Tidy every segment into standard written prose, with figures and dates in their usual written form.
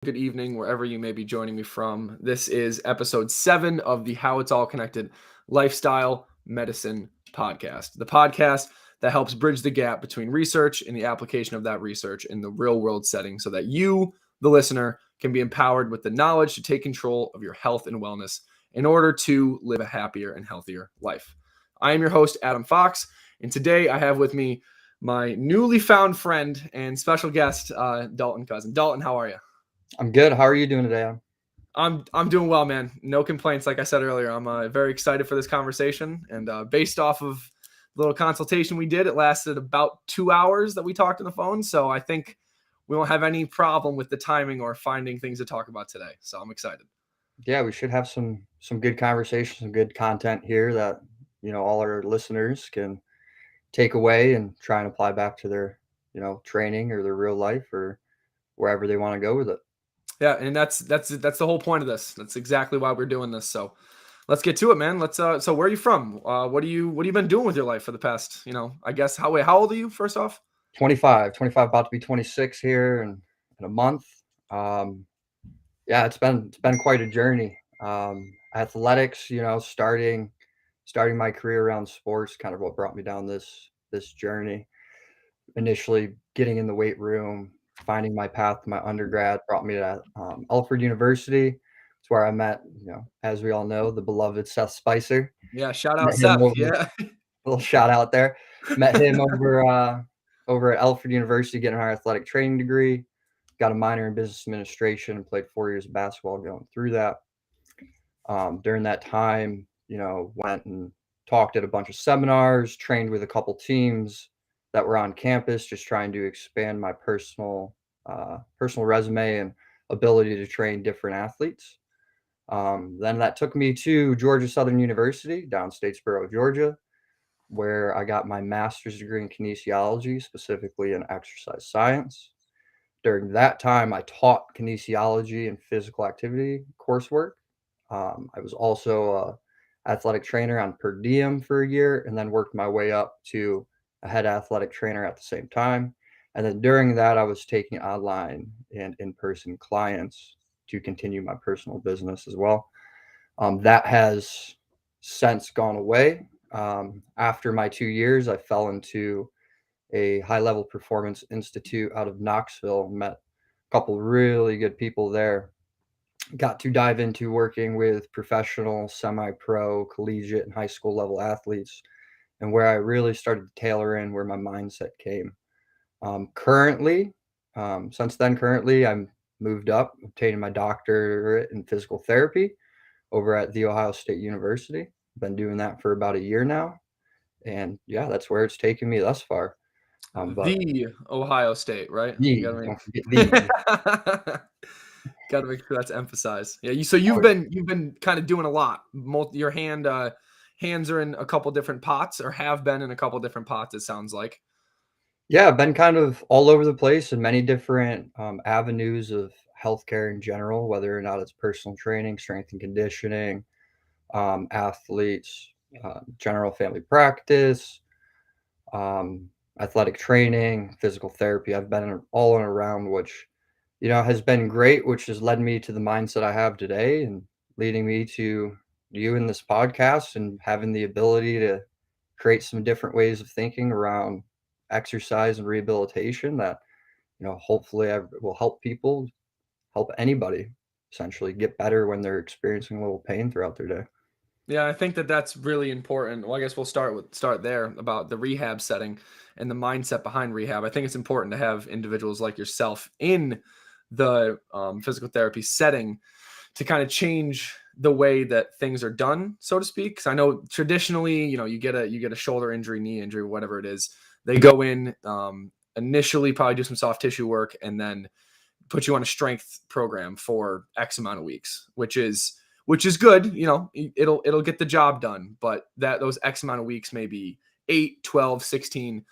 good evening, wherever you may be joining me from. This is episode 7 of the How It's All Connected Lifestyle Medicine podcast, the podcast that helps bridge the gap between research and the application of that research in the real world setting so that you, the listener, can be empowered with the knowledge to take control of your health and wellness in order to live a happier and healthier life. I am your host, Adam Fox, and today I have with me my newly found friend and special guest, Dalton Cousins. Dalton, how are you? I'm good. How are you doing today? I'm doing well, man. No complaints. Like I said earlier, I'm very excited for this conversation. And based off of the little consultation we did, it lasted about 2 hours that we talked on the phone. So I think we won't have any problem with the timing or finding things to talk about today. So I'm excited. Yeah, we should have some good conversation, some good content here that all our listeners can take away and try and apply back to their training or their real life or wherever they want to go with it. Yeah, and that's the whole point of this. That's exactly why we're doing this. So let's get to it, man. Let's so where are you from? What have you been doing with your life for the past, I guess how old are you first off? 25, about to be 26 here in a month. Um, yeah, it's been quite a journey. Athletics, starting my career around sports, kind of what brought me down this journey. Initially getting in the weight room, finding my path to my undergrad brought me to Alfred University. It's where I met, as we all know, the beloved Seth Spicer. Yeah, shout out Met him Seth. over, Yeah. little shout out there. Met him over at Alfred University, getting our athletic training degree. Got a minor in business administration and played 4 years of basketball going through that. During that time, went and talked at a bunch of seminars, trained with a couple teams that were on campus, just trying to expand my personal resume and ability to train different athletes. Then that took me to Georgia Southern University, down Statesboro, Georgia, where I got my master's degree in kinesiology, specifically in exercise science. During that time, I taught kinesiology and physical activity coursework. I was also a athletic trainer on per diem for a year, and then worked my way up to a head athletic trainer at the same time. And then during that, I was taking online and in-person clients to continue my personal business as well. That has since gone away. After my 2 years, I fell into a high level performance institute out of Knoxville, met a couple really good people there. Got to dive into working with professional, semi pro, collegiate, and high school level athletes, and where I really started to tailor in where my mindset came. Currently, since then, I'm moved up, obtaining my doctorate in physical therapy over at The Ohio State University. Been doing that for about a year now. And yeah, that's where it's taken me thus far. But The Ohio State, right? You the, gotta don't forget make the, gotta make sure that's emphasized. Yeah, so oh, you've been kind of doing a lot. Your hands are in a couple different pots, or have been in a couple different pots. It sounds like. yeah, I've been kind of all over the place in many different avenues of healthcare in general, whether or not it's personal training, strength and conditioning, athletes, general family practice, um, athletic training, physical therapy. I've been all and around, which has been great, which has led me to the mindset I have today and leading me to you in this podcast and having the ability to create some different ways of thinking around exercise and rehabilitation that hopefully I will help people, help anybody essentially get better when they're experiencing a little pain throughout their day. Yeah, I think that that's really important. Well, I guess we'll start there about the rehab setting and the mindset behind rehab. I think it's important to have individuals like yourself in the physical therapy setting to kind of change the way that things are done, so to speak. Because I know traditionally, you get a shoulder injury, knee injury, whatever it is. They go in initially, probably do some soft tissue work, and then put you on a strength program for X amount of weeks, which is good. It'll get the job done, but those X amount of weeks may be 8, 12, 16,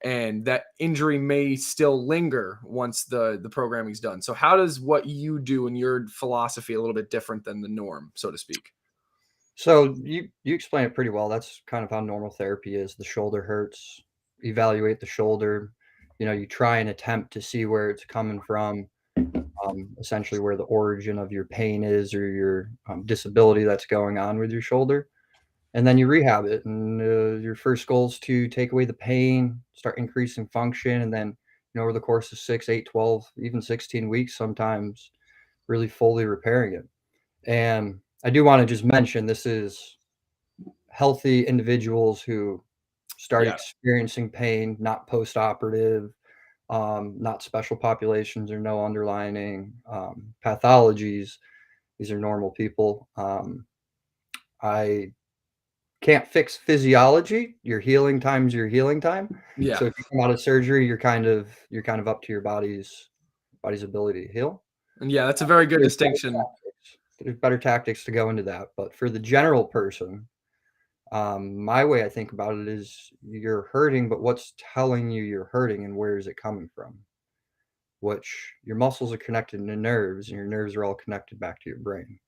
and that injury may still linger once the programming's done. So how does what you do in your philosophy a little bit different than the norm, so to speak? So you explain it pretty well. That's kind of how normal therapy is. The shoulder hurts, evaluate the shoulder. You try and attempt to see where it's coming from, essentially where the origin of your pain is or your disability that's going on with your shoulder. And then you rehab it. And your first goal is to take away the pain, start increasing function. And then, over the course of 6, 8, 12, even 16 weeks, sometimes really fully repairing it. And I do want to just mention this is healthy individuals who start Yes. experiencing pain, not post-operative, not special populations or no underlying pathologies. These are normal people. I can't fix physiology. Your healing time's your healing time. Yeah. So if you come out of surgery, you're kind of up to your body's ability to heal. And yeah, that's a very good There's better distinction. tactics. There's better tactics to go into that. But for the general person, my way I think about it is you're hurting, but what's telling you you're hurting and where is it coming from? Which your muscles are connected to nerves, and your nerves are all connected back to your brain.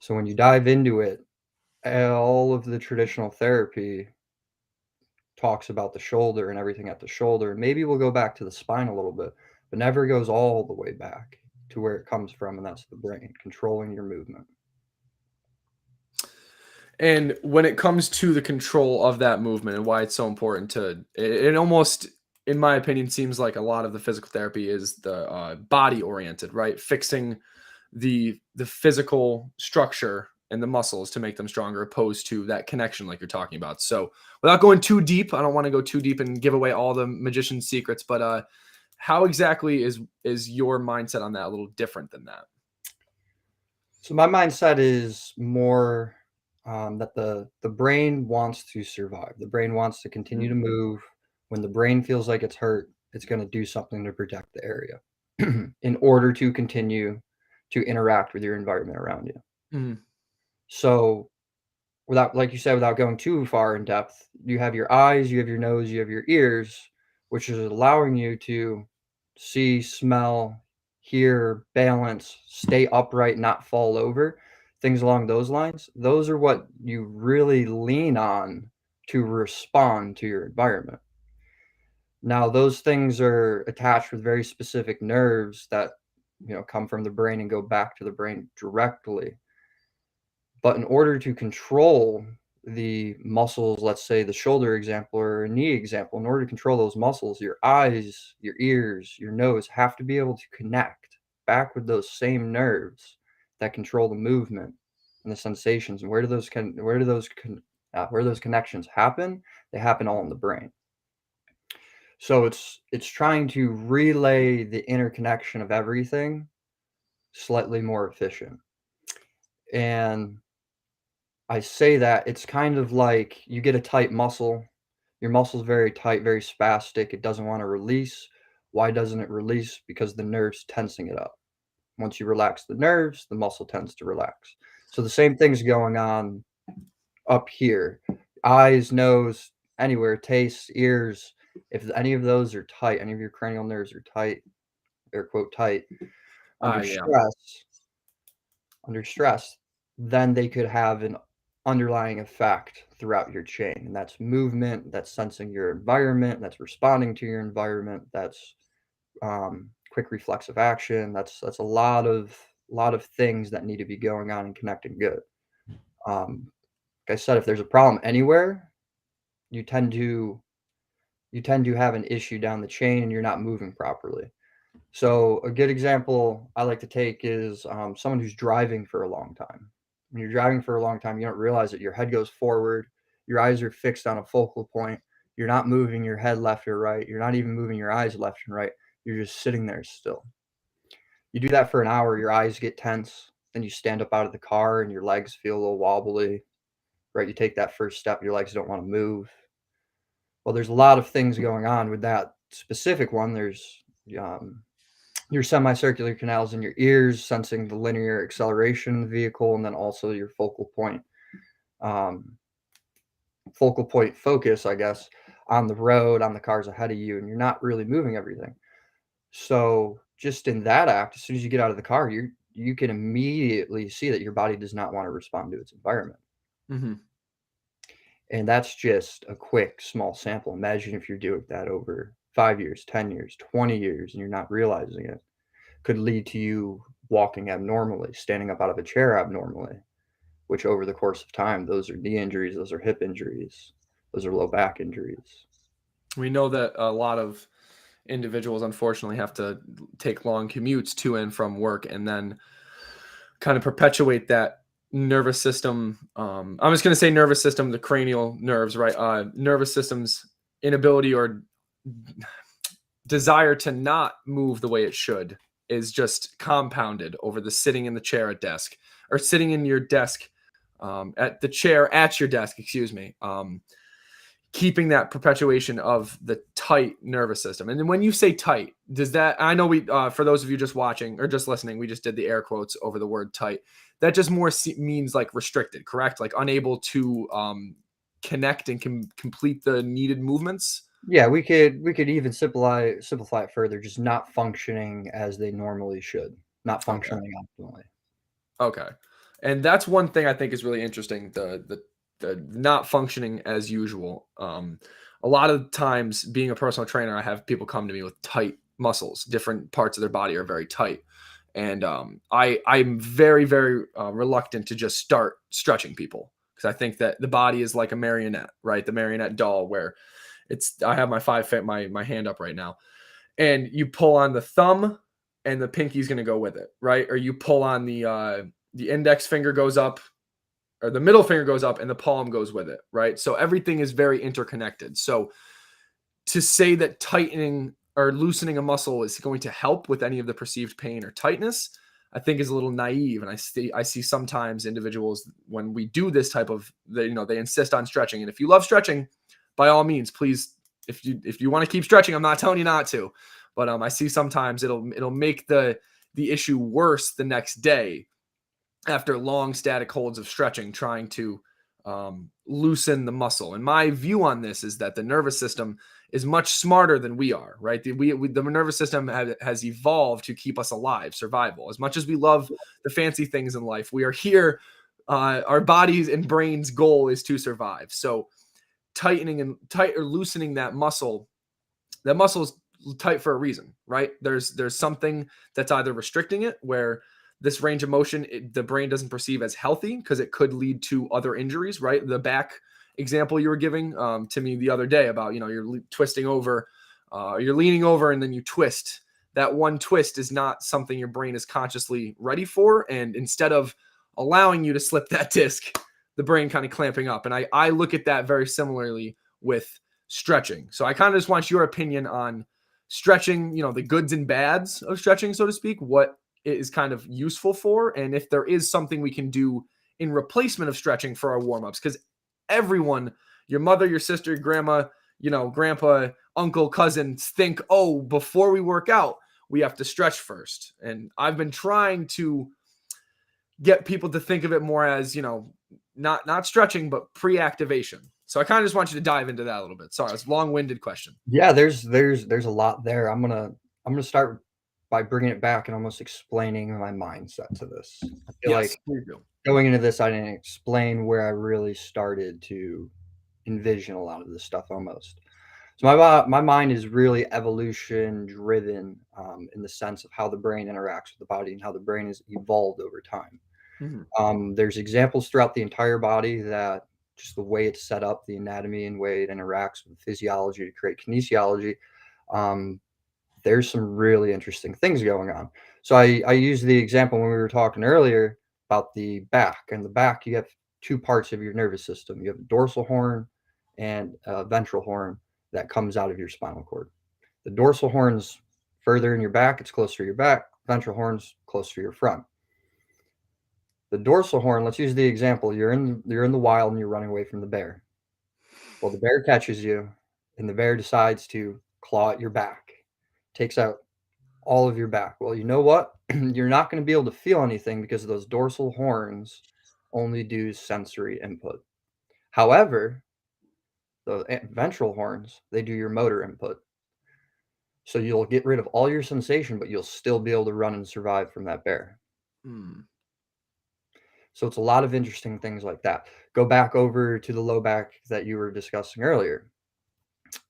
So when you dive into it, all of the traditional therapy talks about the shoulder and everything at the shoulder. Maybe we'll go back to the spine a little bit, but never goes all the way back to where it comes from, and that's the brain controlling your movement. And when it comes to the control of that movement and why it's so important it almost, in my opinion, seems like a lot of the physical therapy is the body oriented, right? Fixing the physical structure and the muscles to make them stronger, opposed to that connection like you're talking about. So without going too deep, I don't want to go too deep and give away all the magician's secrets, but how exactly is your mindset on that a little different than that? So my mindset is more that the brain wants to survive. The brain wants to continue to move. When the brain feels like it's hurt, it's going to do something to protect the area in order to continue to interact with your environment around you. Mhm. So without, like you said, without going too far in depth, you have your eyes, you have your nose, you have your ears, which is allowing you to see, smell, hear, balance, stay upright, not fall over, things along those lines. Those are what you really lean on to respond to your environment. Now, those things are attached with very specific nerves that, come from the brain and go back to the brain directly. But in order to control the muscles, let's say the shoulder example or a knee example, in order to control those muscles, your eyes, your ears, your nose have to be able to connect back with those same nerves that control the movement and the sensations. And where do those connections happen? They happen all in the brain. So it's trying to relay the interconnection of everything slightly more efficient. And I say that it's kind of like you get a tight muscle. Your muscle's very tight, very spastic. It doesn't want to release. Why doesn't it release? Because the nerve's tensing it up. Once you relax the nerves, the muscle tends to relax. So the same thing's going on up here. Eyes, nose, anywhere, taste, ears. If any of those are tight, any of your cranial nerves are tight, air quote tight, under Yeah. stress, under stress, then they could have an underlying effect throughout your chain. And that's movement, that's sensing your environment, that's responding to your environment, that's quick reflexive action. That's a lot of things that need to be going on and connecting good. Like I said, if there's a problem anywhere, you tend to have an issue down the chain and you're not moving properly. So a good example I like to take is someone who's driving for a long time. When you're driving for a long time, you don't realize that your head goes forward, your eyes are fixed on a focal point, you're not moving your head left or right, you're not even moving your eyes left and right, you're just sitting there still. You do that for an hour, your eyes get tense, then you stand up out of the car and your legs feel a little wobbly, right? You take that first step, your legs don't want to move. Well, there's a lot of things going on with that specific one. There's your semicircular canals in your ears, sensing the linear acceleration of the vehicle, and then also your focal point focus, I guess, on the road, on the cars ahead of you, and you're not really moving everything. So just in that act, as soon as you get out of the car, you can immediately see that your body does not want to respond to its environment. Mhm. And that's just a quick, small sample. Imagine if you're doing that over 5 years, 10 years, 20 years, and you're not realizing it. could lead to you walking abnormally, standing up out of a chair abnormally, which over the course of time, those are knee injuries, those are hip injuries, those are low back injuries. We know that a lot of individuals unfortunately have to take long commutes to and from work and then kind of perpetuate that nervous system. I'm just going to say nervous system, the cranial nerves, right? Nervous system's inability or desire to not move the way it should is just compounded over the sitting in the chair at desk or sitting in your desk at the chair at your desk, excuse me. Keeping that perpetuation of the tight nervous system. And then when you say tight, does that, I know we, for those of you just watching or just listening, we just did the air quotes over the word tight. That just more means like restricted, correct? Like unable to connect and complete the needed movements. Yeah, we could even simplify it further, just not functioning as they normally should, not functioning optimally. Okay. And that's one thing I think is really interesting, the not functioning as usual. A lot of times being a personal trainer, I have people come to me with tight muscles. Different parts of their body are very tight. And I'm very, very reluctant to just start stretching people because I think that the body is like a marionette, right? The marionette doll where I have my hand up right now, and you pull on the thumb and the pinky's going to go with it, right? Or you pull on the index finger goes up or the middle finger goes up and the palm goes with it, right? So everything is very interconnected. So to say that tightening or loosening a muscle is going to help with any of the perceived pain or tightness, I think is a little naive. And I see sometimes individuals when we do this type of, they insist on stretching. And if you love stretching, by all means, please, if you want to keep stretching, I'm not telling you not to, but I see sometimes it'll make the issue worse the next day after long static holds of stretching, trying to loosen the muscle. And my view on this is that the nervous system is much smarter than we are, right? The nervous system has evolved to keep us alive, survival. As much as we love the fancy things in life, we are here. Our bodies and brain's goal is to survive. So loosening that muscle is tight for a reason, right? There's something that's either restricting it where this range of motion, the brain doesn't perceive as healthy because it could lead to other injuries, right? The back example you were giving to me the other day about, you're twisting over, you're leaning over and then you twist. That one twist is not something your brain is consciously ready for. And instead of allowing you to slip that disc, the brain kind of clamping up. And I look at that very similarly with stretching. So I kind of just want your opinion on stretching, the goods and bads of stretching, so to speak, what it is kind of useful for, and if there is something we can do in replacement of stretching for our warm-ups, because everyone, your mother, your sister, your grandma, grandpa, uncle, cousins think, oh, before we work out, we have to stretch first. And I've been trying to get people to think of it more as, not stretching, but pre-activation. So I kind of just want you to dive into that a little bit. Sorry, it's a long-winded question. Yeah, there's a lot there. I'm gonna start by bringing it back and almost explaining my mindset to this. I feel like going into this, I didn't explain where I really started to envision a lot of this stuff almost. So my mind is really evolution driven in the sense of how the brain interacts with the body and how the brain has evolved over time. There's examples throughout the entire body that just the way it's set up, the anatomy and way it interacts with physiology to create kinesiology. There's some really interesting things going on. So I used the example when we were talking earlier about the back. And the back, you have two parts of your nervous system. You have a dorsal horn and a ventral horn that comes out of your spinal cord. The dorsal horn's further in your back, it's closer to your back. Ventral horn's closer to your front. The dorsal horn, let's use the example. You're in the wild and you're running away from the bear. Well, the bear catches you and the bear decides to claw at your back, takes out all of your back. Well, you know what? You're not going to be able to feel anything because those dorsal horns only do sensory input. However, the ventral horns, they do your motor input. So you'll get rid of all your sensation, but you'll still be able to run and survive from that bear. So it's a lot of interesting things like that. Go back over to the low back that you were discussing earlier.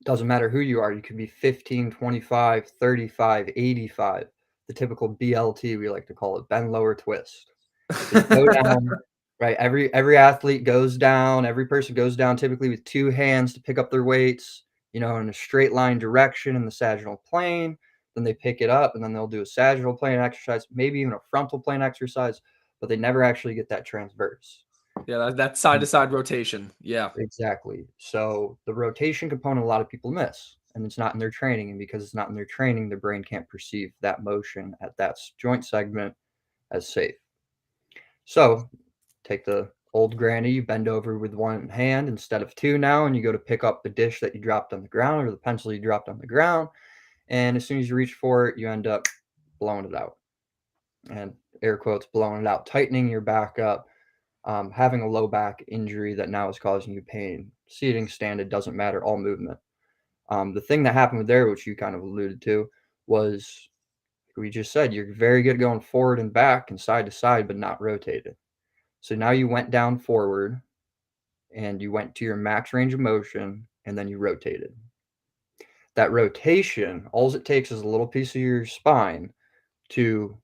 Doesn't matter who you are. You could be 15, 25, 35, 85. the typical BLT, we like to call it, bend, lower, twist. So you go down, right? Every athlete goes down. Every person goes down typically with two hands to pick up their weights, in a straight line direction in the sagittal plane. Then they pick it up, and then they'll do a sagittal plane exercise, maybe even a frontal plane exercise, but they never actually get that transverse. Yeah, that side to side rotation. Yeah. Exactly. So the rotation component a lot of people miss, and it's not in their training. And because it's not in their training, the brain can't perceive that motion at that joint segment as safe. So take the old granny, you bend over with one hand instead of two now, and you go to pick up the dish that you dropped on the ground or the pencil you dropped on the ground. And as soon as you reach for it, you end up blowing it out. And air quotes, blowing it out, tightening your back up, having a low back injury that now is causing you pain. Seating, standing, doesn't matter, all movement. The thing that happened there, which you kind of alluded to, was we just said you're very good at going forward and back and side to side, but not rotated. So now you went down forward and you went to your max range of motion and then you rotated. That rotation, all it takes is a little piece of your spine to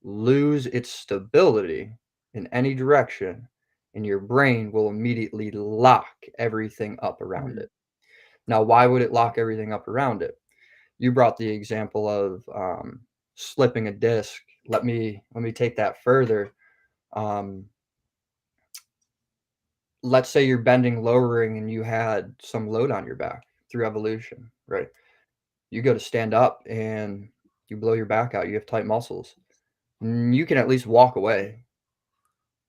lose its stability in any direction, and your brain will immediately lock everything up around it. Now, why would it lock everything up around it? You brought the example of slipping a disc. Let me take that further. Let's say you're bending, lowering, and you had some load on your back through evolution, right? You go to stand up and you blow your back out. You have tight muscles. You can at least walk away,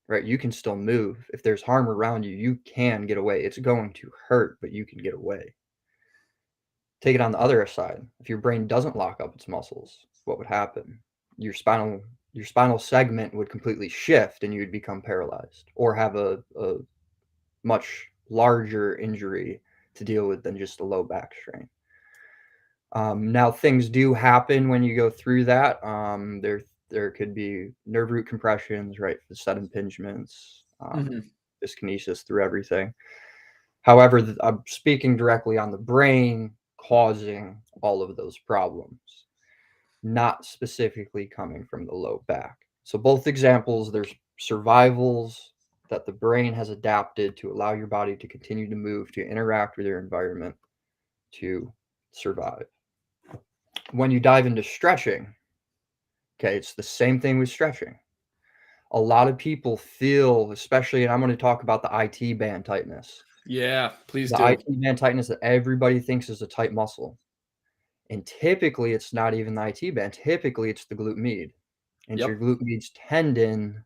right? You can still move. If there's harm around you, you can get away. It's going to hurt, but you can get away. Take it on the other side. If your brain doesn't lock up its muscles, what would happen? Your spinal segment would completely shift and you would become paralyzed or have a much larger injury to deal with than just a low back strain. Now, things do happen when you go through that. There could be nerve root compressions, right? Facet impingements, dyskinesis through everything. However, I'm speaking directly on the brain causing all of those problems, not specifically coming from the low back. So both examples, there's survivals that the brain has adapted to allow your body to continue to move, to interact with your environment, to survive. When you dive into stretching, okay, it's the same thing with stretching. A lot of people feel, especially, and I'm going to talk about the IT band tightness. Yeah, please The do. IT band tightness that everybody thinks is a tight muscle. And typically it's not even the IT band. Typically it's the glute med. And your glute medius tendon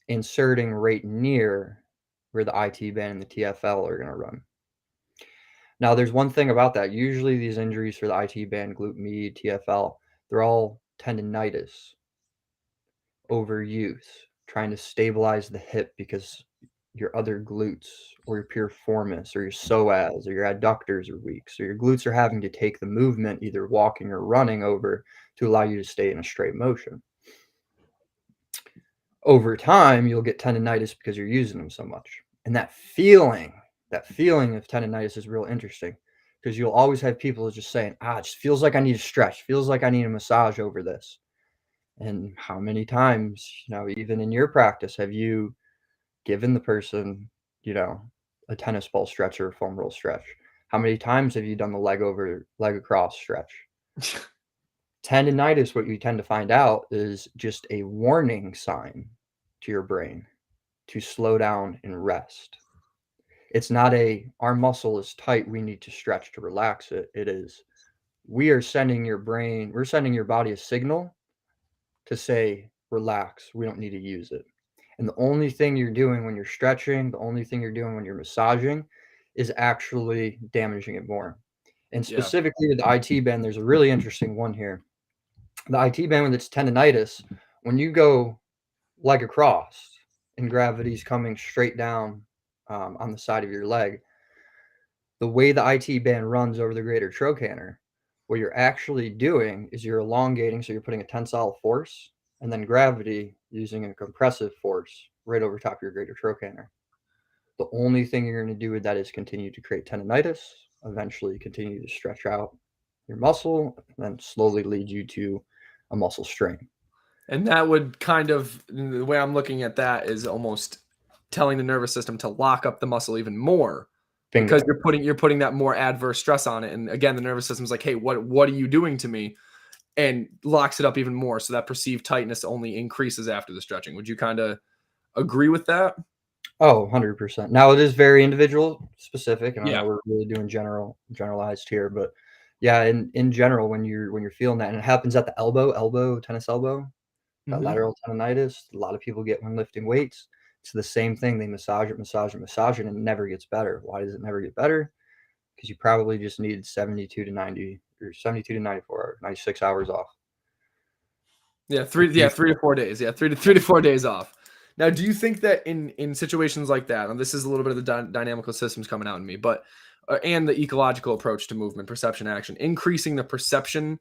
inserting right near where the IT band and the TFL are going to run. Now, there's one thing about that. Usually these injuries for the IT band, glute med, TFL, they're all tendinitis, overuse, trying to stabilize the hip because your other glutes or your piriformis or your psoas or your adductors are weak. So your glutes are having to take the movement, either walking or running over, to allow you to stay in a straight motion. Over time, you'll get tendinitis because you're using them so much. And that feeling of tendinitis is real interesting because you'll always have people just saying, it just feels like I need a stretch, feels like I need a massage over this. And how many times, even in your practice, have you given the person, a tennis ball stretch or a foam roll stretch? How many times have you done the leg over, leg across stretch? Tendinitis, what you tend to find out, is just a warning sign to your brain to slow down and rest. It's not our muscle is tight, we need to stretch to relax it. It is, we're sending your body a signal to say, relax, we don't need to use it. And the only thing you're doing when you're stretching, the only thing you're doing when you're massaging is actually damaging it more. And specifically with the IT band, there's a really interesting one here. The IT band with its tendinitis, when you go leg across and gravity's coming straight down on the side of your leg, the way the IT band runs over the greater trochanter, what you're actually doing is you're elongating, so you're putting a tensile force and then gravity using a compressive force right over top of your greater trochanter. The only thing you're going to do with that is continue to create tendinitis, eventually continue to stretch out your muscle, and then slowly lead you to a muscle strain. And that would kind of, the way I'm looking at that is almost telling the nervous system to lock up the muscle even more because Bingo. you're putting that more adverse stress on it. And again, the nervous system's like, hey, what are you doing to me? And locks it up even more. So that perceived tightness only increases after the stretching. Would you kind of agree with that? Oh, 100%. Now it is very individual specific, and I Yeah. know we're really doing generalized here, but yeah, in general, when you're feeling that, and it happens at the tennis elbow, that Mm-hmm. lateral tendonitis, a lot of people get when lifting weights. It's the same thing. They massage it, and it never gets better. Why does it never get better? Because you probably just need 72 to 90 or 72 to 94 or 96 hours off. Yeah, 3 to 4 days. Yeah, 3 to 4 days off. Now, do you think that in situations like that, and this is a little bit of the dynamical systems coming out in me, but and the ecological approach to movement, perception, action, increasing the perception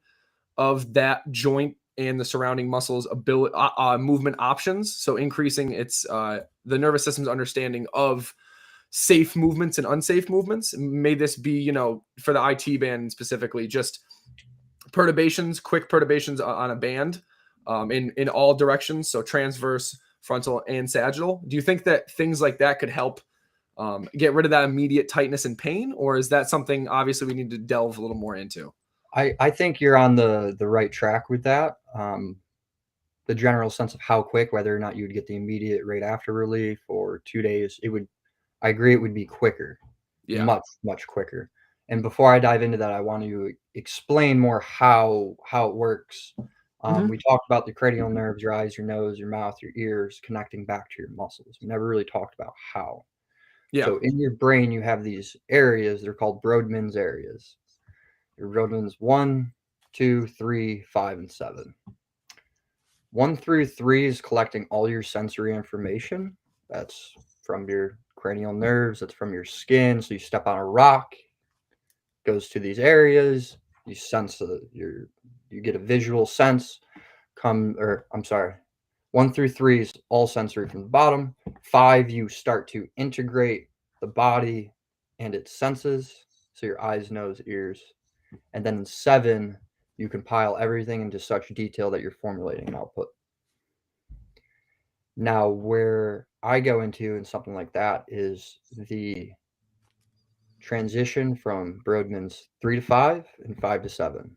of that joint and the surrounding muscles ability movement options, so increasing its the nervous system's understanding of safe movements and unsafe movements. May this be, for the IT band specifically, just perturbations, quick perturbations on a band, in all directions, so transverse, frontal, and sagittal. Do you think that things like that could help get rid of that immediate tightness and pain, or is that something obviously we need to delve a little more into? I think you're on the right track with that. The general sense of how quick, whether or not you would get the immediate right after relief or 2 days, I agree it would be quicker, Yeah. much, much quicker. And before I dive into that, I want to explain more how it works. Hmm. We talked about the cranial nerves, your eyes, your nose, your mouth, your ears, connecting back to your muscles. We never really talked about how. Yeah. So in your brain, you have these areas. They're called Brodmann's areas. Your Brodmann's 1, 2, 3, 5, and 7. 1 through 3 is collecting all your sensory information. That's from your cranial nerves. That's from your skin. So you step on a rock, goes to these areas. You sense you get a visual sense. I'm sorry. 1 through 3 is all sensory from the bottom. 5, you start to integrate the body and its senses. So your eyes, nose, ears. And then in 7, you compile everything into such detail that you're formulating an output. Now, where I go into in something like that is the transition from Brodmann's 3 to 5 and 5 to 7.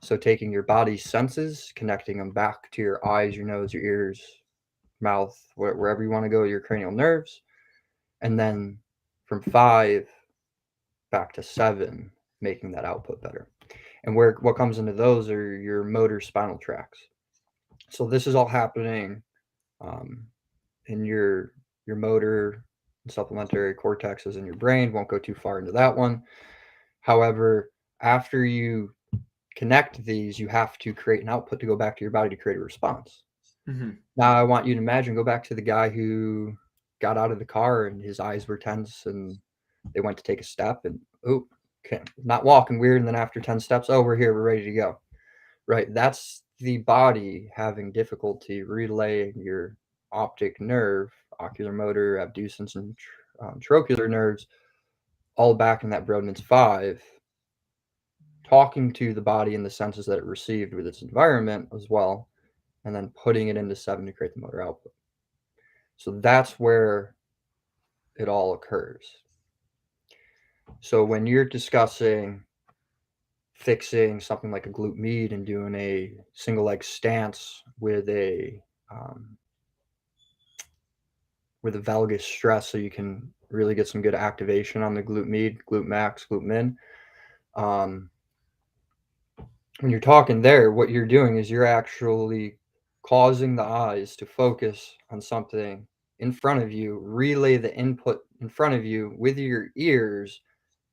So taking your body's senses, connecting them back to your eyes, your nose, your ears, mouth, wherever you want to go, your cranial nerves, and then from 5 back to 7, making that output better. And what comes into those are your motor spinal tracts. So this is all happening in your motor and supplementary cortexes in your brain. Won't go too far into that one. However, after you connect these, you have to create an output to go back to your body to create a response. Hmm. Now, I want you to imagine, go back to the guy who got out of the car and his eyes were tense and they went to take a step and, oh, okay, not walking weird. And then after 10 steps, oh, we're here, we're ready to go. Right. That's the body having difficulty relaying your optic nerve, ocular motor, abducens, and trochlear nerves all back in that Brodmann's 5, talking to the body and the senses that it received with its environment as well, and then putting it into 7 to create the motor output. So that's where it all occurs. So when you're discussing fixing something like a glute med and doing a single leg stance um, with a valgus stress, so you can really get some good activation on the glute med, glute max, glute min. When you're talking there, what you're doing is you're actually causing the eyes to focus on something in front of you, relay the input in front of you with your ears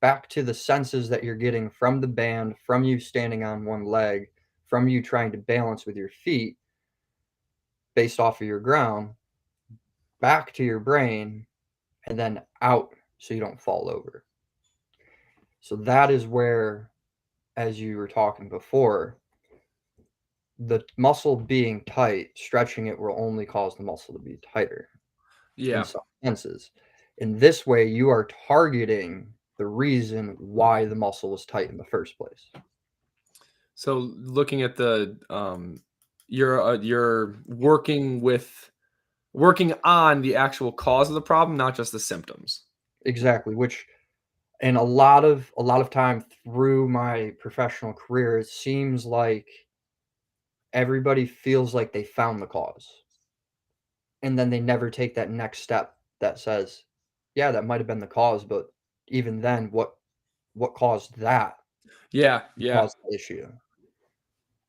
back to the senses that you're getting from the band, from you standing on one leg, from you trying to balance with your feet based off of your ground, back to your brain, and then out so you don't fall over. So that is where, as you were talking before, the muscle being tight, stretching it will only cause the muscle to be tighter in Yeah. some senses. In this way, you are targeting the reason why the muscle was tight in the first place. So looking at the you're working on the actual cause of the problem, not just the symptoms. Exactly, which and a lot of time through my professional career, it seems like everybody feels like they found the cause, and then they never take that next step that says, "Yeah, that might have been the cause, but even then, what caused that Yeah, to yeah. cause the issue?"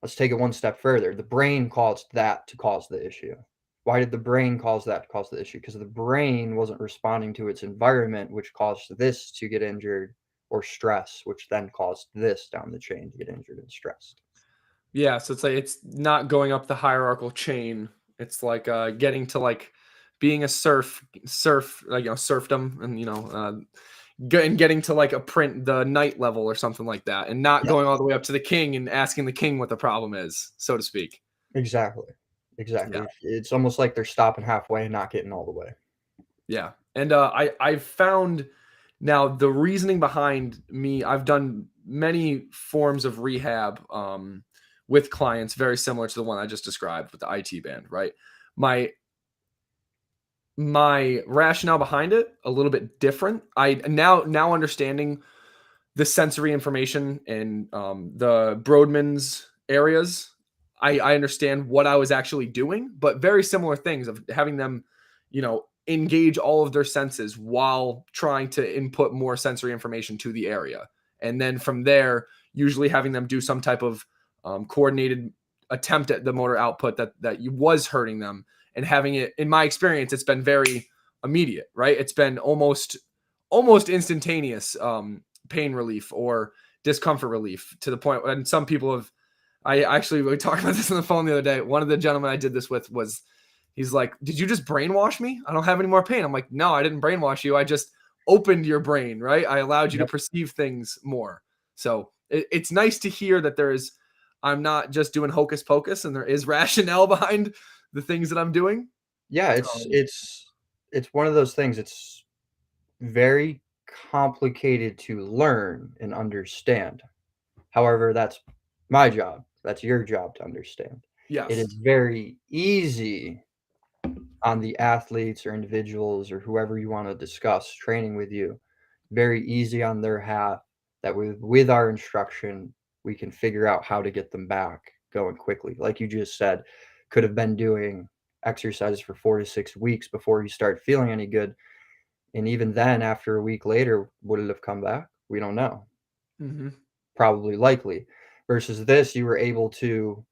Let's take it one step further. The brain caused that to cause the issue. Why did the brain cause that to cause the issue? Because the brain wasn't responding to its environment, which caused this to get injured, or stress, which then caused this down the chain to get injured and stressed. Yeah, so it's like it's not going up the hierarchical chain. It's like getting to like being a surf like serfdom, and getting to like a print the knight level or something like that, and not Yeah, going all the way up to the king and asking the king what the problem is, so to speak. exactly. Yeah, Exactly. It's almost like they're stopping halfway and not getting all the way. yeah. And I've found now the reasoning behind me. I've done many forms of rehab with clients very similar to the one I just described with the IT band, right? My my rationale behind it a little bit different. I now understanding the sensory information and the Brodmann's areas. I understand what I was actually doing, but very similar things of having them, engage all of their senses while trying to input more sensory information to the area. And then from there, usually having them do some type of coordinated attempt at the motor output that was hurting them, and having it, in my experience, it's been very immediate, right? It's been almost instantaneous pain relief or discomfort relief, to the point. And some people have, we talked about this on the phone the other day. One of the gentlemen I did this with he's like, "Did you just brainwash me? I don't have any more pain." I'm like, "No, I didn't brainwash you. I just opened your brain, right? I allowed you to Yep. perceive things more." So it's nice to hear that I'm not just doing hocus pocus, and there is rationale behind the things that I'm doing. Yeah, it's Um, it's it's one of those things. It's very complicated to learn and understand. However, that's my job. That's your job to understand. It yes. is very easy on the athletes or individuals or whoever you wanna discuss training with you, very easy on their half that with our instruction, we can figure out how to get them back going quickly. Like you just said, could have been doing exercises for 4 to 6 weeks before you start feeling any good, and even then, after a week later, would it have come back? We don't know. Hmm. Probably likely. Versus this, you were able to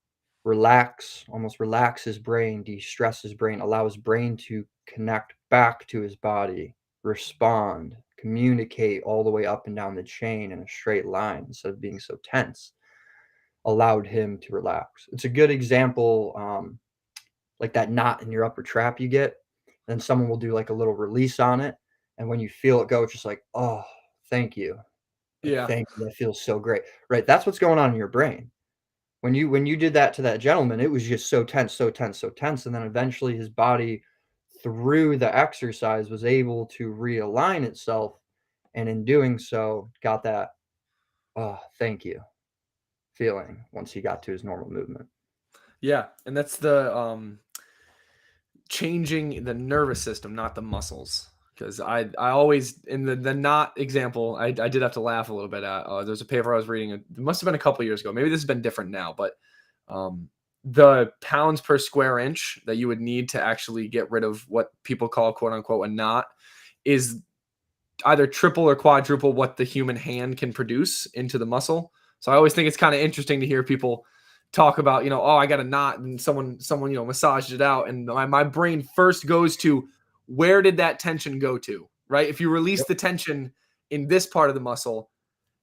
relax, almost relax his brain, de-stress his brain, allow his brain to connect back to his body, respond, communicate all the way up and down the chain in a straight line instead of being so tense, allowed him to relax. It's a good example, like that knot in your upper trap you get, then someone will do like a little release on it. And when you feel it go, it's just like, oh, thank you. Like, Yeah. thank you, that feels so great. Right, that's what's going on in your brain. When you did that to that gentleman, it was just so tense, so tense, so tense, and then eventually his body, through the exercise, was able to realign itself, and in doing so, got that, "Oh, thank you," feeling once he got to his normal movement. Yeah. And that's the changing the nervous system, not the muscles. Because I always, in the knot example, I did have to laugh a little bit at. There's a paper I was reading. It must have been a couple years ago. Maybe this has been different now, but um, the pounds per square inch that you would need to actually get rid of what people call quote unquote a knot is either triple or quadruple what the human hand can produce into the muscle. So I always think it's kind of interesting to hear people talk about, oh, I got a knot, and someone, massaged it out. And my brain first goes to, where did that tension go to? Right. If you release Yep. the tension in this part of the muscle,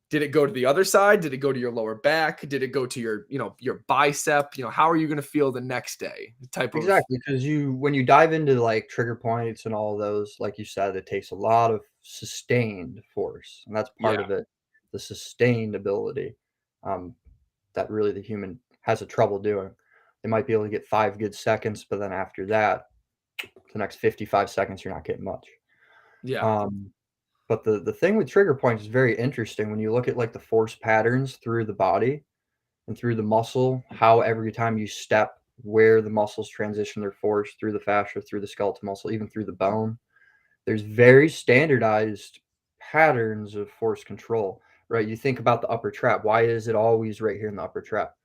did it go to the other side? Did it go to your lower back? Did it go to your bicep? How are you going to feel the next day? Type of, Exactly, because when you dive into, like, trigger points and all of those, like you said, it takes a lot of sustained force, and that's yeah, part of it, the sustained ability, um, that really the human has a trouble doing. They might be able to get 5 good seconds, but then after that, the next 55 seconds, you're not getting much. yeah, Um, but the thing with trigger points is very interesting when you look at, like, the force patterns through the body and through the muscle, how every time you step where the muscles transition their force through the fascia, through the skeletal muscle, even through the bone. There's very standardized patterns of force control, right? You think about the upper trap. Why is it always right here in the upper trap?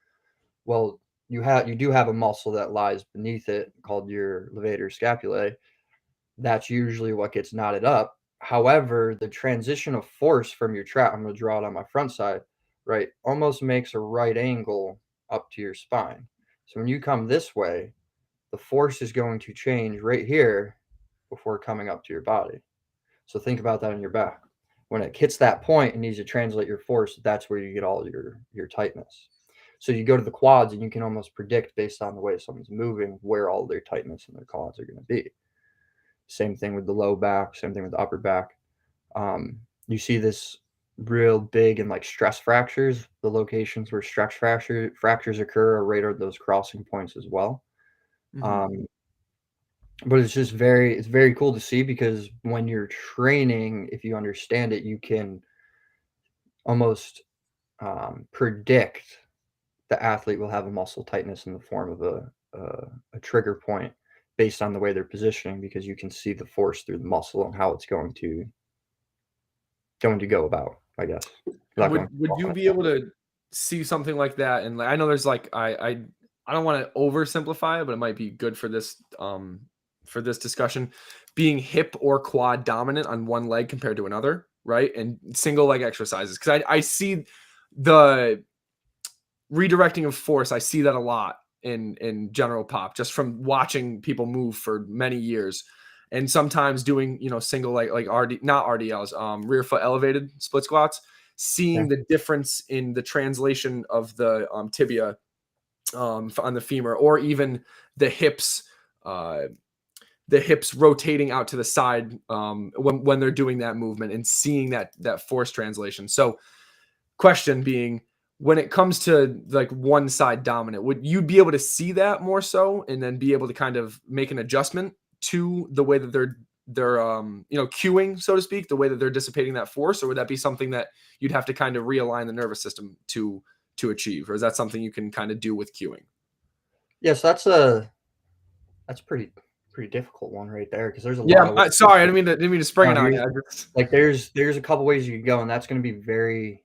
Well, you do have a muscle that lies beneath it called your levator scapulae. That's usually what gets knotted up. However, the transition of force from your trap, I'm going to draw it on my front side, right, almost makes a right angle up to your spine. So when you come this way, the force is going to change right here before coming up to your body. So think about that in your back. When it hits that point and needs to translate your force, that's where you get all your tightness. So you go to the quads and you can almost predict based on the way someone's moving where all their tightness and their quads are going to be. Same thing with the low back, same thing with the upper back. You see this real big in like stress fractures. The locations where stress fractures occur are right at those crossing points as well. But it's just it's very cool to see, because when you're training, if you understand it, you can almost predict the athlete will have a muscle tightness in the form of a trigger point based on the way they're positioning, because you can see the force through the muscle and how it's going to go about, I guess. Would you be able to see something like that? And I know there's like I don't want to oversimplify it, but it might be good for this discussion. Being hip or quad dominant on one leg compared to another, right? And single leg exercises, because I see the redirecting of force. I see that a lot in general pop, just from watching people move for many years. And sometimes doing, single leg, like not RDLs, rear foot elevated split squats, seeing the difference in the translation of the tibia on the femur, or even the hips rotating out to the side when they're doing that movement, and seeing that force translation. So question being, when it comes to like one side dominant, would you be able to see that more so, and then be able to kind of make an adjustment to the way that they're cueing, so to speak, the way that they're dissipating that force? Or would that be something that you'd have to kind of realign the nervous system to achieve? Or is that something you can kind of do with cueing? Yes, that's pretty difficult one right there, because there's a lot of ways. Sorry, I didn't mean to spring it on you. Like there's a couple ways you could go, and that's going to be very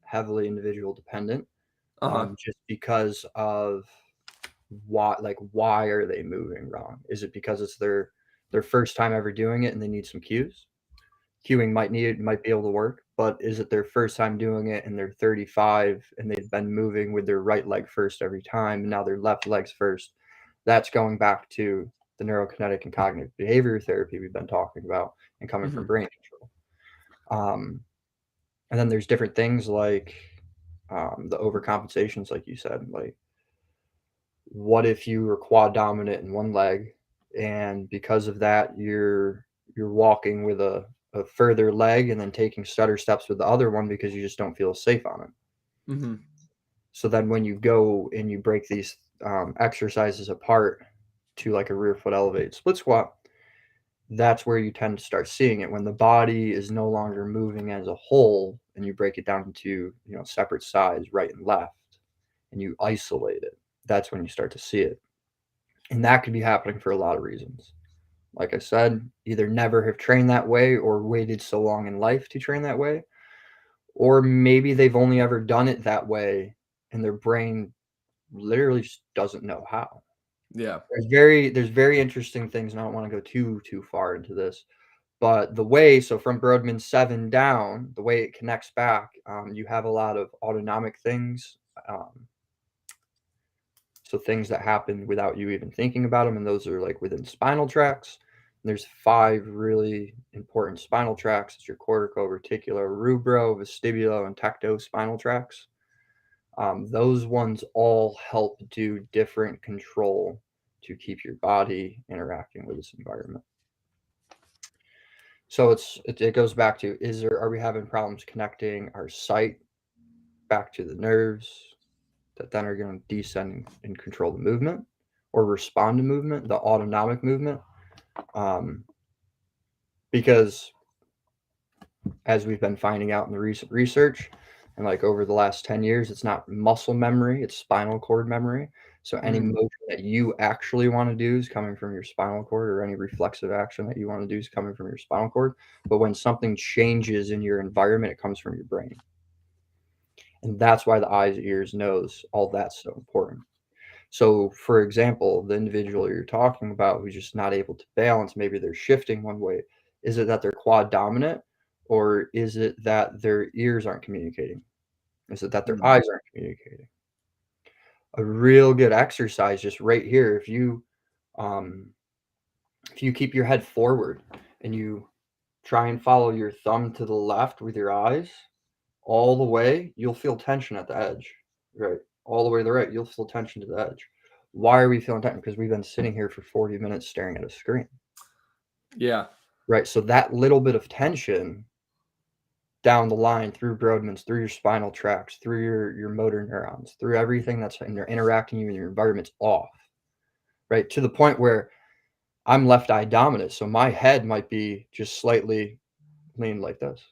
heavily individual dependent, just because of why are they moving wrong? Is it because it's their first time ever doing it and they need some cues? Cueing might be able to work, but is it their first time doing it and they're 35 and they've been moving with their right leg first every time, and now their left leg's first? That's going back to the neurokinetic and cognitive behavior therapy we've been talking about, and coming from brain control. And then there's different things like the overcompensations, like you said. Like, what if you were quad dominant in one leg, and because of that, you're walking with a further leg and then taking stutter steps with the other one because you just don't feel safe on it. So then when you go and you break these exercises apart to like a rear foot elevated split squat, that's where you tend to start seeing it, when the body is no longer moving as a whole, and you break it down into separate sides, right and left, and you isolate it. That's when you start to see it. And that could be happening for a lot of reasons. Like I said, either never have trained that way, or waited so long in life to train that way, or maybe they've only ever done it that way and their brain literally just doesn't know how. Yeah. There's very interesting things, and I don't want to go too far into this, but the way, so from Brodmann 7 down, the way it connects back, you have a lot of autonomic things. So things that happen without you even thinking about them, and those are like within spinal tracts. And there's 5 really important spinal tracts. It's your cortico, reticular, rubro, vestibulo, and tecto spinal tracts. Those ones all help do different control to keep your body interacting with this environment. So it goes back to, are we having problems connecting our sight back to the nerves that then are going to descend and control the movement, or respond to movement, the autonomic movement? Because as we've been finding out in the recent research, and like over the last 10 years, it's not muscle memory, it's spinal cord memory. So any motion that you actually want to do is coming from your spinal cord, or any reflexive action that you want to do is coming from your spinal cord. But when something changes in your environment, it comes from your brain. And that's why the eyes, ears, nose, all that's so important. So, for example, the individual you're talking about who's just not able to balance, maybe they're shifting one way. Is it that they're quad dominant, or is it that their ears aren't communicating? Is it that their eyes aren't communicating? A real good exercise, just right here, if you keep your head forward and you try and follow your thumb to the left with your eyes all the way, you'll feel tension at the edge, right? All the way to the right, you'll feel tension to the edge. Why are we feeling tension? Because we've been sitting here for 40 minutes staring at a screen. Yeah. Right. So that little bit of tension down the line through Brodmann's, through your spinal tracts, through your motor neurons, through everything that's interacting you in your environment's off. Right. To the point where I'm left eye dominant. So my head might be just slightly leaned like this.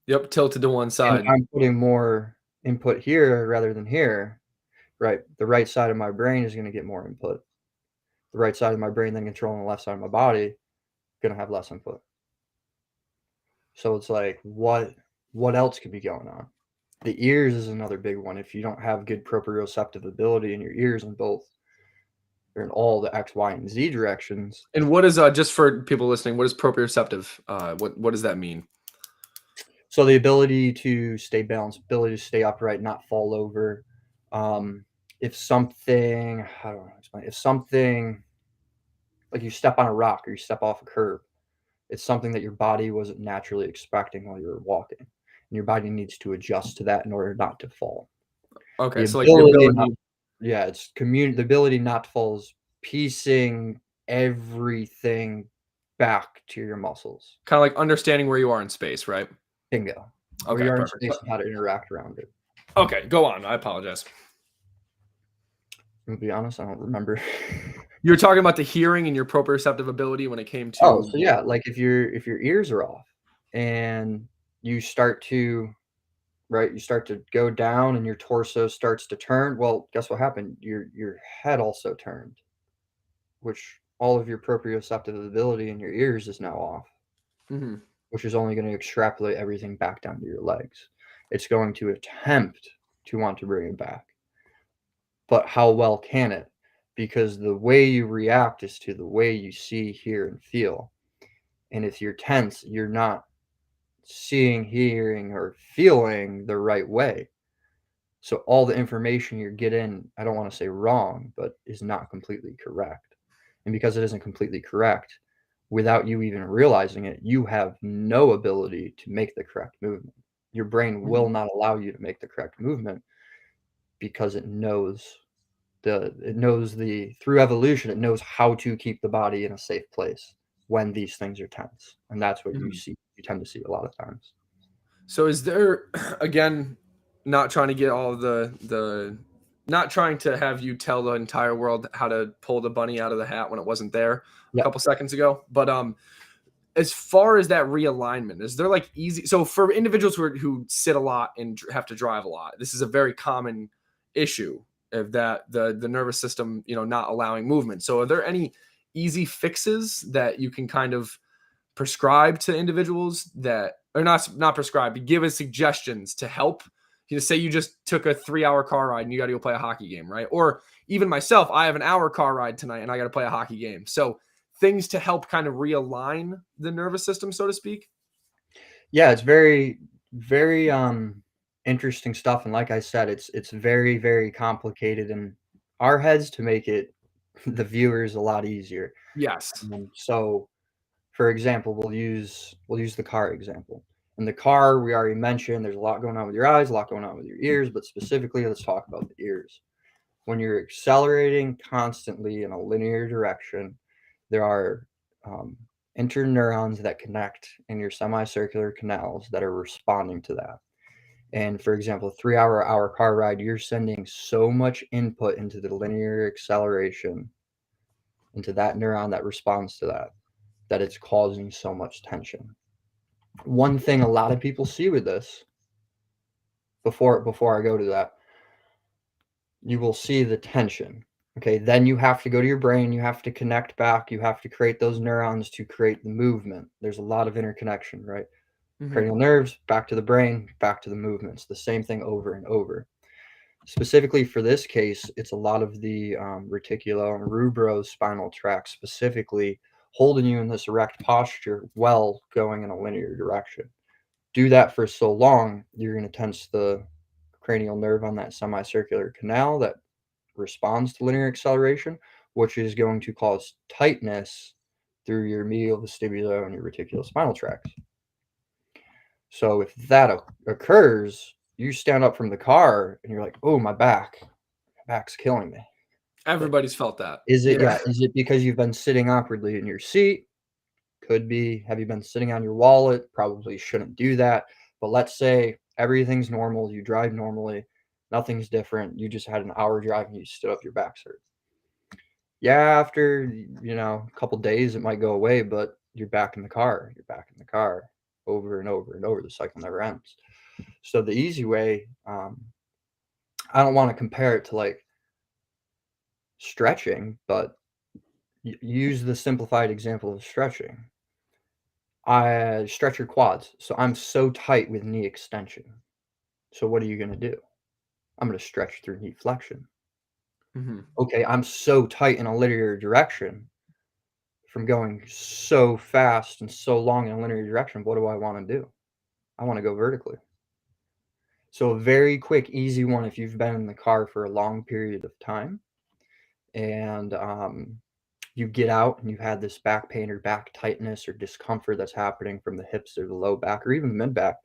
Yep. Tilted to one side. And I'm putting more input here rather than here. Right. The right side of my brain is going to get more input. The right side of my brain then controlling the left side of my body going to have less input. So it's like, what else could be going on? The ears is another big one. If you don't have good proprioceptive ability in your ears in both, or in all the X, Y, and Z directions. And what is just for people listening, what is proprioceptive? What does that mean? So the ability to stay balanced, ability to stay upright, not fall over. If something, how do I explain? If something, like you step on a rock or you step off a curb, it's something that your body wasn't naturally expecting while you were walking. And your body needs to adjust to that in order not to fall. Okay, The so like the ability. It's the ability not to fall is piecing everything back to your muscles. Kind of like understanding where you are in space, right? Bingo. Okay, Where you are in perfect. space and how to interact around it. Okay, go on. I apologize. To be honest, I don't remember. You were talking about the hearing and your proprioceptive ability when it came to. Oh, so yeah, like if your ears are off and you start to go down and your torso starts to turn. Well, guess what happened? Your head also turned, which all of your proprioceptive ability in your ears is now off, which is only going to extrapolate everything back down to your legs. It's going to attempt to want to bring it back. But how well can it? Because the way you react is to the way you see, hear, and feel. And if you're tense, you're not seeing, hearing, or feeling the right way. So all the information you're getting, I don't want to say wrong, but is not completely correct. And because it isn't completely correct, without you even realizing it, you have no ability to make the correct movement. Your brain will not allow you to make the correct movement because it knows through evolution, it knows how to keep the body in a safe place when these things are tense. And that's what you tend to see a lot of times. So is there, again, not trying to get all the not trying to have you tell the entire world how to pull the bunny out of the hat when it wasn't there a couple seconds ago, but as far as that realignment, is there like easy, so for individuals who sit a lot and have to drive a lot, this is a very common issue of that the nervous system, not allowing movement. So are there any easy fixes that you can kind of prescribe to individuals that or not prescribe, but give us suggestions to help? Say you just took a 3-hour car ride and you got to go play a hockey game, right? Or even myself, I have an hour car ride tonight and I got to play a hockey game. So things to help kind of realign the nervous system, so to speak. Yeah, it's very, very interesting stuff. And like I said, it's very, very complicated in our heads to make it the viewers a lot easier. Yes. So for example, we'll use the car example. In the car, we already mentioned there's a lot going on with your eyes, a lot going on with your ears, but specifically, let's talk about the ears. When you're accelerating constantly in a linear direction, there are interneurons that connect in your semicircular canals that are responding to that. And for example, a 3-hour car ride, you're sending so much input into the linear acceleration, into that neuron that responds to that it's causing so much tension. One thing a lot of people see with this, before I go to that, you will see the tension. Okay, then you have to go to your brain, you have to connect back, you have to create those neurons to create the movement. There's a lot of interconnection, right? Cranial nerves, back to the brain, back to the movements. The same thing over and over. Specifically for this case, it's a lot of the reticulo and rubrospinal tracts specifically holding you in this erect posture while going in a linear direction. Do that for so long, you're going to tense the cranial nerve on that semicircular canal that responds to linear acceleration, which is going to cause tightness through your medial vestibular and your reticulospinal tracts. So if that occurs, you stand up from the car and you're like, "Oh, my back's killing me." Everybody's felt that. Is it Yeah. Is it because you've been sitting awkwardly in your seat? Could be. Have you been sitting on your wallet? Probably shouldn't do that. But let's say everything's normal, you drive normally, nothing's different. You just had an hour drive and you stood up, your back's hurt. Yeah, after a couple days it might go away, but you're back in the car. You're back in the car over and over and over. The cycle never ends. So the easy way, I don't want to compare it to like stretching, but use the simplified example of stretching. I stretch your quads. So I'm so tight with knee extension. So what are you going to do? I'm going to stretch through knee flexion. Okay, I'm so tight in a linear direction from going so fast and so long in a linear direction. What do I want to do? I want to go vertically. So a very quick, easy one if you've been in the car for a long period of time and you get out and you've had this back pain or back tightness or discomfort that's happening from the hips or the low back or even the mid back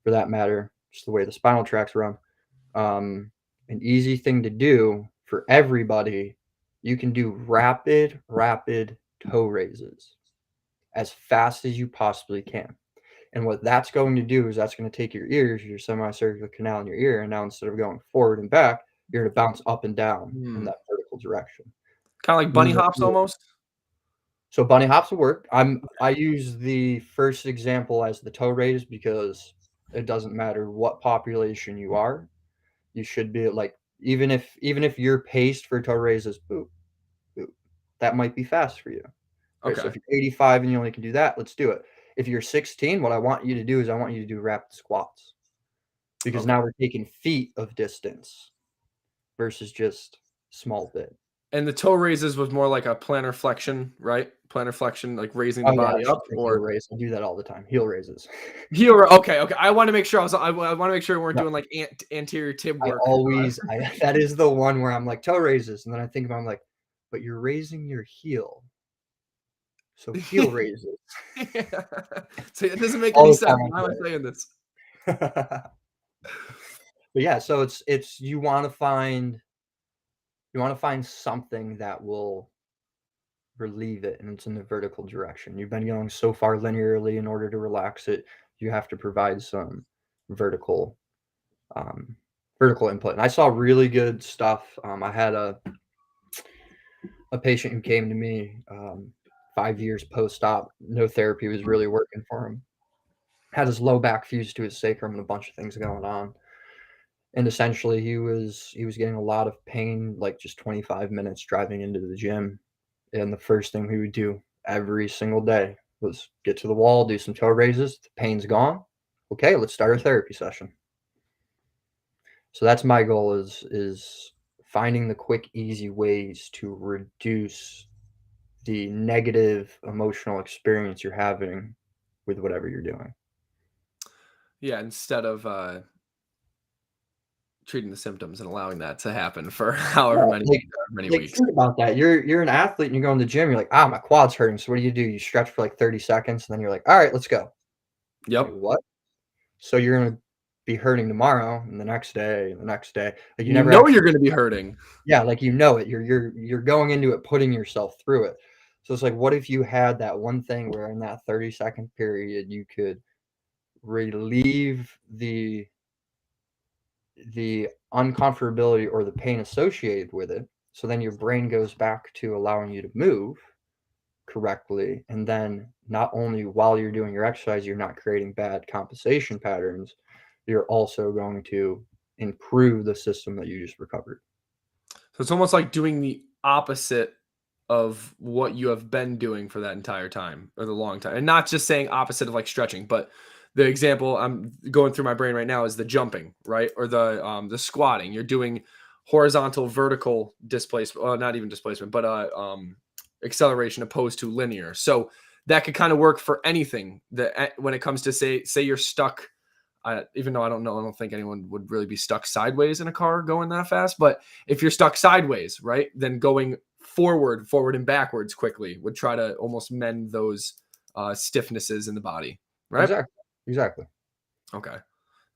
for that matter, just the way the spinal tracts run. An easy thing to do for everybody, you can do rapid toe raises as fast as you possibly can. And what that's going to do is that's going to take your ears, your semicircular canal in your ear, and now instead of going forward and back, you're going to bounce up and down in that vertical direction. Kind of like bunny hops almost. So bunny hops will work. I use the first example as the toe raise because it doesn't matter what population you are. You should be like even if your pace for toe raise is boop, boop, that might be fast for you. Right? So if you're 85 and you only can do that, let's do it. If you're 16, what I want you to do is I want you to do rapid squats because now we're taking feet of distance versus just small bit. And the toe raises was more like a plantar flexion, right? Plantar flexion, like raising the body up, or heel raise. I do that all the time. Heel raises. Okay. I want to make sure I want to make sure we weren't doing like anterior tib work. That is the one where I'm like toe raises, and then I think about I'm like, but you're raising your heel. So heel raises. So it doesn't make any sense. Why am I saying this? But yeah, so it's you want to find something that will relieve it, and it's in the vertical direction. You've been going so far linearly in order to relax it. You have to provide some vertical input. And I saw really good stuff. I had a patient who came to me 5 years post-op. No therapy was really working for him. Had his low back fused to his sacrum and a bunch of things going on. And essentially he was getting a lot of pain, like just 25 minutes driving into the gym. And the first thing we would do every single day was get to the wall, do some toe raises. The pain's gone. Okay, let's start our therapy session. So that's my goal is finding the quick, easy ways to reduce the negative emotional experience you're having with whatever you're doing. Yeah, instead of treating the symptoms and allowing that to happen for however many weeks. Think about that. You're an athlete and you go in the gym, you're like, my quad's hurting. So what do? You stretch for like 30 seconds and then you're like, all right, let's go. Yep. Like, what? So you're gonna be hurting tomorrow and the next day and the next day. Like you're gonna be hurting. Yeah, like you're going into it, putting yourself through it. So it's like, what if you had that one thing where in that 30-second period you could relieve the uncomfortability or the pain associated with it, so then your brain goes back to allowing you to move correctly, and then not only while you're doing your exercise you're not creating bad compensation patterns, you're also going to improve the system that you just recovered. So it's almost like doing the opposite of what you have been doing for that entire time or the long time. And not just saying opposite of like stretching, but the example I'm going through my brain right now is the jumping, right? Or the squatting. You're doing horizontal, vertical displacement, not even displacement, but acceleration opposed to linear. So that could kind of work for anything that when it comes to say you're stuck. Even though I don't think anyone would really be stuck sideways in a car going that fast. But if you're stuck sideways, right, then going forward and backwards quickly would try to almost mend those stiffnesses in the body, right? Exactly. Okay.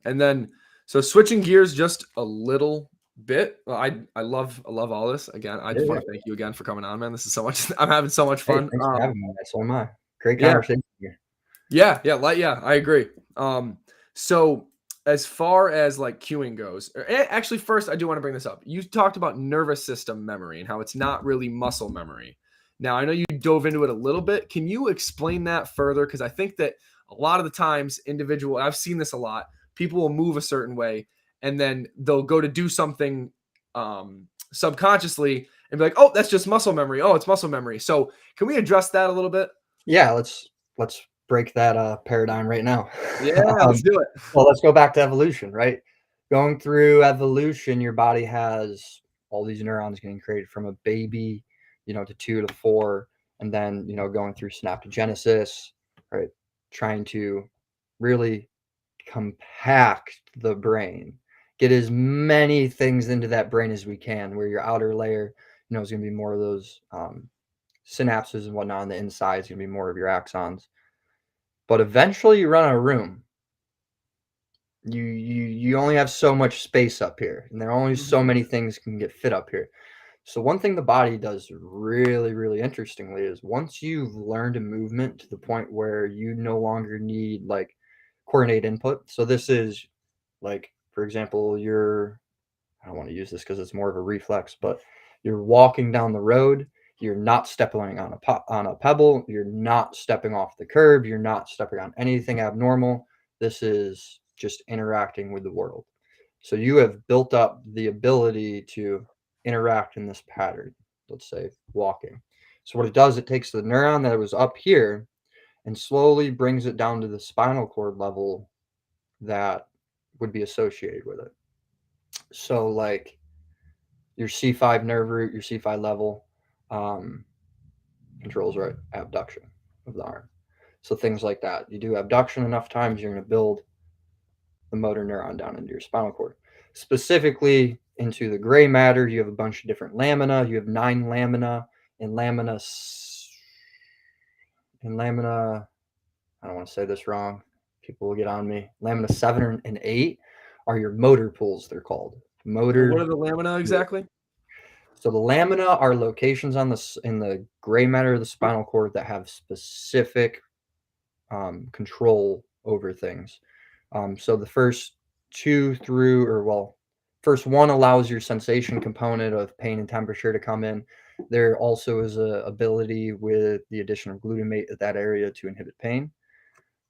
And then, so switching gears just a little bit. Well, I love all this. Again, I just Yeah. want to thank you again for coming on, man. This is so much. I'm having so much Hey, fun. thanks for having me. So am I. Great Yeah. conversation here. Yeah, I agree. So as far as like cueing goes, actually, first I do want to bring this up. You talked about nervous system memory and how it's not really muscle memory. Now I know you dove into it a little bit. Can you explain that further? Because I think that a lot of the times, I've seen this a lot. People will move a certain way, and then they'll go to do something subconsciously and be like, "Oh, that's just muscle memory. Oh, it's muscle memory." So can we address that a little bit? Yeah, let's break that paradigm right now. Yeah, let's do it. Well, let's go back to evolution, right? Going through evolution, your body has all these neurons getting created from a baby, to 2 to 4, and then, going through synaptogenesis, right? Trying to really compact the brain, get as many things into that brain as we can, where your outer layer, is going to be more of those synapses and whatnot, on the inside is going to be more of your axons. But eventually you run out of room. You only have so much space up here, and there are only so many things can get fit up here. So one thing the body does really, really interestingly is once you've learned a movement to the point where you no longer need like coordinate input. So this is like, for example, I don't want to use this because it's more of a reflex, but you're walking down the road, you're not stepping on a pebble, you're not stepping off the curb, you're not stepping on anything abnormal. This is just interacting with the world. So you have built up the ability to interact in this pattern, let's say walking. So what it does, it takes the neuron that was up here and slowly brings it down to the spinal cord level that would be associated with it. So like your C5 nerve root, your C5 level controls right abduction of the arm. So things like that. You do abduction enough times, you're going to build the motor neuron down into your spinal cord. Specifically into the gray matter, you have a bunch of different lamina. You have 9 lamina, and lamina. I don't want to say this wrong. People will get on me. Lamina 7 and 8 are your motor pools. They're called And what motor. are the lamina exactly? So the lamina are locations in the gray matter of the spinal cord that have specific control over things. So the first first one allows your sensation component of pain and temperature to come in. There also is a ability with the addition of glutamate at that area to inhibit pain.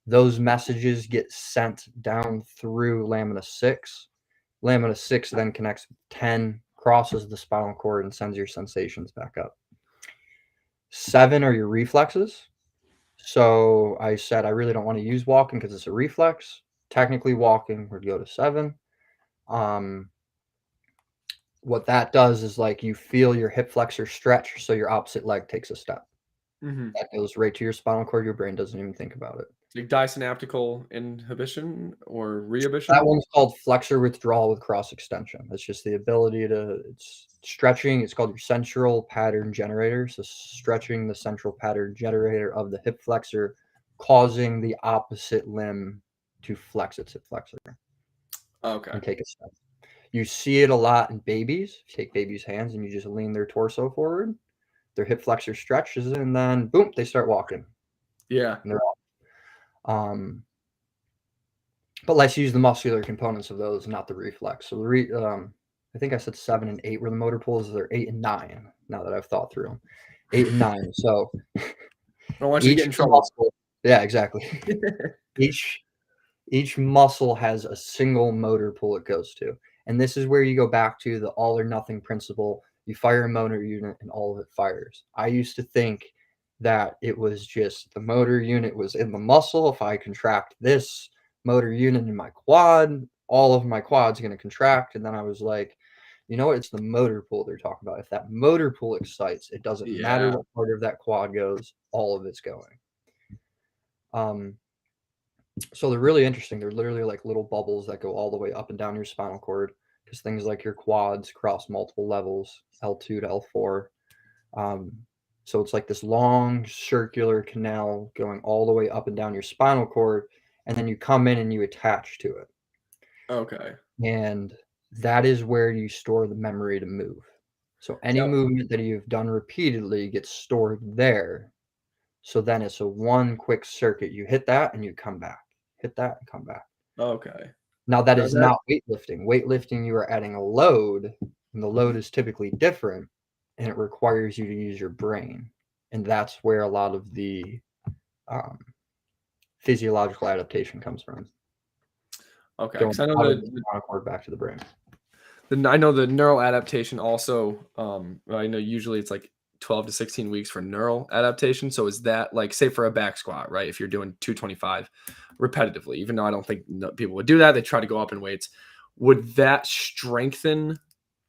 Those messages get sent down through lamina 6. Lamina 6 then connects with 10, crosses the spinal cord, and sends your sensations back up. 7 are your reflexes. So I said I really don't want to use walking because it's a reflex. Technically, walking would go to 7. What that does is like you feel your hip flexor stretch, so your opposite leg takes a step. That goes right to your spinal cord. Your brain doesn't even think about it. Like disynaptical inhibition or That reinhibition? one's called flexor withdrawal with cross extension. It's just the ability to, it's stretching. It's called your central pattern generator. So stretching the central pattern generator of the hip flexor, causing the opposite limb to flex its hip flexor Okay. and take a step. You see it a lot in babies. You take babies' hands and you just lean their torso forward. Their hip flexor stretches, and then boom, they start walking. Yeah. And they're off. But let's use the muscular components of those, not the reflex. So I think I said 7 and 8 were the motor pools. They're 8 and 9. Now that I've thought through them, 8 and 9. So I don't want you to get each in trouble. muscle, yeah, exactly. each muscle has a single motor pool it goes to, and this is where you go back to the all or nothing principle. You fire a motor unit and all of it fires. I used to think that it was just the motor unit was in the muscle. If I contract this motor unit in my quad, all of my quad's going to contract. And then I was like, you know what? It's the motor pool they're talking about. If that motor pool excites, it doesn't matter Yeah. what part of that quad goes, all of it's going. So they're really interesting. They're literally like little bubbles that go all the way up and down your spinal cord, because things like your quads cross multiple levels, L2 to L4. So it's like this long circular canal going all the way up and down your spinal cord, and then you come in and you attach to it. Okay. And that is where you store the memory to move. So any Yep. movement that you've done repeatedly gets stored there. So then it's a one quick circuit. You hit that and you come back. Hit that and come back. Okay. Now that Now is that not weightlifting. Weightlifting, you are adding a load, and the load is typically different, and it requires you to use your brain. And that's where a lot of the physiological adaptation comes from. okay, Going because I know out of the spinal cord back to the brain. I know the neural adaptation also. I know usually it's like 12 to 16 weeks for neural adaptation. So is that like, say for a back squat, right? If you're doing 225 repetitively, even though I don't think people would do that, they try to go up in weights. Would that strengthen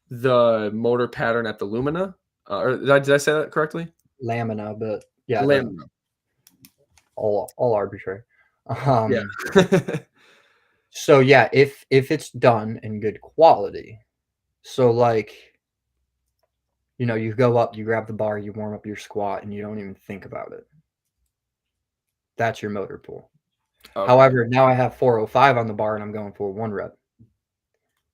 the motor pattern at the lumina? Or did I say that correctly? Lamina, but yeah, Lamina. all arbitrary. Yeah. So yeah, if it's done in good quality, so like, you know, you go up, you grab the bar, you warm up your squat, and you don't even think about it. That's your motor pool. Okay. However, now I have 405 on the bar and I'm going for 1 rep.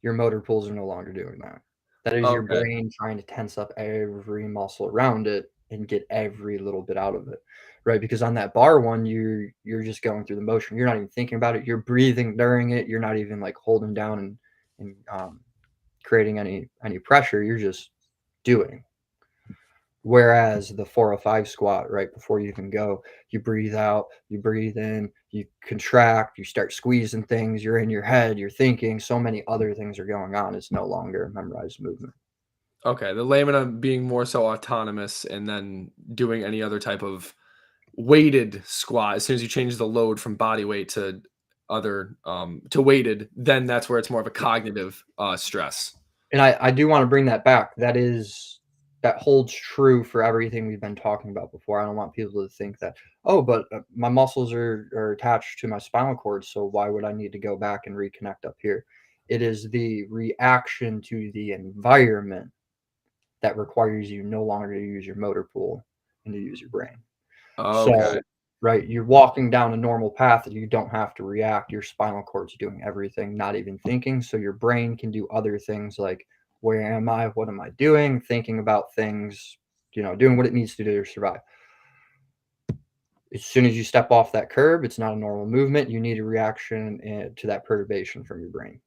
Your motor pools are no longer doing that. That is your Okay. brain trying to tense up every muscle around it and get every little bit out of it, right? Because on that bar one, you're just going through the motion. You're not even thinking about it. You're breathing during it. You're not even like holding down and creating any pressure. You're just doing. Whereas the 405 squat, right before you even go, you breathe out, you breathe in, you contract, you start squeezing things, you're in your head, you're thinking, so many other things are going on. It's no longer a memorized movement. Okay. The lamina being more so autonomous and then doing any other type of weighted squat. As soon as you change the load from body weight to other to weighted, then that's where it's more of a cognitive stress. And I do want to bring that back. That holds true for everything we've been talking about before. I don't want people to think that, oh, but my muscles are attached to my spinal cord, so why would I need to go back and reconnect up here? It is the reaction to the environment that requires you no longer to use your motor pool and to use your brain. Okay. So, right, you're walking down a normal path that you don't have to react. Your spinal cord's doing everything, not even thinking. So your brain can do other things like, where am I? What am I doing? Thinking about things, doing what it needs to do to survive. As soon as you step off that curb, it's not a normal movement. You need a reaction to that perturbation from your brain.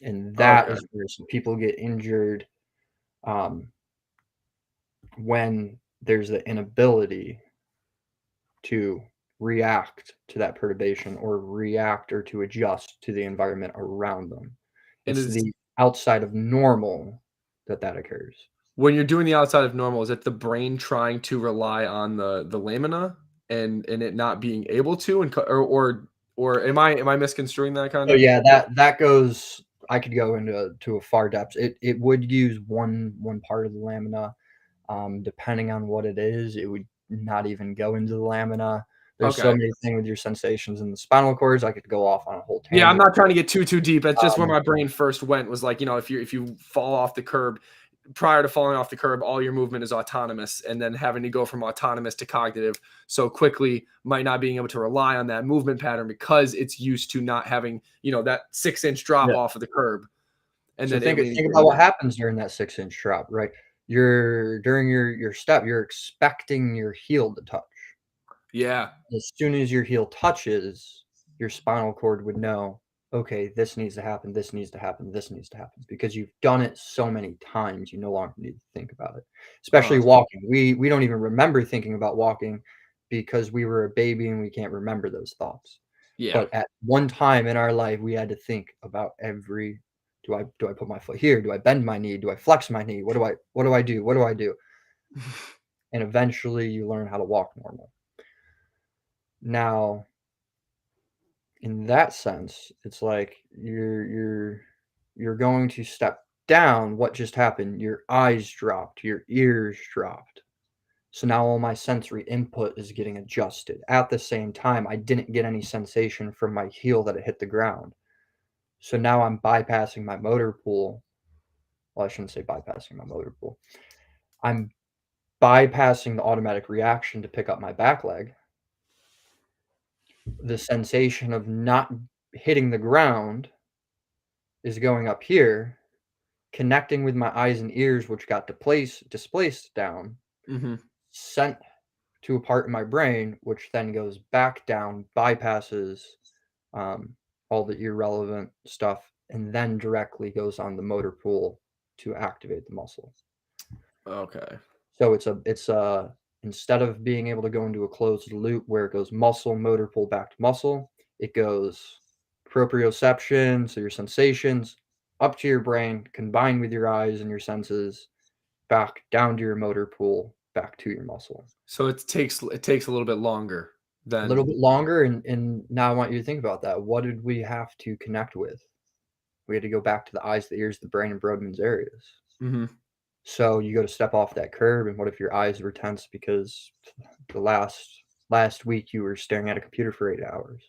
And that Okay. is where some people get injured when there's the inability to react to that perturbation or react or to adjust to the environment around them. And It's is the outside of normal that occurs. when you're doing the outside of normal, is it the brain trying to rely on the lamina and it not being able to or am I misconstruing that kind So of? yeah, that goes. I could go into a far depths. It would use one part of the lamina. Depending on what it is, it would not even go into the lamina. There's so Okay. many things with your sensations in the spinal cords. I could go off on a whole Yeah, I'm tangent. not trying to get too deep. That's just where Um, my brain first went was like, if you fall off the curb, prior to falling off the curb, all your movement is autonomous, and then having to go from autonomous to cognitive so quickly might not being able to rely on that movement pattern because it's used to not having, that 6-inch drop yeah. off of the curb. And So then it think leaning about what forward. happens during that 6-inch drop, right? During your step, you're expecting your heel to touch. Yeah. As soon as your heel touches, your spinal cord would know, okay, this needs to happen, this needs to happen, this needs to happen, because you've done it so many times, you no longer need to think about it. Especially Awesome. walking. We don't even remember thinking about walking because we were a baby and we can't remember those thoughts. Yeah. But at one time in our life, we had to think about every Do I put my foot here? Do I bend my knee? Do I flex my knee? What do I do? What do I do? And eventually you learn how to walk normal. Now, in that sense, it's like you're going to step down. What just happened? Your eyes dropped, your ears dropped. So now all my sensory input is getting adjusted. At the same time, I didn't get any sensation from my heel that it hit the ground. So now I'm bypassing my motor pool. Well, I shouldn't say bypassing my motor pool. I'm bypassing the automatic reaction to pick up my back leg. The sensation of not hitting the ground is going up here, connecting with my eyes and ears, which got displaced down, sent to a part in my brain, which then goes back down, bypasses all the irrelevant stuff, and then directly goes on the motor pool to activate the muscle. Okay. So it's instead of being able to go into a closed loop where it goes muscle, motor pool, back to muscle, it goes proprioception, so your sensations, up to your brain, combined with your eyes and your senses, back down to your motor pool, back to your muscle. So it takes a little bit longer than A little bit longer, and now I want you to think about that. What did we have to connect with? We had to go back to the eyes, the ears, the brain, and Brodmann's areas. So you go to step off that curb, and what if your eyes were tense because the last week you were staring at a computer for 8 hours?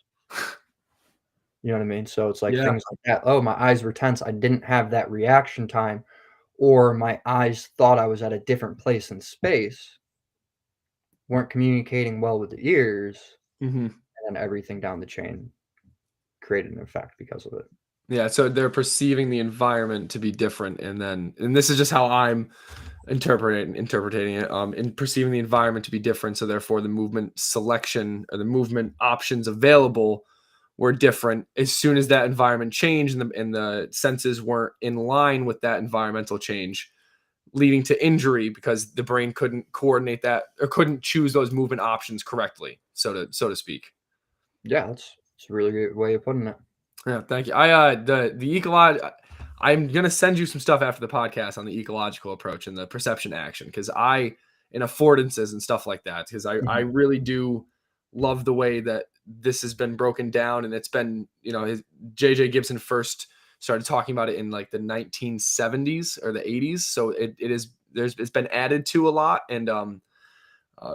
You know what I mean? So it's like things like that. Oh, my eyes were tense. I didn't have that reaction time, or my eyes thought I was at a different place in space, weren't communicating well with the ears, and then everything down the chain created an effect because of it. Yeah, so they're perceiving the environment to be different, and this is just how I'm interpreting it, and perceiving the environment to be different, so therefore the movement selection or the movement options available were different as soon as that environment changed and the senses weren't in line with that environmental change, leading to injury because the brain couldn't coordinate that or couldn't choose those movement options correctly, so to speak. Yeah, that's a really good way of putting it. Yeah, thank you. I'm gonna send you some stuff after the podcast on the ecological approach and the perception action and affordances and stuff like that, because I really do love the way that this has been broken down, and it's been, JJ Gibson first started talking about it in like the 1970s or the 80s, so it's been added to a lot, and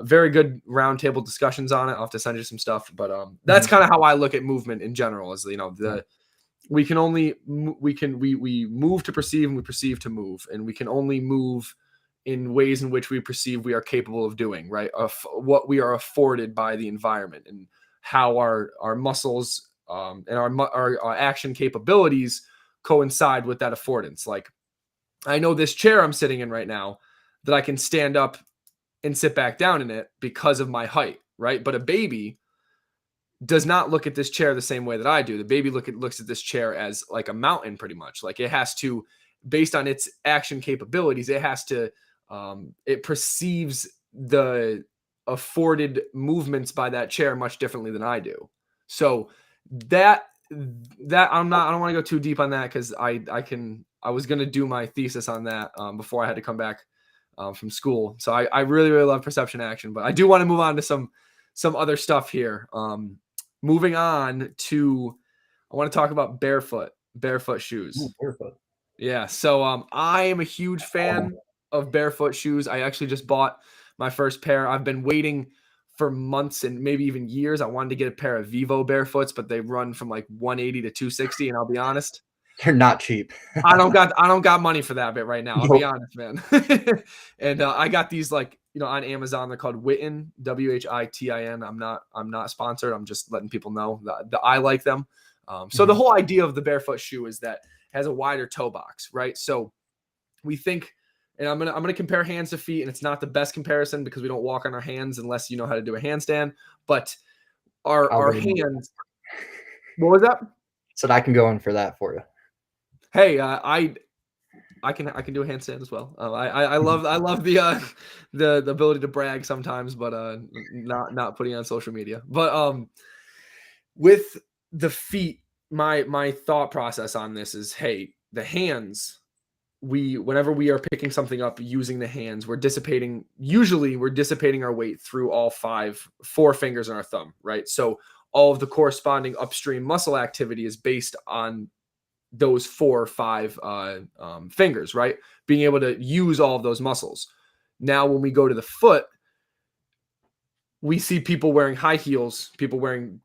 very good roundtable discussions on it. I'll have to send you some stuff, but that's kind of how I look at movement in general. Is we move to perceive and we perceive to move, and we can only move in ways in which we perceive we are capable of doing, right? Of what we are afforded by the environment and how our muscles and our action capabilities coincide with that affordance. Like, I know this chair I'm sitting in right now that I can stand up and sit back down in it because of my height, right? But a baby does not look at this chair the same way that I do. The baby looks at this chair as like a mountain, pretty much. Like, it has to, based on its action capabilities, it perceives the afforded movements by that chair much differently than I do. So that I don't want to go too deep on that, because I was going to do my thesis on that before I had to come back from school. So I really, really love perception action, but I do want to move on to some other stuff here. Moving on to, I want to talk about barefoot shoes. Ooh, barefoot. Yeah. So I am a huge fan of barefoot shoes. I actually just bought my first pair. I've been waiting for months and maybe even years. I wanted to get a pair of Vivo barefoots, but they run from like 180 to 260. And I'll be honest, they're not cheap. I don't got money for that bit right now. I'll be honest, man. And I got these on Amazon. They're called Witten, Whitin. I'm not sponsored. I'm just letting people know that I like them. So the whole idea of the barefoot shoe is that it has a wider toe box, right? So we think, and I'm gonna compare hands to feet, and it's not the best comparison because we don't walk on our hands unless you know how to do a handstand. But our hands. What was that? So I can go in for that for you. Hey, I can do a handstand as well. I love the ability to brag sometimes, but not putting it on social media. But with the feet, my thought process on this is, hey, the hands, whenever we are picking something up using the hands, usually we're dissipating our weight through all four fingers on our thumb, right? So all of the corresponding upstream muscle activity is based on those 4 or 5 fingers, right? Being able to use all of those muscles. Now, when we go to the foot, we see people wearing high heels, people wearing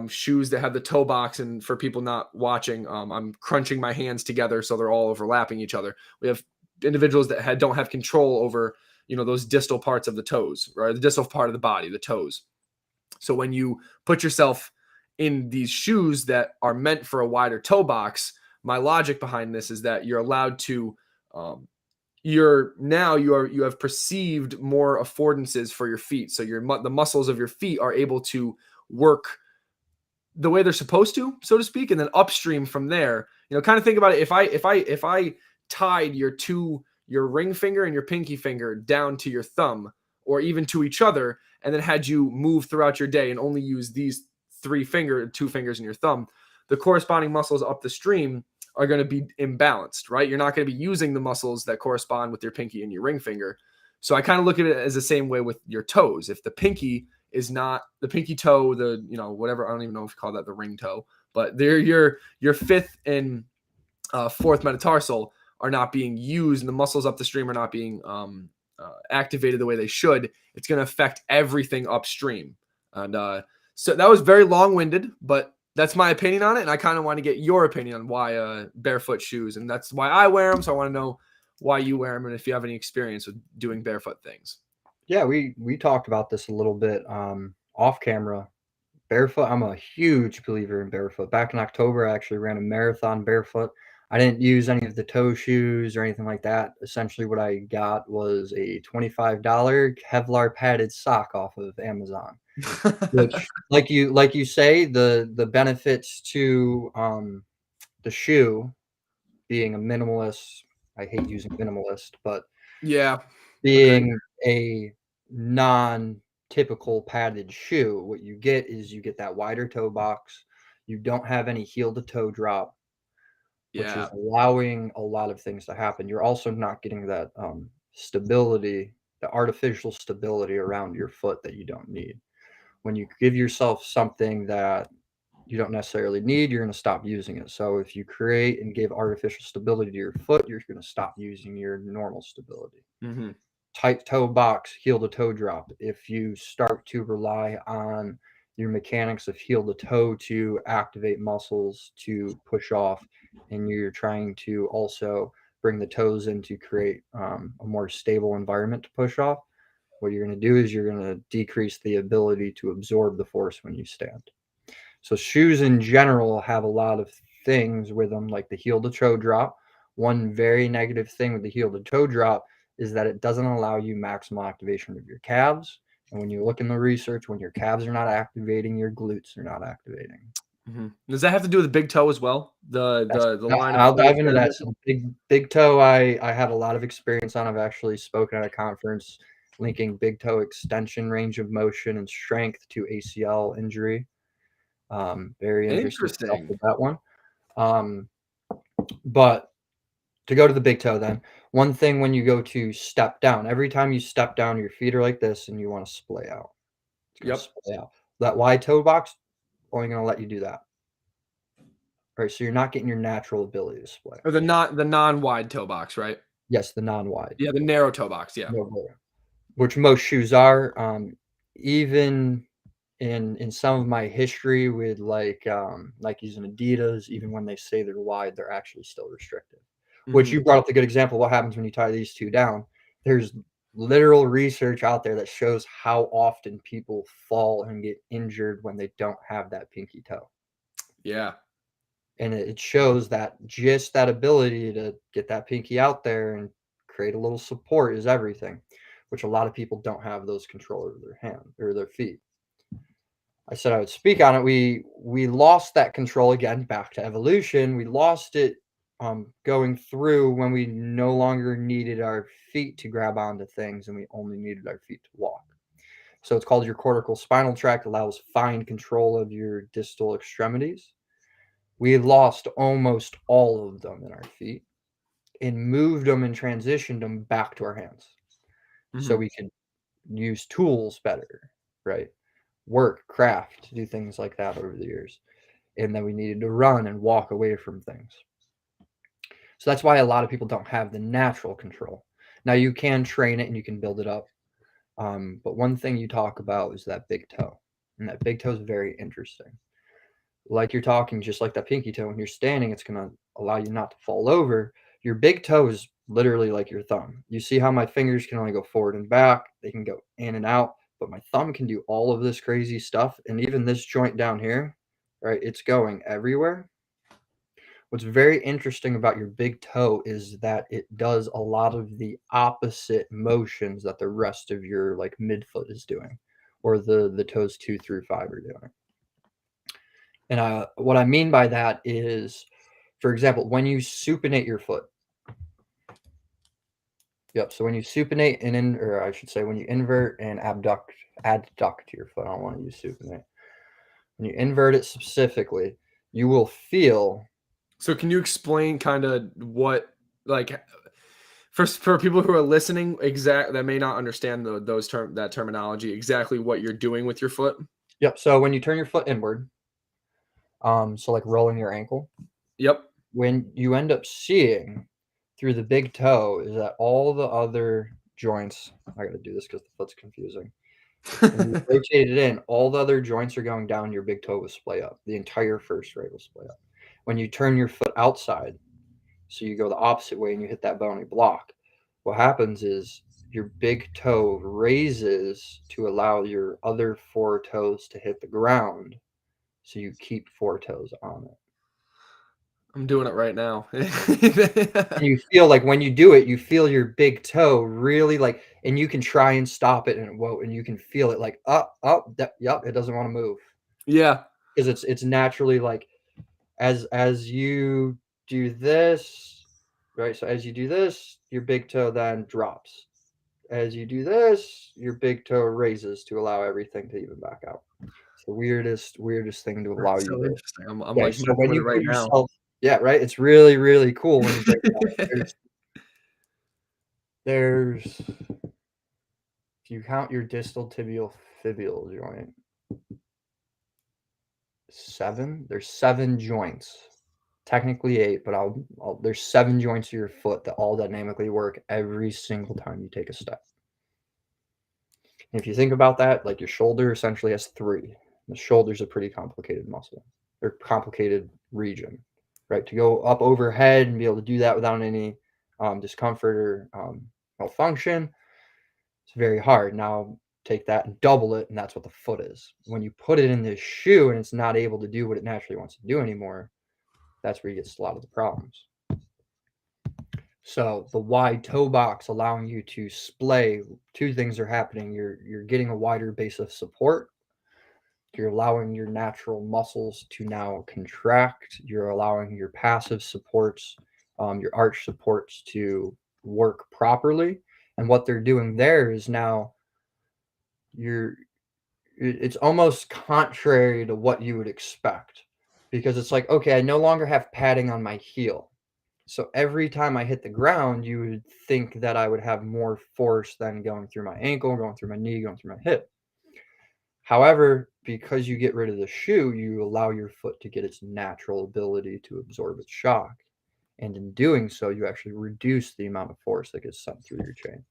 shoes that have the toe box. And for people not watching, I'm crunching my hands together so they're all overlapping each other. We have individuals that don't have control over, those distal parts of the toes, right? The distal part of the body, the toes. So when you put yourself in these shoes that are meant for a wider toe box, my logic behind this is that you're allowed to you have perceived more affordances for your feet. So the muscles of your feet are able to work the way they're supposed to, so to speak. And then upstream from there, kind of think about it. If I tied your ring finger and your pinky finger down to your thumb, or even to each other, and then had you move throughout your day and only use these 2 fingers in your thumb, the corresponding muscles up the stream are going to be imbalanced, right? You're not going to be using the muscles that correspond with your pinky and your ring finger. So I kind of look at it as the same way with your toes. If the pinky is not the pinky toe, whatever, I don't even know if you call that the ring toe, but your 5th and 4th metatarsal are not being used, and the muscles up the stream are not being activated the way they should, it's going to affect everything upstream. And so that was very long-winded, but that's my opinion on it. And I kind of want to get your opinion on why barefoot shoes. And that's why I wear them. So I want to know why you wear them and if you have any experience with doing barefoot things. Yeah, we talked about this a little bit off camera. Barefoot, I'm a huge believer in barefoot. Back in October, I actually ran a marathon barefoot. I didn't use any of the toe shoes or anything like that. Essentially, what I got was a $25 Kevlar padded sock off of Amazon. Which, like you say, the benefits to the shoe being a minimalist. I hate using minimalist, but Yeah, being a non-typical padded shoe, what you get is you get that wider toe box. You don't have any heel to toe drop, which is allowing a lot of things to happen. You're also not getting that stability, the artificial stability around your foot that you don't need. When you give yourself something that you don't necessarily need, you're going to stop using it. So if you create and give artificial stability to your foot, you're going to stop using your normal stability. Mm-hmm. Tight toe box, heel to toe drop. If you start to rely on your mechanics of heel to toe to activate muscles to push off, and you're trying to also bring the toes in to create a more stable environment to push off, what you're going to do is you're going to decrease the ability to absorb the force when you stand. So shoes in general have a lot of things with them, like the heel to toe drop. One very negative thing with the heel to toe drop is that it doesn't allow you maximal activation of your calves. And when you look in the research, when your calves are not activating, your glutes are not activating. Mm-hmm. Does that have to do with the big toe as well? The line of I'll dive force into there? that. So big toe, I have a lot of experience on. I've actually spoken at a conference linking big toe extension, range of motion, and strength to ACL injury. Very interesting stuff with that one. But to go to the big toe then, one thing when you go to step down, every time you step down, your feet are like this and you want to splay out. Yep. Splay out. That wide toe box only going to let you do that. All right, so you're not getting your natural ability to splay. Or the non-wide toe box, right? Yes, the non-wide. Yeah, the narrow toe box, yeah. Which most shoes are. Even in some of my history with like using Adidas, even when they say they're wide, they're actually still restrictive. Which you brought up the good example. What happens when you tie these two down? There's literal research out there that shows how often people fall and get injured when they don't have that pinky toe. Yeah. And it shows that just that ability to get that pinky out there and create a little support is everything, which a lot of people don't have those control over their hand or their feet. I said I would speak on it. We lost that control again, back to evolution. We lost it going through when we no longer needed our feet to grab onto things and we only needed our feet to walk. So it's called your cortical spinal tract, allows fine control of your distal extremities. We lost almost all of them in our feet and moved them and transitioned them back to our hands so we could use tools better, right? Work, craft, do things like that over the years. And then we needed to run and walk away from things. So that's why a lot of people don't have the natural control. Now you can train it and you can build it up. But one thing you talk about is that big toe. And that big toe is very interesting. Like you're talking, just like that pinky toe, when you're standing, it's going to allow you not to fall over. Your big toe is literally like your thumb. You see how my fingers can only go forward and back, they can go in and out, but my thumb can do all of this crazy stuff. And even this joint down here, right, it's going everywhere. What's very interesting about your big toe is that it does a lot of the opposite motions that the rest of your like midfoot is doing, or the toes 2 through 5 are doing. And what I mean by that is, for example, when you supinate your foot. Yep. So when you supinate and or I should say, when you invert and adduct your foot. I don't want to use supinate. When you invert it specifically, you will feel. So can you explain kind of what, like, for people who are listening, that may not understand that terminology, exactly what you're doing with your foot? Yep. So when you turn your foot inward, so like rolling your ankle. Yep. When you end up seeing through the big toe is that all the other joints. I got to do this because the foot's confusing. When you rotate it in, all the other joints are going down. Your big toe will splay up. The entire first right will splay up. When you turn your foot outside, so you go the opposite way and you hit that bony block, what happens is your big toe raises to allow your other 4 toes to hit the ground, so you keep 4 toes on it. I'm doing it right now. And you feel like when you do it, you feel your big toe really like, and you can try and stop it, and you can feel it like up, yep, it doesn't want to move. Yeah. Because it's naturally like as you do this, right? So as you do this, your big toe then drops. As you do this, your big toe raises to allow everything to even back out. It's the weirdest thing to allow That's you so to. interesting. I'm Yeah. like So messing when with it you right put now. yourself, yeah, right. It's really, really cool when you break it down. There's if you count your distal tibial fibular joint, there's 7 joints. Technically 8, but there's 7 joints of your foot that all dynamically work every single time you take a step. And if you think about that, like your shoulder essentially has 3. The shoulder's a pretty complicated muscle or complicated region, right? To go up overhead and be able to do that without any discomfort or malfunction, it's very hard. Now take that and double it, and that's what the foot is. When you put it in this shoe and it's not able to do what it naturally wants to do anymore, that's where you get a lot of the problems. So the wide toe box allowing you to splay, 2 things are happening. You're getting a wider base of support. You're allowing your natural muscles to now contract. You're allowing your passive supports, your arch supports to work properly. And what they're doing there is now it's almost contrary to what you would expect, because it's like, okay, I no longer have padding on my heel. So every time I hit the ground, you would think that I would have more force than going through my ankle, going through my knee, going through my hip. However, because you get rid of the shoe, you allow your foot to get its natural ability to absorb its shock. And in doing so, you actually reduce the amount of force that gets sent through your chain.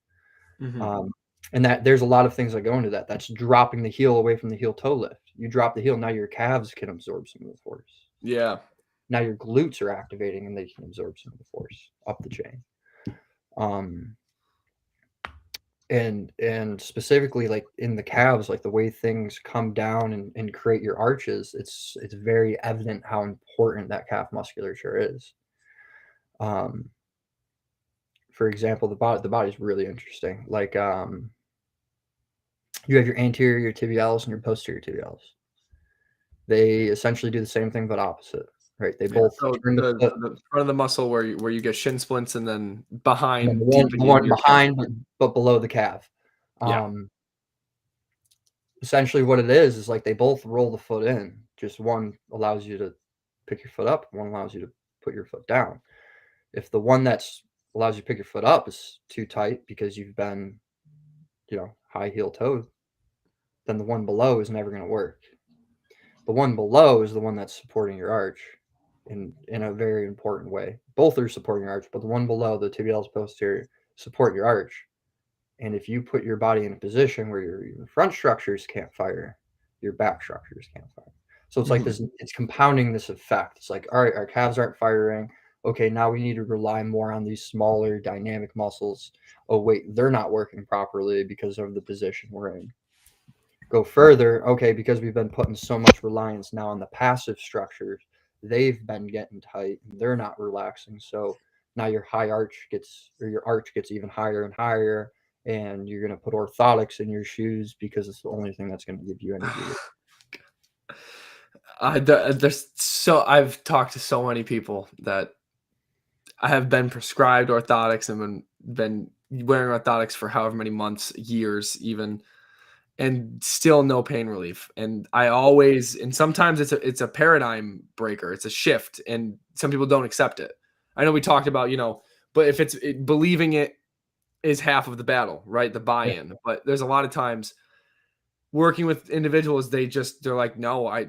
And that there's a lot of things that go into that. That's dropping the heel away from the heel toe lift. You drop the heel, now your calves can absorb some of the force. Yeah. Now your glutes are activating and they can absorb some of the force up the chain. And specifically like in the calves, like the way things come down and create your arches, it's very evident how important that calf musculature is. For example, the body is really interesting. Like you have your anterior tibialis and your posterior tibialis. They essentially do the same thing but opposite, right? They both So turn the foot. the front of the muscle where you get shin splints, and then behind, The deep in one your calf. behind, but below the calf. Yeah. Essentially what it is like they both roll the foot in. Just one allows you to pick your foot up, one allows you to put your foot down. If the one that's allows you to pick your foot up is too tight because you've been, high heel toed, then the one below is never going to work. The one below is the one that's supporting your arch in a very important way. Both are supporting your arch, but the one below, the tibialis posterior, support your arch. And if you put your body in a position where your front structures can't fire, your back structures can't fire. So it's like this, it's compounding this effect. It's like, all right, our calves aren't firing. Okay, now we need to rely more on these smaller dynamic muscles. Oh, wait, they're not working properly because of the position we're in. Go further, okay, because we've been putting so much reliance now on the passive structures, they've been getting tight and they're not relaxing. So now your arch gets even higher and higher, and you're going to put orthotics in your shoes because it's the only thing that's going to give you energy. I've talked to so many people that I have been prescribed orthotics and been wearing orthotics for however many months, years even, and still no pain relief. And sometimes it's a paradigm breaker. It's a shift, and some people don't accept it. I know we talked about, but if believing it is half of the battle, right? The buy-in. Yeah. But there's a lot of times working with individuals, they're like, no,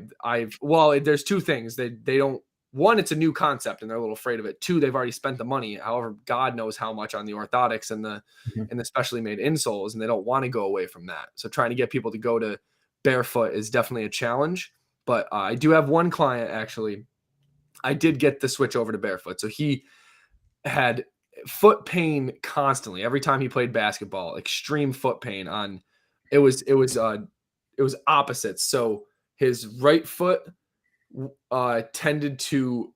there's two things. They don't, one, it's a new concept and they're a little afraid of it. Two, they've already spent the money. However, God knows how much on the orthotics and the specially made insoles, and they don't want to go away from that. So trying to get people to go to barefoot is definitely a challenge. But I do have one client, actually, I did get the switch over to barefoot. So he had foot pain constantly. Every time he played basketball, extreme foot pain it was opposites. So his right foot tended to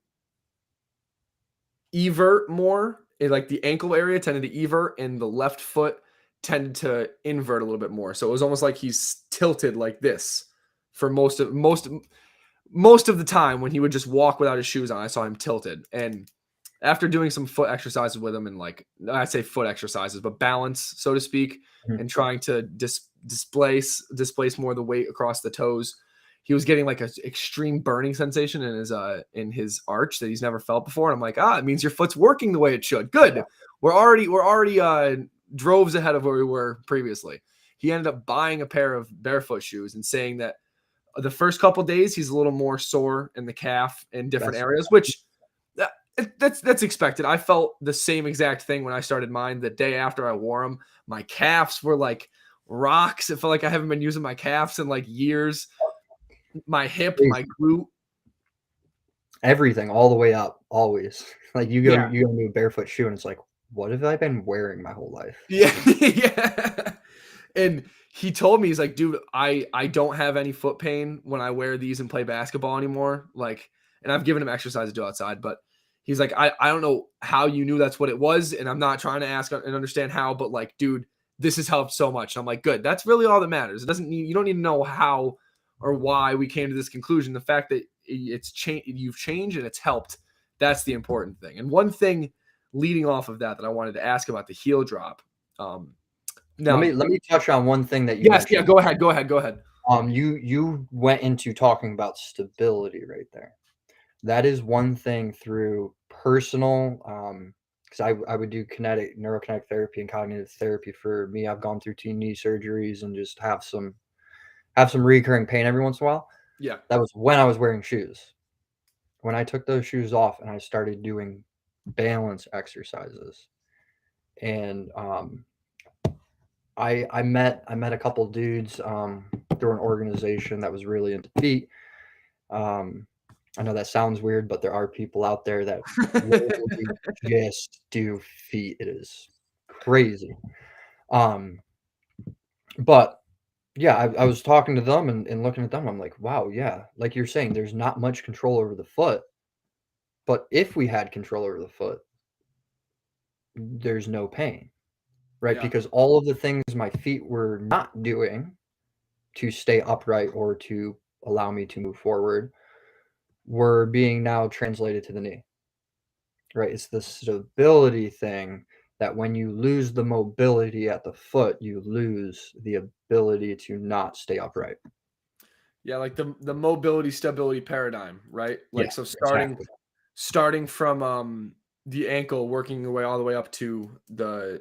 evert more, like the ankle area tended to evert, and the left foot tended to invert a little bit more. So it was almost like he's tilted like this for most of the time. When he would just walk without his shoes on, I saw him tilted. And after doing some foot exercises with him, and I'd say foot exercises, but balance, so to speak, and trying to displace more of the weight across the toes, he was getting like an extreme burning sensation in his arch that he's never felt before. And I'm like, it means your foot's working the way it should. Good. Yeah. We're already droves ahead of where we were previously. He ended up buying a pair of Barefoot shoes and saying that the first couple days he's a little more sore in the calf in different areas, which that's expected. I felt the same exact thing when I started mine. The day after I wore them, my calves were like rocks. It felt like I haven't been using my calves in like years. My hip, my glute, everything all the way up, always. Like you go to a Barefoot shoe and it's like, what have I been wearing my whole life? Yeah. Yeah. And he told me, he's like, dude, I don't have any foot pain when I wear these and play basketball anymore. Like, and I've given him exercise to do outside, but he's like, I don't know how you knew that's what it was. And I'm not trying to ask and understand how, but like, dude, this has helped so much. And I'm like, good. That's really all that matters. You don't need to know how or why we came to this conclusion. The fact that you've changed and it's helped. That's the important thing. And one thing leading off of that I wanted to ask about the heel drop. Now, let me touch on one thing that you mentioned. Yeah, go ahead. You went into talking about stability right there. That is one thing through personal, because I would do neurokinetic therapy and cognitive therapy. For me, I've gone through 2 knee surgeries and just have some recurring pain every once in a while. Yeah. That was when I was wearing shoes. When I took those shoes off and I started doing balance exercises, and I met a couple of dudes through an organization that was really into feet. I know that sounds weird, but there are people out there that literally just do feet. It is crazy. But yeah, I was talking to them and looking at them. I'm like, wow, yeah, like you're saying, there's not much control over the foot. But if we had control over the foot, there's no pain, right? Yeah. Because all of the things my feet were not doing to stay upright or to allow me to move forward were being now translated to the knee, right? It's the stability thing that when you lose the mobility at the foot, you lose the ability to not stay upright. Yeah, like the mobility stability paradigm, right? Like, Yes, so starting exactly. starting from the ankle, working your way all the way up to the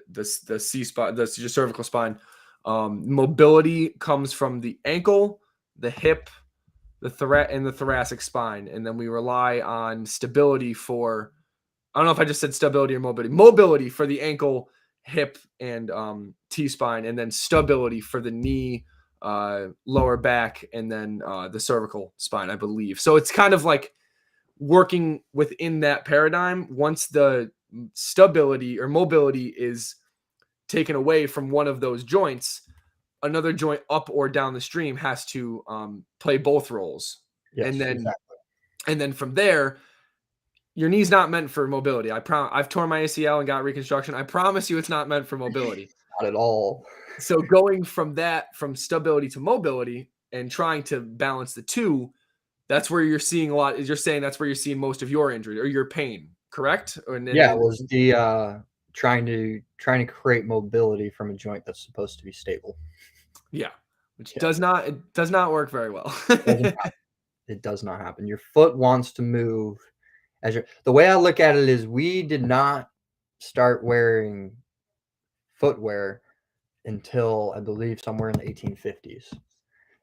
C spot, the your cervical spine. Mobility comes from the ankle, the hip, and the thoracic spine, and then we rely on stability for, I don't know if I just said stability or mobility. Mobility for the ankle, hip, and T spine, and then stability for the knee, lower back, and then the cervical spine, I believe. So it's kind of like working within that paradigm. Once the stability or mobility is taken away from one of those joints, another joint up or down the stream has to play both roles, and Yes, then exactly. from there, your knee's not meant for mobility. I've torn my ACL and got reconstruction. I promise you, it's not meant for mobility. Not at all. So going from that, from stability to mobility, and trying to balance the two, that's where you're seeing a lot. Is you're saying that's where you're seeing most of your injury or your pain, correct? Or Yeah, it was the trying to create mobility from a joint that's supposed to be stable. yeah, which Yeah, does not work very well. doesn't happen. It does not happen. Your foot wants to move as your the way I look at it is we did not start wearing footwear until I believe somewhere in the 1850s.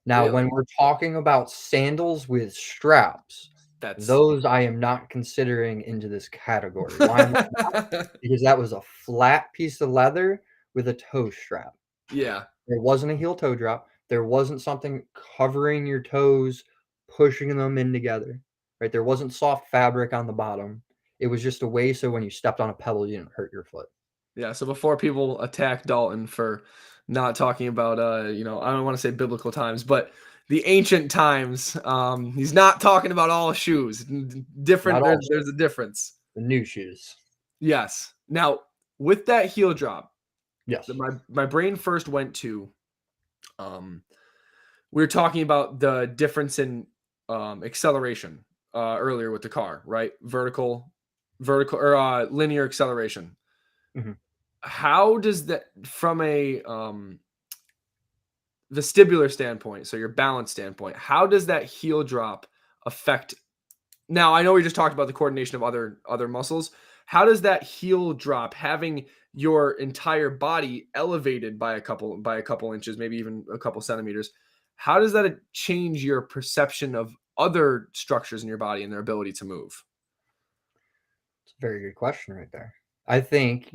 Now, when Really? we're talking about sandals with straps, That's those I am not considering into this category. Why am I? Because that was a flat piece of leather with a toe strap. yeah. There wasn't a heel toe drop. There wasn't something covering your toes, pushing them in together, right? There wasn't soft fabric on the bottom. It was just a way so when you stepped on a pebble, you didn't hurt your foot. Yeah, so before people attack Dalton for not talking about I don't want to say biblical times, but the ancient times, he's not talking about all shoes. Not Different, all there's shoes, a difference. the new shoes. Yes. Now, with that heel drop, Yes. my brain first went to um we were talking about the difference in acceleration earlier with the car, right? Vertical or linear acceleration. Mhm. How does that, from a vestibular standpoint, so your balance standpoint, how does that heel drop affect? Now, I know we just talked about the coordination of other muscles. How does that heel drop, having your entire body elevated by a couple inches, maybe even a couple centimeters, how does that change your perception of other structures in your body and their ability to move? It's a very good question right there. I think,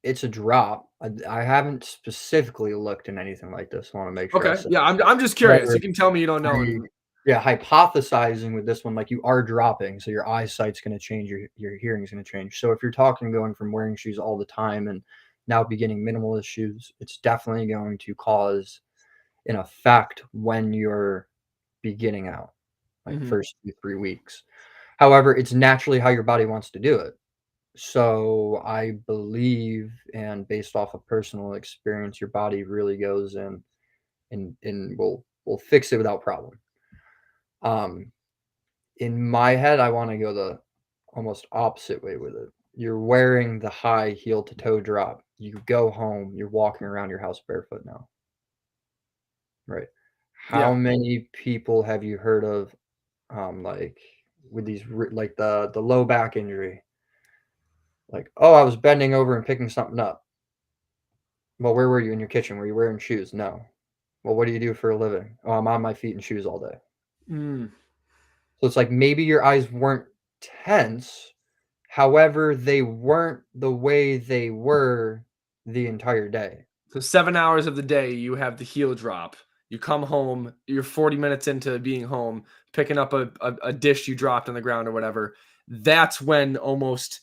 it's a drop. I haven't specifically looked in anything like this. I want to make sure I Okay, say. yeah, I'm just curious. However, You can tell me you don't know, I and yeah, hypothesizing with this one, like you are dropping, so your eyesight's going to change, your hearing is going to change. So if you're talking going from wearing shoes all the time and now beginning minimalist shoes, it's definitely going to cause an effect when you're beginning out, like mhm, first 2, 3 weeks. However, it's naturally how your body wants to do it. So I believe, and based off of personal experience, your body really goes in and will fix it without problem. Um, in my head, I want to go the almost opposite way with it. You're wearing the high heel to toe drop. You go home, you're walking around your house barefoot now, right? How yeah. many people have you heard of, like with like the low back injury? Like, oh, I was bending over and picking something up. Well, where were you in your kitchen? Were you wearing shoes? No. Well, what do you do for a living? Oh, I'm on my feet in shoes all day. Mm. So it's like maybe your eyes weren't tense. However, they weren't the way they were the entire day. So 7 hours of the day, you have the heel drop. You come home, you're 40 minutes into being home, picking up a dish you dropped on the ground or whatever. That's when almost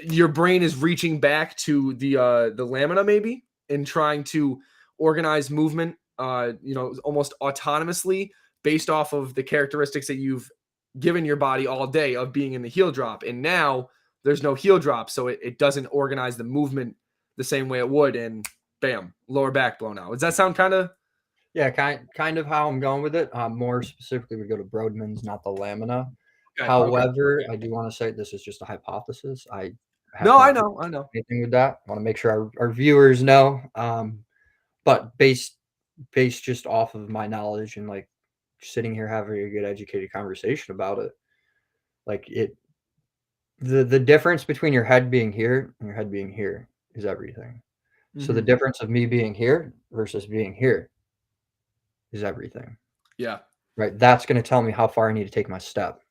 your brain is reaching back to the lamina maybe and trying to organize movement, almost autonomously based off of the characteristics that you've given your body all day of being in the heel drop. And now there's no heel drop, so it doesn't organize the movement the same way it would, and bam, lower back blown out. Does that sound kind of Yeah, kind of how I'm going with it. More specifically, we go to Brodmann's, not the lamina. okay? Okay. However, I do want to say this is just a hypothesis. I have No, I not know, I know. anything with that. I want to make sure our viewers know. But based just off of my knowledge and like sitting here having a good educated conversation about it, like the difference between your head being here and your head being here is everything. So the Mhm. difference of me being here versus being here is everything, Yeah. right? That's going to tell me how far I need to take my step,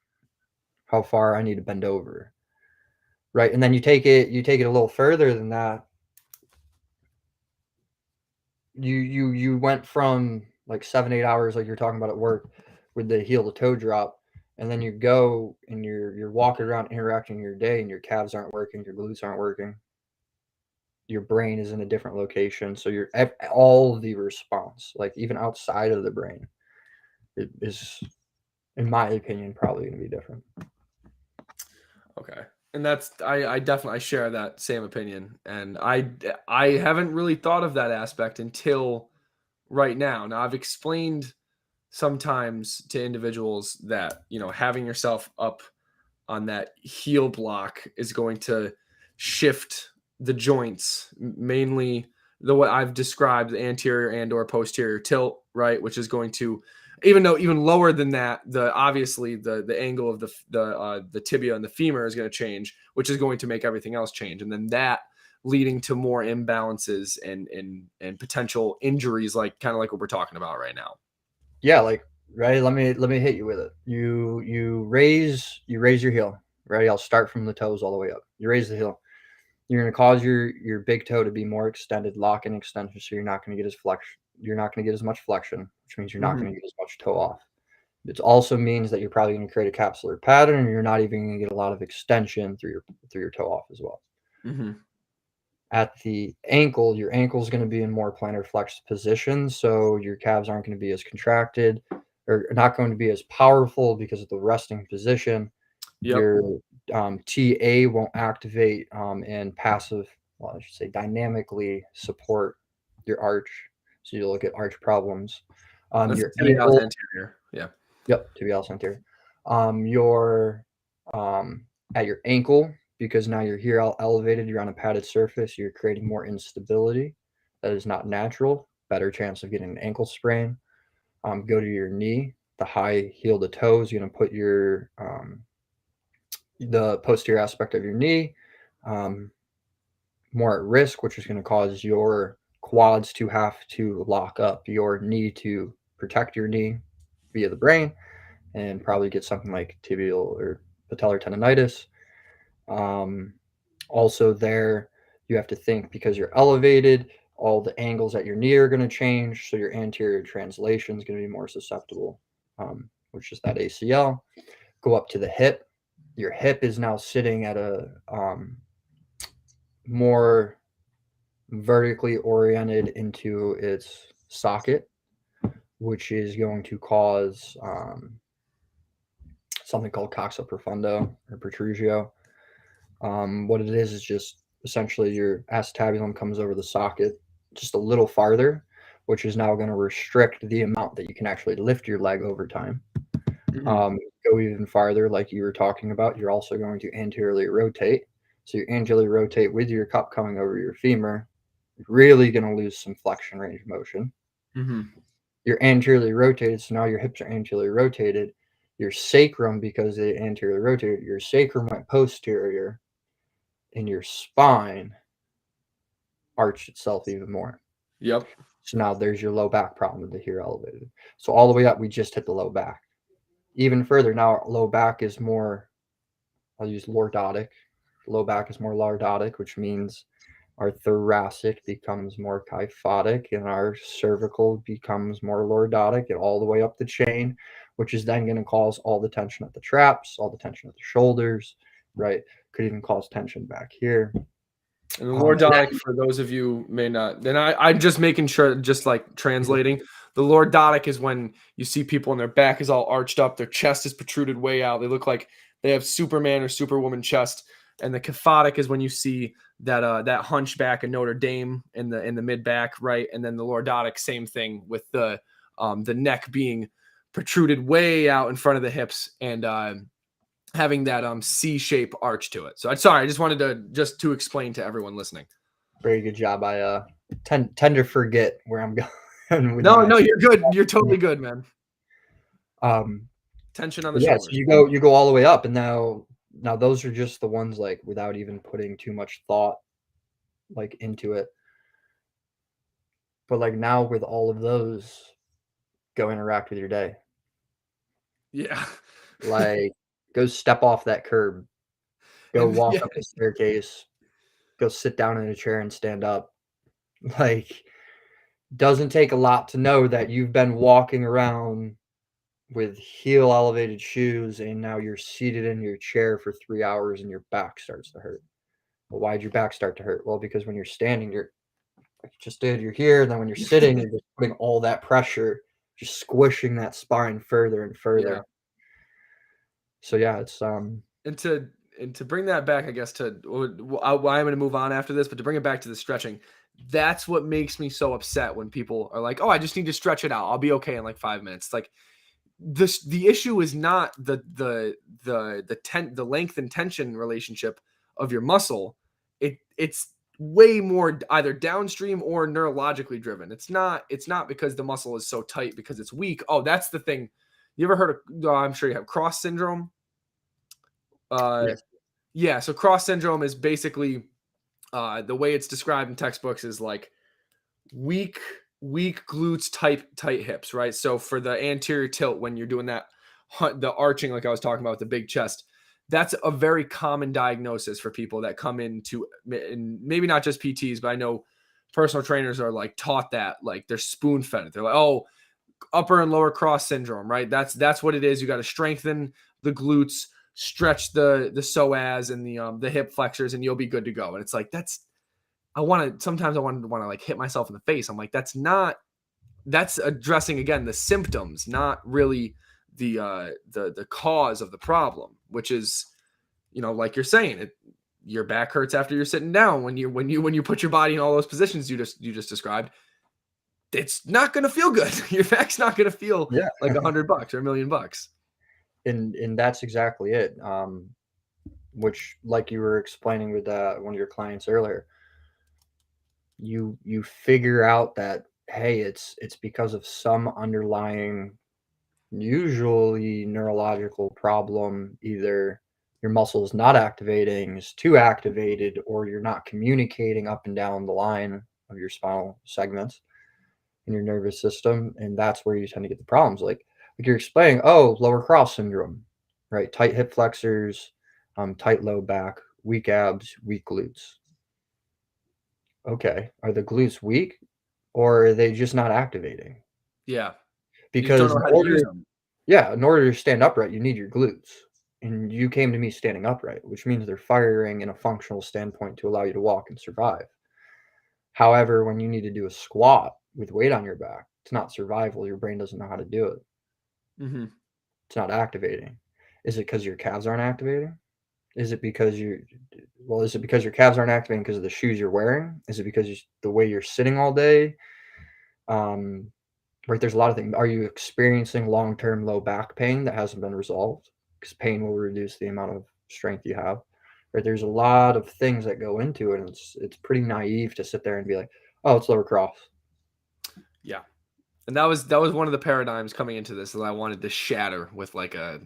how far I need to bend over, right? And then you take it a little further than that. You went from like 7-8 hours like you're talking about at work with the heel to toe drop, and then you go and you're walking around interacting your day and your calves aren't working, your glutes aren't working, your brain is in a different location, so you're all the response, like even outside of the brain, it is, in my opinion, probably going to be different. Okay. And that's I definitely share that same opinion. And I haven't really thought of that aspect until right now. Now I've explained sometimes to individuals that, having yourself up on that heel block is going to shift the joints, mainly the what I've described, the anterior and or posterior tilt, right, which is going to, even lower than that, the obviously the angle of the tibia and the femur is going to change, which is going to make everything else change, and then that leading to more imbalances and potential injuries, like kind of like what we're talking about right now. Yeah, like, right, let me hit you with it. You raise your heel. Ready? I'll start from the toes all the way up. You raise the heel. You're going to cause your big toe to be more extended, lock and extension, so you're not going to get as flexion. You're not going to get as much flexion, which means you're not Hmm. going to get as much toe off. It also means that you're probably going to create a capsular pattern, and you're not even going to get a lot of extension through your toe off as well. Hmm. At the ankle, your ankle is going to be in more plantar flexed position, so your calves aren't going to be as contracted or not going to be as powerful because of the resting position. Yep. Your TA won't activate and passive, well, I should say dynamically support your arch. So you'll get arch problems. That's Your tibialis ankle, anterior. Yeah. yep, tibialis anterior. Your at your ankle, because now you're here elevated, you're on a padded surface, you're creating more instability. That is not natural. Better chance of getting an ankle sprain. Go to your knee. The high heel to toe is going to put your the posterior aspect of your knee more at risk, which is going to cause your quads to have to lock up your knee to protect your knee via the brain and probably get something like tibial or patellar tendonitis. Um, Also, there you have to think because you're elevated, all the angles at your knee are going to change, so your anterior translation is going to be more susceptible, which is that ACL. Go up to the hip. Your hip is now sitting at a more vertically oriented into its socket, which is going to cause something called coxa profundo or protrusio. What it is just essentially your acetabulum comes over the socket just a little farther, which is now going to restrict the amount that you can actually lift your leg over time. Hmm. Go even farther, like you were talking about, you're also going to anteriorly rotate. So you anteriorly rotate with your cup coming over your femur, really going to lose some flexion range of motion. Hmm. You're anteriorly rotated, so now your hips are anteriorly rotated. Your sacrum, because they anteriorly rotated, your sacrum went posterior, and your spine arched itself even more. Yep. So now there's your low back problem with the here elevated. So all the way up, we just hit the low back. Even further, now our low back is more, I'll use lordotic. Low back is more lordotic, which means our thoracic becomes more kyphotic and our cervical becomes more lordotic and all the way up the chain, which is then going to cause all the tension at the traps, all the tension at the shoulders, right? Could even cause tension back here. And the And then, lordotic, for those of you who may not, then I'm just making sure, just like translating. The lordotic is when you see people and their back is all arched up, their chest is protruded way out. They look like they have Superman or Superwoman chest. And the kyphotic is when you see that hunchback in Notre Dame in the mid back, right? And then the lordotic, same thing with the neck being protruded way out in front of the hips and having that C-shape arch to it. So I'm sorry, I just wanted to explain to everyone listening. very good job. I tend to forget where I'm going. No, you're good. You're totally good, man. Tension on the Yeah, so shoulders. you go all the way up, and now those are just the ones like without even putting too much thought like into it. But like now with all of those, go interact with your day. Yeah. Like go step off that curb, go And walk yeah, up the staircase, go sit down in a chair and stand up. Like doesn't take a lot to know that you've been walking around with heel elevated shoes and now you're seated in your chair for 3 hours and your back starts to hurt. Well, why'd your back start to hurt? Well, because when you're standing, you're like you just did, you're here. And then when you're sitting, you're just putting all that pressure, just squishing that spine further and further. yeah. So yeah, it's And to bring that back, I guess I'm going to move on after this, but to bring it back to the stretching, that's what makes me so upset when people are like, "Oh, I just need to stretch it out. I'll be okay in like 5 minutes." Like the issue is not the length and tension relationship of your muscle. It's way more either downstream or neurologically driven. It's not because the muscle is so tight because it's weak. Oh, that's the thing. You ever heard of? I'm sure you have cross syndrome. yes. Yeah. So cross syndrome is basically the way it's described in textbooks is like weak weak glutes, tight hips, right? So for the anterior tilt when you're doing that, the arching like I was talking about with the big chest, that's a very common diagnosis for people that come into, and maybe not just PTs, but I know personal trainers are like taught that, like they're spoon fed it. They're like, oh, upper and lower cross syndrome, right? That's what it is. You got to strengthen the glutes, stretch the psoas and the hip flexors, and you'll be good to go. And it's like sometimes I want to like hit myself in the face. I'm like, that's addressing again the symptoms, not really the cause of the problem, which is, like you're saying, your back hurts after you're sitting down when you put your body in all those positions you just described. It's not going to feel good. Your back's not going to feel Yeah. like $100 or $1 million. And that's exactly it. Which like you were explaining with one of your clients earlier, you figure out that hey, it's because of some underlying, usually neurological problem. Either your muscle is not activating, is too activated, or you're not communicating up and down the line of your spinal segments in your nervous system, and that's where you tend to get the problems. Like you're explaining, oh, lower cross syndrome, right? Tight hip flexors, tight low back, weak abs, weak glutes. Okay, are the glutes weak, or are they just not activating? Yeah. You just don't Because know how to use them. in order to stand upright, you need your glutes. And you came to me standing upright, which means they're firing in a functional standpoint to allow you to walk and survive. However, when you need to do a squat with weight on your back, it's not survival. Your brain doesn't know how to do it. Mm-hmm. It's not activating. Is it because your calves aren't activating? Is it because your calves aren't activating because of the shoes you're wearing? Is it because the way you're sitting all day? Right, there's a lot of things. Are you experiencing long-term low back pain that hasn't been resolved? Because pain will reduce the amount of strength you have. Right, there's a lot of things that go into it, and it's pretty naive to sit there and be like, oh, it's lower cross. Yeah. And that was one of the paradigms coming into this that I wanted to shatter with a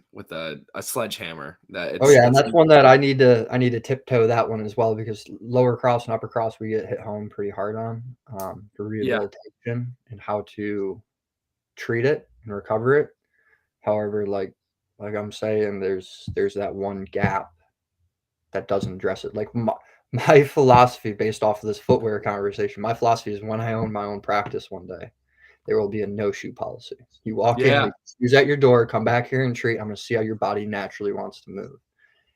sledgehammer. Oh yeah, and that's one that I need to tiptoe that one as well, because lower cross and upper cross we get hit home pretty hard on for rehabilitation and how to treat it and recover it. However, like I'm saying, there's that one gap that doesn't address it. Like my philosophy based off of this footwear conversation, my philosophy is when I own my own practice one day, there will be a no shoe policy. You walk in, leave shoes at your door, come back here and treat. I'm going to see how your body naturally wants to move.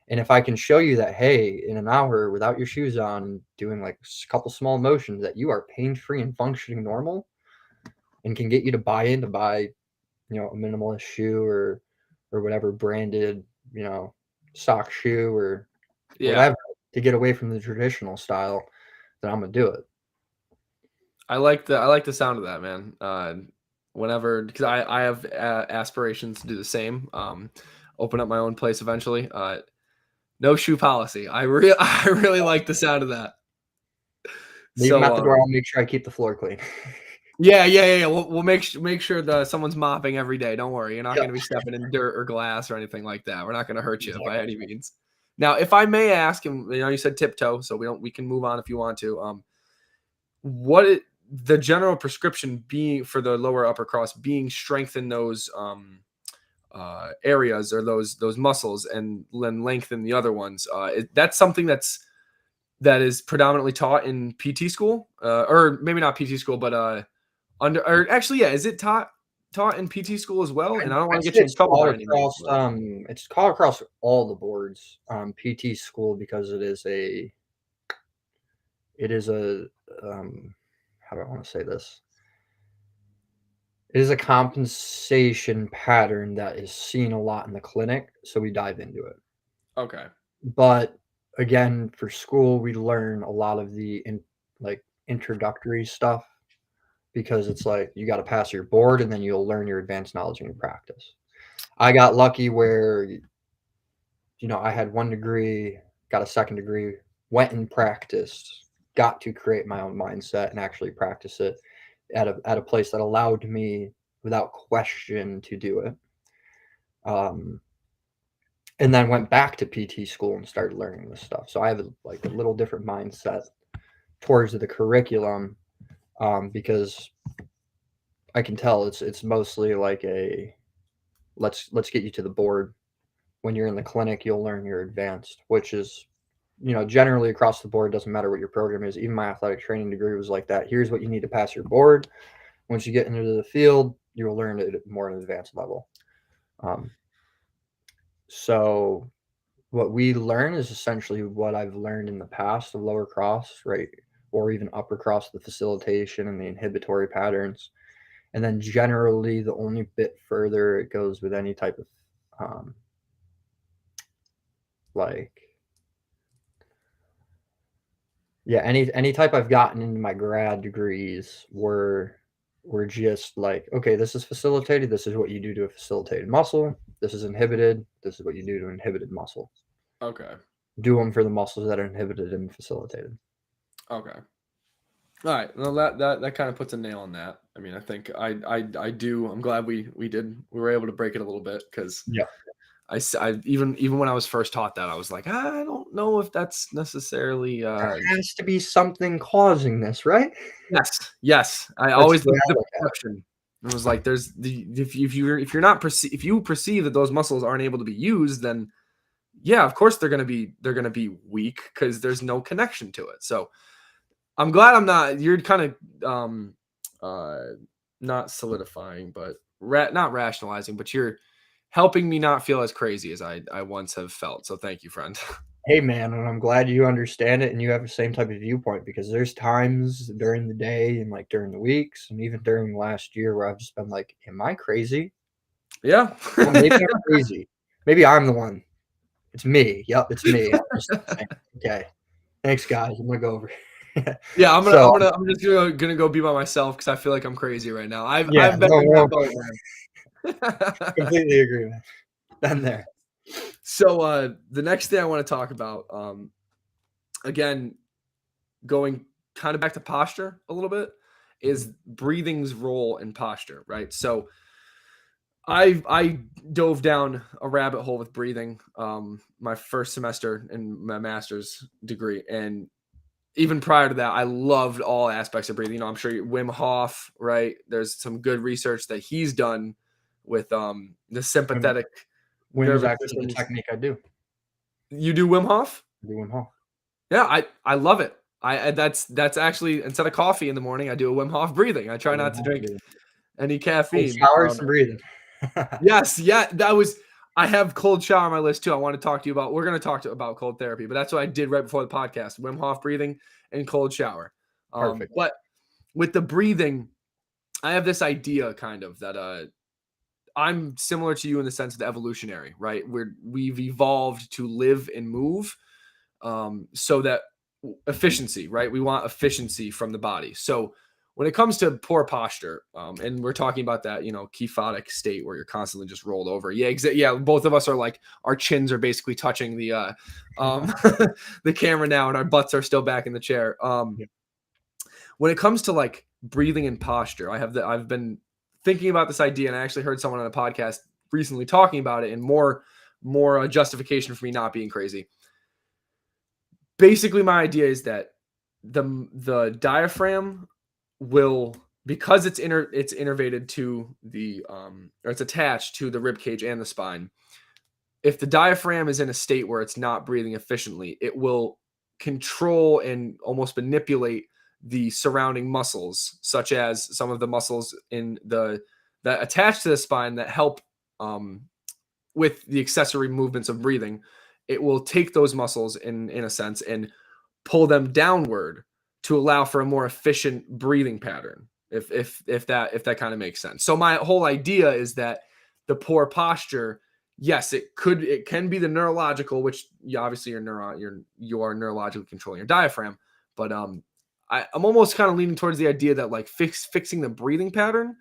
And if I can show you that, hey, in an hour without your shoes on, doing like a couple small motions, that you are pain-free and functioning normal, and can get you to buy a minimalist shoe or whatever branded, sock shoe or whatever, to get away from the traditional style, then I'm gonna do it. I like the sound of that, man. Whenever, because I have aspirations to do the same. Open up my own place eventually. No shoe policy. I really like the sound of that. Leave them at the door. I'll make sure I keep the floor clean. Yeah. We'll make sure that someone's mopping every day. Don't worry. You're not Yep. going to be stepping in dirt or glass or anything like that. We're not going to hurt you by any Exactly. means. Now, if I may ask, and you said tiptoe, so we can move on if you want to. The general prescription being for the lower upper cross being strengthen those areas or those muscles and then lengthen the other ones. That's something that is predominantly taught in PT school, or maybe not PT school, but is it taught in PT school as well? And I don't want I'd to get say you in trouble by any means. it's taught across all the boards, PT school, because it is a how do I want to say this? It is a compensation pattern that is seen a lot in the clinic, so we dive into it. Okay. But again, for school, we learn a lot of the introductory stuff, because it's like you got to pass your board and then you'll learn your advanced knowledge in your practice. I got lucky where I had 1 degree, got a 2nd degree, went and practiced, got to create my own mindset and actually practice it at a place that allowed me without question to do it. And then went back to PT school and started learning this stuff. So I have a little different mindset towards the curriculum, because I can tell it's mostly like a let's get you to the board. When you're in the clinic, you'll learn your advanced, which is generally across the board. Doesn't matter what your program is. Even my athletic training degree was like that. Here's what you need to pass your board. Once you get into the field, you will learn it at more an advanced level. So what we learn is essentially what I've learned in the past of lower cross, right? Or even upper cross, the facilitation and the inhibitory patterns. And then generally the only bit further it goes with any type of any type I've gotten into my grad degrees were just like, okay, this is facilitated. This is what you do to a facilitated muscle. This is inhibited. This is what you do to an inhibited muscle. Okay. Do them for the muscles that are inhibited and facilitated. Okay. All right. Well, that kind of puts a nail on that. I mean, I think I do. I'm glad we were able to break it a little bit, because Yeah. I even when I was first taught that, I was like, I don't know if that's necessarily. There has to be something causing this, right? Yes. I always looked at the perception. It was like, if you perceive that those muscles aren't able to be used, then yeah, of course they're gonna be weak because there's no connection to it. So I'm glad I'm not. You're kind of not solidifying, but not rationalizing, but you're helping me not feel as crazy as I once have felt. So thank you, friend. Hey, man, and I'm glad you understand it and you have the same type of viewpoint, because there's times during the day and during the weeks and even during last year where I've just been like, am I crazy? Yeah. Well, maybe I'm crazy. Maybe I'm the one. It's me. Yep, it's me. Okay. Thanks, guys. I'm gonna go over. Yeah, I'm just gonna go be by myself because I feel like I'm crazy right now. I've been in that boat. Completely agree, man. Been there. So the next thing I want to talk about, again, going kind of back to posture a little bit, is breathing's role in posture, right? So I dove down a rabbit hole with breathing my first semester in my master's degree, and even prior to that, I loved all aspects of breathing. I'm sure Wim Hof, right? There's some good research that he's done with the sympathetic Wim is nervous actually the systems. technique I do. You do Wim Hof? I do Wim Hof. Yeah, I love it. That's actually, instead of coffee in the morning, I do a Wim Hof breathing. I try not to drink any caffeine. Showers and breathing. Yes, yeah, I have cold shower on my list too. I want to talk to you about. We're going to talk about cold therapy, but that's what I did right before the podcast: Wim Hof breathing and cold shower. Perfect. But with the breathing, I have this idea kind of that I'm similar to you in the sense of the evolutionary, right? We've evolved to live and move, so that efficiency, right? We want efficiency from the body. So when it comes to poor posture, and we're talking about that, kyphotic state where you're constantly just rolled over. Yeah, yeah. Both of us are like, our chins are basically touching the the camera now, and our butts are still back in the chair. when it comes to like breathing and posture, I've been thinking about this idea, and I actually heard someone on a podcast recently talking about it, and more justification for me not being crazy. Basically, my idea is that the diaphragm will, because it's innervated to the or it's attached to the rib cage and the spine. If the diaphragm is in a state where it's not breathing efficiently, it will control and almost manipulate the surrounding muscles, such as some of the muscles in the that attach to the spine that help with the accessory movements of breathing. It will take those muscles in a sense and pull them downward to allow for a more efficient breathing pattern. If that kind of makes sense. So my whole idea is that the poor posture, yes, it can be the neurological, which obviously you are neurologically controlling your diaphragm, but I'm almost kind of leaning towards the idea that like fixing the breathing pattern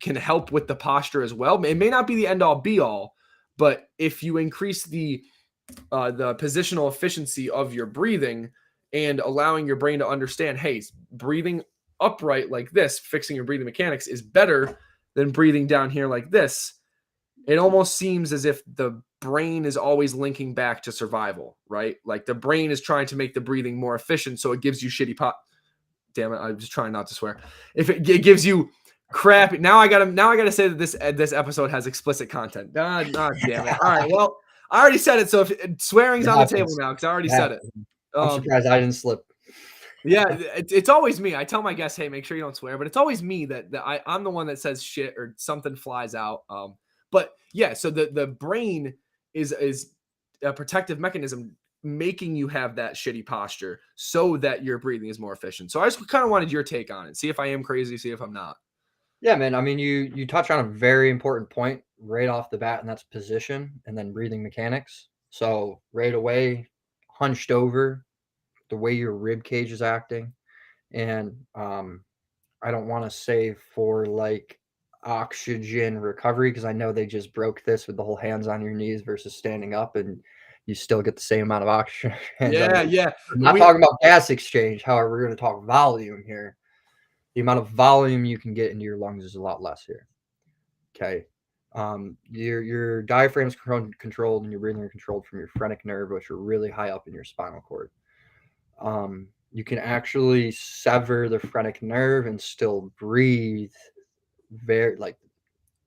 can help with the posture as well. It may not be the end all be all, but if you increase the positional efficiency of your breathing and allowing your brain to understand, hey, breathing upright like this, fixing your breathing mechanics is better than breathing down here like this. It almost seems as if the brain is always linking back to survival, right? Like the brain is trying to make the breathing more efficient, so it gives you shitty Damn it, I'm just trying not to swear. If it gives you crap, now I gotta say that this episode has explicit content. Damn it. All right, well, I already said it, so if swearing's on the table now because I already said it. I'm surprised I didn't slip. Yeah, it's always me. I tell my guests, hey, make sure you don't swear, but it's always me that I'm the one that says shit or something flies out. But yeah, so the brain is a protective mechanism making you have that shitty posture so that your breathing is more efficient. So I just kind of wanted your take on it. See if I am crazy, see if I'm not. Yeah, man. I mean, you touch on a very important point right off the bat, and that's position and then breathing mechanics. So right away, hunched over, the way your rib cage is acting, and I don't want to say for like oxygen recovery because I know they just broke this with the whole hands on your knees versus standing up, and you still get the same amount of oxygen. Yeah. I'm not talking about gas exchange. However, we're going to talk volume here. The amount of volume you can get into your lungs is a lot less here. Okay. Your diaphragm is controlled and your breathing are controlled from your phrenic nerve, which are really high up in your spinal cord. You can actually sever the phrenic nerve and still breathe.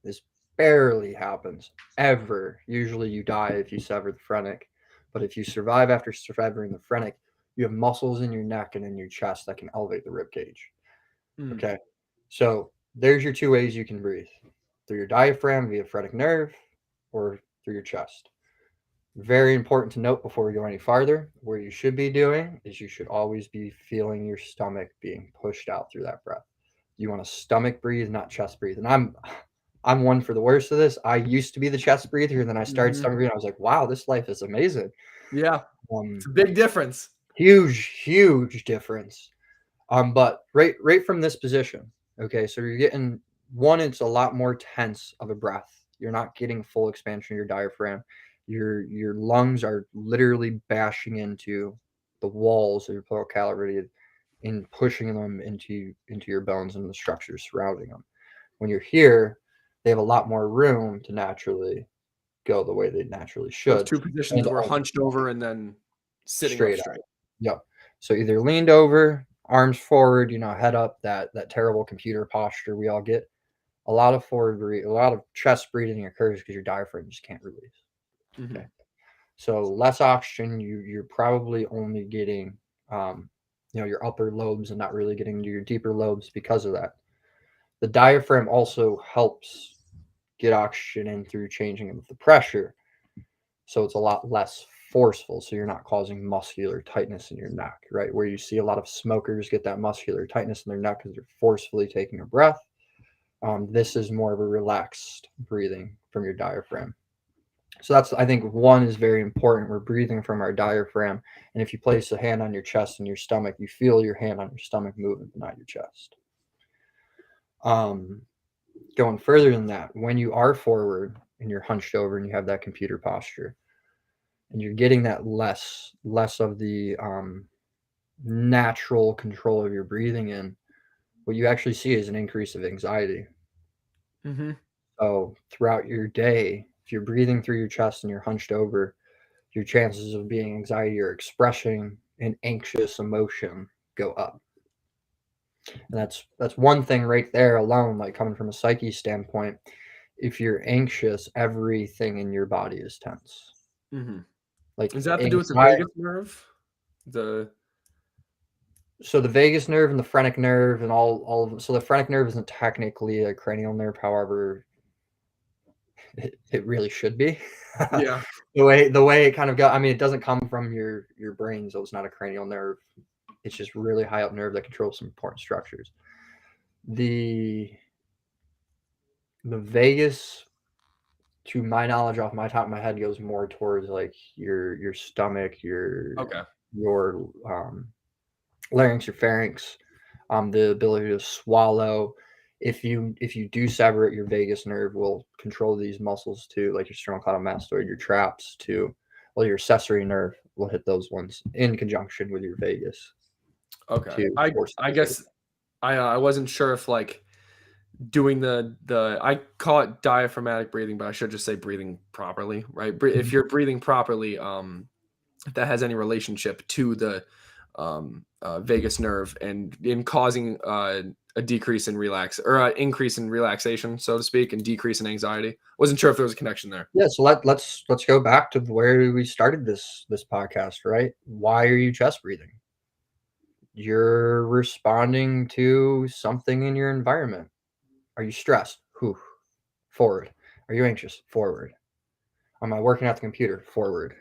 This barely happens ever. Usually you die if you sever the phrenic, but if you survive after severing the phrenic, you have muscles in your neck and in your chest that can elevate the rib cage. Okay. So there's your two ways you can breathe: through your diaphragm via phrenic nerve or through your chest. Very important to note before we go any farther, what you should be doing is you should always be feeling your stomach being pushed out through that breath. You want to stomach breathe, not chest breathe. And I'm one for the worst of this. I used to be the chest breather, and then I started stomach breathing. I was like, wow, this life is amazing. Yeah. It's a big difference. Huge difference. But right from this position, okay, so you're getting one, it's a lot more tense of a breath. You're not getting full expansion of your diaphragm. Your lungs are literally bashing into the walls of your pleural cavity and pushing them into your bones and the structures surrounding them. When you're here, they have a lot more room to naturally go the way they naturally should. Those two positions were hunched over and then sitting straight. Yep. So either leaned over, arms forward, head up, that terrible computer posture we all get. A lot of a lot of chest breathing occurs because your diaphragm just can't release. Mm-hmm. Okay. So less oxygen, you're probably only getting your upper lobes and not really getting to your deeper lobes because of that. The diaphragm also helps get oxygen in through changing of the pressure. So it's a lot less forceful. So you're not causing muscular tightness in your neck, right? Where you see a lot of smokers get that muscular tightness in their neck because they're forcefully taking a breath. This is more of a relaxed breathing from your diaphragm. So that's, I think, one is very important. We're breathing from our diaphragm. And if you place a hand on your chest and your stomach, you feel your hand on your stomach moving, but not your chest. Going further than that, when you are forward and you're hunched over and you have that computer posture, and you're getting that less of the natural control of your breathing in, what you actually see is an increase of anxiety. Mm-hmm. So throughout your day, if you're breathing through your chest and you're hunched over, your chances of being anxiety or expressing an anxious emotion go up. And that's one thing right there alone, like coming from a psyche standpoint. If you're anxious, everything in your body is tense. Mm-hmm. Like Does that have to do with the anxiety. vagus nerve? The So the vagus nerve and the phrenic nerve and all of them. So the phrenic nerve isn't technically a cranial nerve, however, it really should be. Yeah. the way it kind of go. I mean, it doesn't come from your brain, so it's not a cranial nerve. It's just really high up nerve that controls some important structures. The vagus, to my knowledge, off my top of my head, goes more towards like your stomach, Okay. your larynx, your pharynx, the ability to swallow. If you do sever it, your vagus nerve will control these muscles too, like your sternocleidomastoid, your traps too. Well, your accessory nerve will hit those ones in conjunction with your vagus Okay. to force I those. guess I wasn't sure if like doing the I call it diaphragmatic breathing, but I should just say breathing properly, right? If you're breathing properly, if that has any relationship to the vagus nerve and in causing a decrease in relax or an increase in relaxation, so to speak, and decrease in anxiety. Wasn't sure if there was a connection there. Yeah, so let's go back to where we started this podcast, right? Why are you chest breathing? You're responding to something in your environment. Are you stressed? Whew. Forward. Are you anxious? Forward. Am I working at the computer? Forward.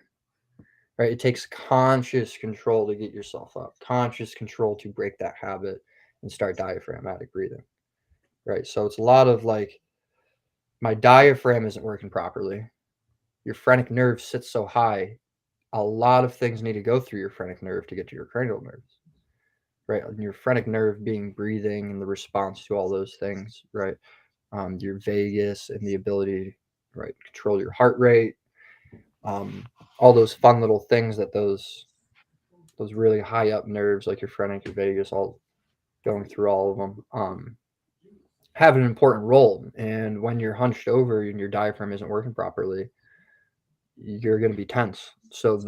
Right? It takes conscious control to get yourself up, conscious control to break that habit and start diaphragmatic breathing. Right? So it's a lot of like, my diaphragm isn't working properly. Your phrenic nerve sits so high. A lot of things need to go through your phrenic nerve to get to your cranial nerves. Right? And your phrenic nerve being breathing and the response to all those things, right? Your vagus and the ability, right, control your heart rate, all those fun little things that those really high up nerves like your phrenic, your vagus, all going through all of them, have an important role. And when you're hunched over and your diaphragm isn't working properly, you're going to be tense. So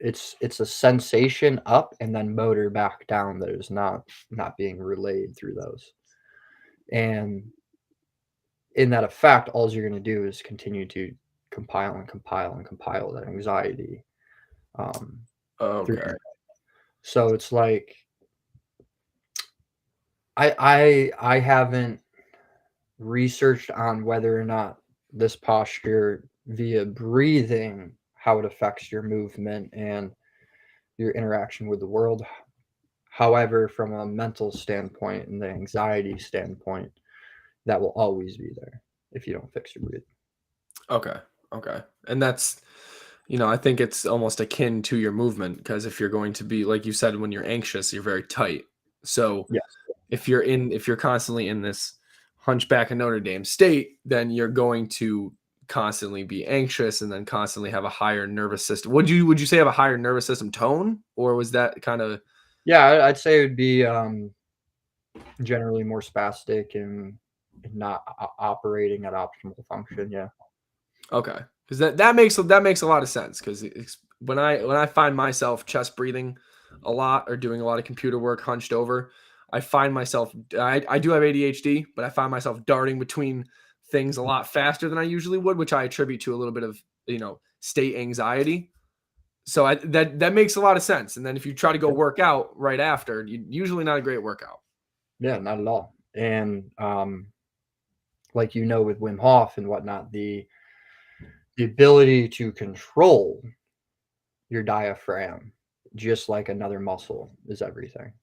it's a sensation up and then motor back down that is not being relayed through those. And in that effect, all you're going to do is continue to compile and compile and compile that anxiety through Okay. your. So it's like I haven't researched on whether or not this posture via breathing, how it affects your movement and your interaction with the world. However, from a mental standpoint and the anxiety standpoint, that will always be there if you don't fix your breathing. Okay. Okay. And that's, I think it's almost akin to your movement because if you're going to be, like you said, when you're anxious, you're very tight. So Yes. if you're constantly in this hunchback of Notre Dame state, then you're going to constantly be anxious and then constantly have a higher nervous system. Would you say have a higher nervous system tone, or was that kind of Yeah, I'd say it would be generally more spastic and not operating at optimal function. Yeah. okay? Because that makes a lot of sense. Because when I find myself chest breathing a lot or doing a lot of computer work hunched over, I find myself I do have ADHD, but I find myself darting between things a lot faster than I usually would, which I attribute to a little bit of state anxiety. So that makes a lot of sense. And then if you try to go work out right after, usually not a great workout. Yeah, not at all. And like with Wim Hof and whatnot, the ability to control your diaphragm, just like another muscle, is everything.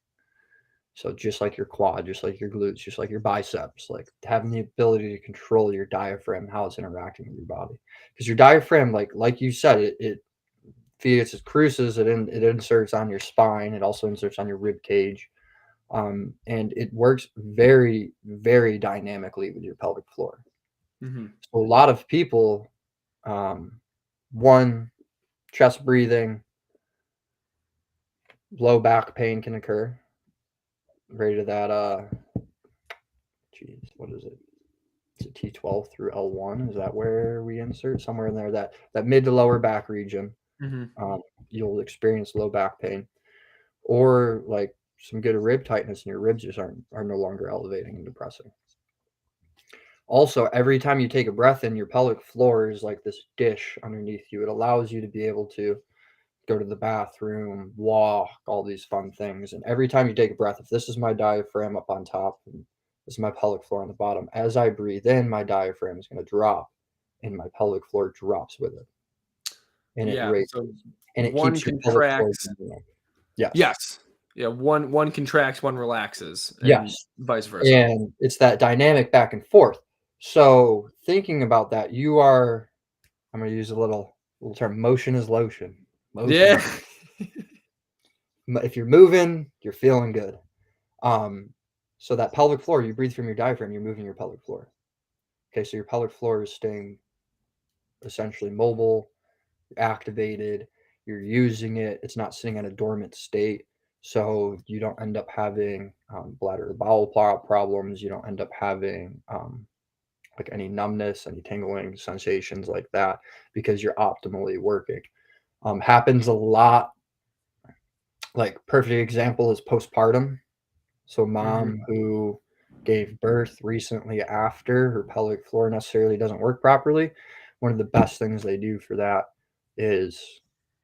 So just like your quad, just like your glutes, just like your biceps, like having the ability to control your diaphragm, how it's interacting with your body. Because your diaphragm, like you said, it feeds, it cruises, it inserts on your spine, it also inserts on your rib cage, and it works very, very dynamically with your pelvic floor. Hmm. So a lot of people, um, one, chest breathing, Low back pain can occur. Rated that, geez, what is it? Is it T12 through L1? Is that where we insert? Somewhere in there, that mid to lower back region, you'll experience low back pain. Or like some good rib tightness, and your ribs just are no longer elevating and depressing. Also, every time you take a breath in, your pelvic floor is like this dish underneath you. It allows you to be able to go to the bathroom, walk, all these fun things. And every time you take a breath, if this is my diaphragm up on top and this is my pelvic floor on the bottom, as I breathe in, my diaphragm is going to drop and my pelvic floor drops with it. And it Yeah. raises. So And it one keeps your pelvic floor contracts. moving. Yes. Yes. Yeah. One contracts, one relaxes, and Yes. vice versa. And it's that dynamic back and forth. So thinking about that, I'm going to use a little term, motion is lotion. Motion. Yeah. If you're moving, you're feeling good. So that pelvic floor, you breathe from your diaphragm, you're moving your pelvic floor. Okay, so your pelvic floor is staying essentially mobile, activated, you're using it, it's not sitting in a dormant state. So you don't end up having bladder or bowel problems. You don't end up having like any numbness, any tingling sensations like that, because you're optimally working. Happens a lot. Like perfect example is postpartum. So mom who gave birth recently after her pelvic floor necessarily doesn't work properly. One of the best things they do for that is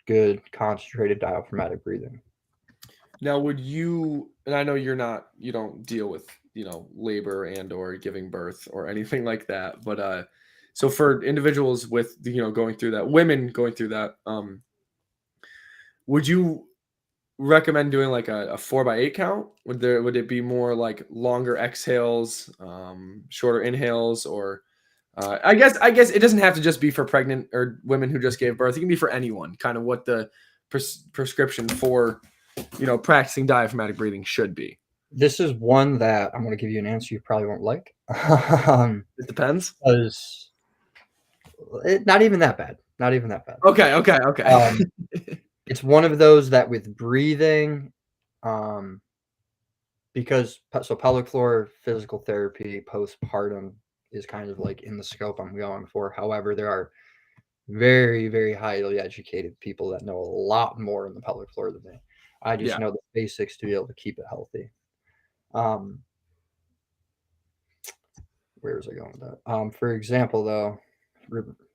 good concentrated diaphragmatic breathing. Now, would you, and I know you don't deal with, labor and or giving birth or anything like that, but so for individuals with, going through that, women going through that, would you recommend doing like a 4x8 count? Would it be more like longer exhales, shorter inhales, or I guess it doesn't have to just be for pregnant or women who just gave birth. It can be for anyone. Kind of what the prescription for practicing diaphragmatic breathing should be. This is one that I'm going to give you an answer you probably won't like. It depends. Because not even that bad. Not even that bad. Okay. It's one of those that with breathing, because so pelvic floor physical therapy postpartum is kind of like in the scope I'm going for. However, there are very, very highly educated people that know a lot more in the pelvic floor than me. I just know the basics to be able to keep it healthy. Where was I going with that? For example, though,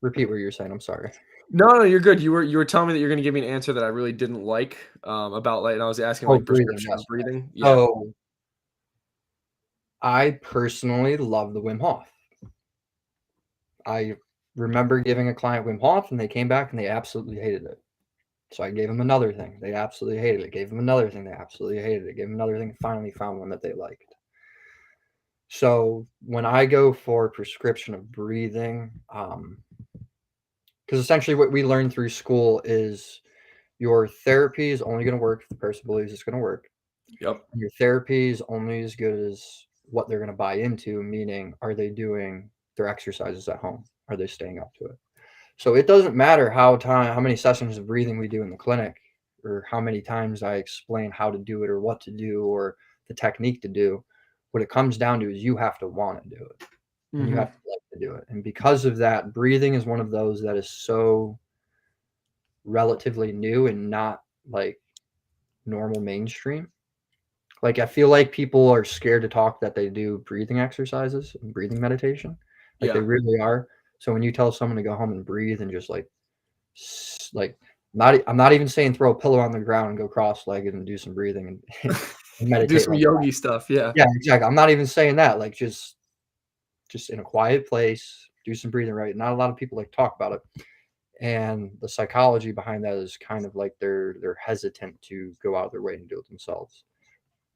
repeat what you're saying. I'm sorry. No, you're good. You were telling me that you're going to give me an answer that I really didn't like about like, and I was asking like Breathing. prescription Yes. breathing. Yeah. So I personally love the Wim Hof. I remember giving a client Wim Hof, and they came back and they absolutely hated it. So I gave them another thing. They absolutely hated it. Gave them another thing. They absolutely hated it. Gave them another thing. Finally found one that they liked. So when I go for prescription of breathing, because essentially what we learn through school is your therapy is only going to work if the person believes it's going to work. Yep. Your therapy is only as good as what they're going to buy into, meaning are they doing their exercises at home? Are they staying up to it? So it doesn't matter how many sessions of breathing we do in the clinic, or how many times I explain how to do it or what to do or the technique to do. What it comes down to is you have to want to do it, and you have to like to do it. And because of that, breathing is one of those that is so relatively new and not like normal mainstream. Like I feel like people are scared to talk that they do breathing exercises and breathing meditation. Like they really are. So when you tell someone to go home and breathe and just like I'm not even saying throw a pillow on the ground and go cross-legged and do some breathing and meditate. Do some like yogi stuff. Yeah. Yeah, exactly. I'm not even saying that. Like just in a quiet place, do some breathing, right? Not a lot of people like talk about it. And the psychology behind that is kind of like they're hesitant to go out of their way and do it themselves.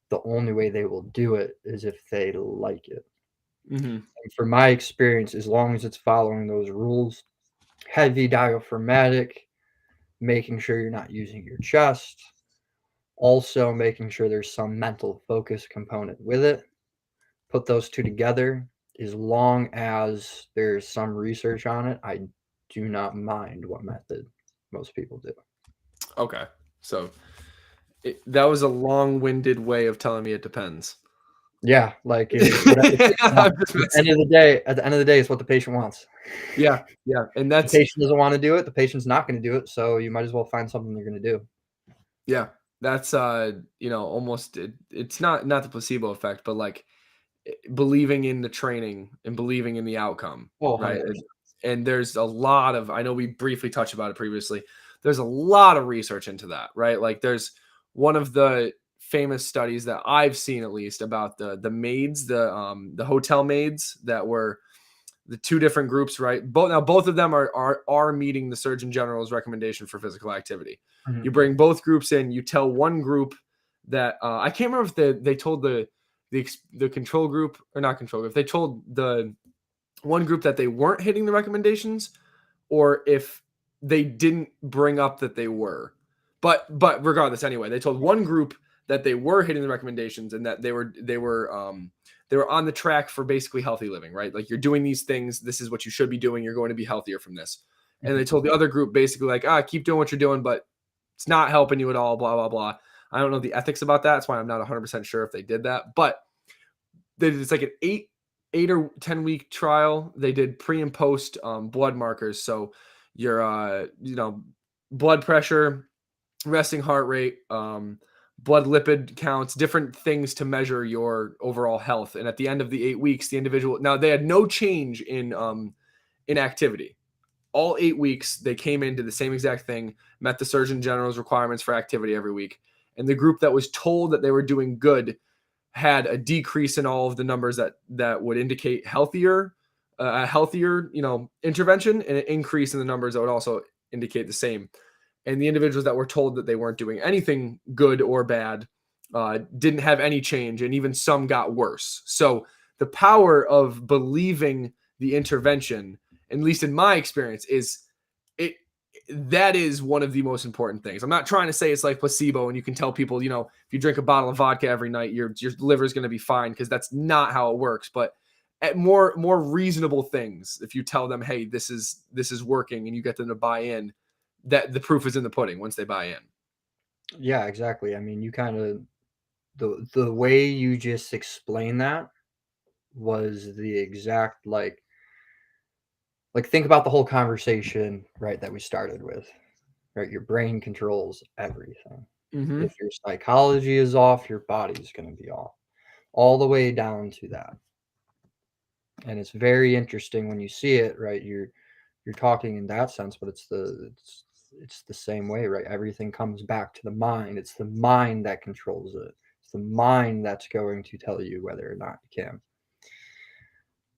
The only way they will do it is if they like it. And from my experience, as long as it's following those rules, heavy diaphragmatic, making sure you're not using your chest, also making sure there's some mental focus component with it, put those two together. As long as there's some research on it, I do not mind what method most people do. Okay. So That was a long-winded way of telling me it depends. Yeah, like whatever the patient I'm wants. just At the messing. end of the day, it's what the patient wants. Yeah, yeah, and The that's patient doesn't want to do it. The patient's not going to do it. So you might as well find something they're going to do. yeah, that's almost it's not the placebo effect, but like believing in the training and believing in the outcome, Oh, right? 100%. And there's a lot of, I know we briefly touched about it previously. There's a lot of research into that, right? Like there's one of the famous studies that I've seen at least about the maids, the hotel maids that were the two different groups, right? Both of them are meeting the Surgeon General's recommendation for physical activity. Mhm. You bring both groups in. You tell one group that I can't remember if they told the control group or not control group. They told the one group that they weren't hitting the recommendations, or if they didn't bring up that they were. But regardless, anyway, they told one group that they were hitting the recommendations and that they were on the track for basically healthy living, right? Like you're doing these things, this is what you should be doing, you're going to be healthier from this. And they Mhm. told the other group basically like, keep doing what you're doing, but it's not helping you at all, blah, blah, blah. I don't know the ethics about that. That's why I'm not 100% sure if they did that. But it's like an 8 or 10 week trial. They did pre and post blood markers. So your blood pressure, resting heart rate, blood lipid counts, different things to measure your overall health. And at the end of the 8 weeks, the individual, now they had no change in activity. All 8 weeks, they came into the same exact thing, met the Surgeon General's requirements for activity every week. And the group that was told that they were doing good had a decrease in all of the numbers that would indicate a healthier intervention, and an increase in the numbers that would also indicate the same. And the individuals that were told that they weren't doing anything good or bad didn't have any change, and even some got worse. So the power of believing the intervention, at least in my experience, is it that is one of the most important things. I'm not trying to say it's like placebo and you can tell people, if you drink a bottle of vodka every night, your liver is going to be fine, because that's not how it works. But at more reasonable things, if you tell them, hey, this is working, and you get them to buy in, that the proof is in the pudding once they buy in. Yeah, exactly. I mean, you kind of the way you just explained that was the exact like think about the whole conversation, right, that we started with, right? Your brain controls everything. Mm-hmm. If your psychology is off, your body's going to be off, all the way down to that. And it's very interesting when you see it, right? You're talking in that sense, but it's the same way, right? Everything comes back to the mind. It's the mind that controls it. It's the mind that's going to tell you whether or not you can.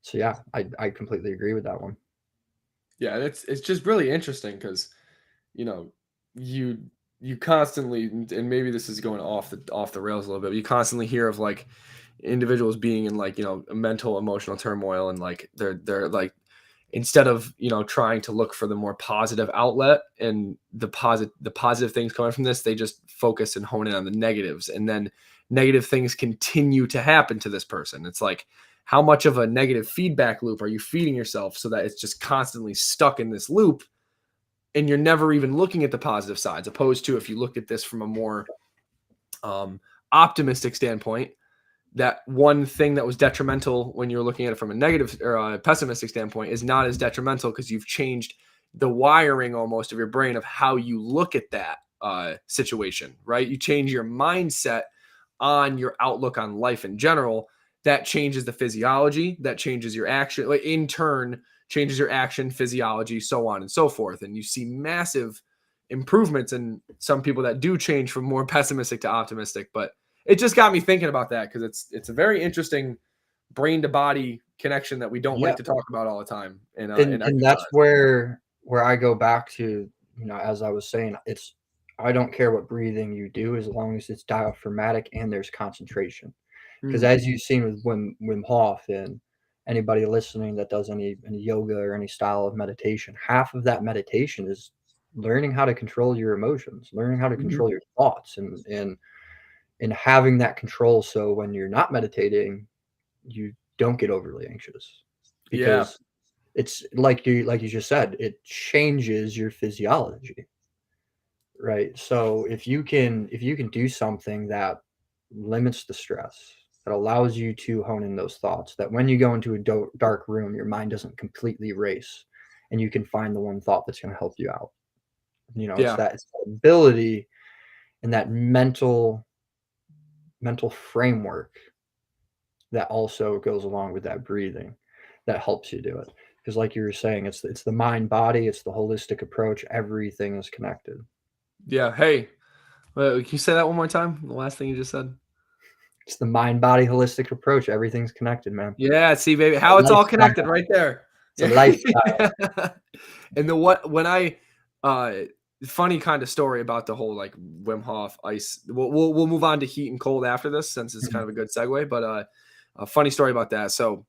So yeah, I completely agree with that one. Yeah, it's just really interesting because you know you you constantly, and maybe this is going off the rails a little bit, but you constantly hear of like individuals being in like a mental emotional turmoil, and like they're like, instead of trying to look for the more positive outlet and the positive things coming from this, they just focus and hone in on the negatives, and then negative things continue to happen to this person. It's like, how much of a negative feedback loop are you feeding yourself so that it's just constantly stuck in this loop, and you're never even looking at the positive sides, opposed to if you looked at this from a more um, optimistic standpoint, that one thing that was detrimental when you're looking at it from a negative or a pessimistic standpoint is not as detrimental, because you've changed the wiring almost of your brain of how you look at that situation, right? You change your mindset on your outlook on life in general. That changes the physiology, that changes your action, like in turn changes your action physiology, so on and so forth. And you see massive improvements in some people that do change from more pessimistic to optimistic. But it just got me thinking about that, because it's a very interesting brain to body connection that we don't like Yeah, to talk about all the time in and that's exercise. where I go back to, as I was saying, it's I don't care what breathing you do as long as it's diaphragmatic and there's concentration. Because Mm, as you've seen with Wim Hof and anybody listening that does any yoga or any style of meditation, half of that meditation is learning how to control your emotions, learning how to mhm. control your thoughts, and having that control so when you're not meditating, you don't get overly anxious Yeah. because it's like you just said, it changes your physiology. right? So if you can do something that limits the stress, that allows you to hone in those thoughts, that when you go into a dark room, your mind doesn't completely race, and you can find the one thought that's going to help you out. Yeah. It's that ability and that mental framework that also goes along with that breathing that helps you do it. Because like you were saying, it's the mind body, it's the holistic approach. Everything is connected. Yeah. Hey, can you say that one more time? The last thing you just said. It's the mind body holistic approach. Everything's connected, man. Yeah. See, baby, A how it's all connected lifestyle. right there. It's a lifestyle. And the what when I uh funny kind of story about the whole like Wim Hof ice. We'll move on to heat and cold after this since it's kind Mhm. of a good segue. But a funny story about that. So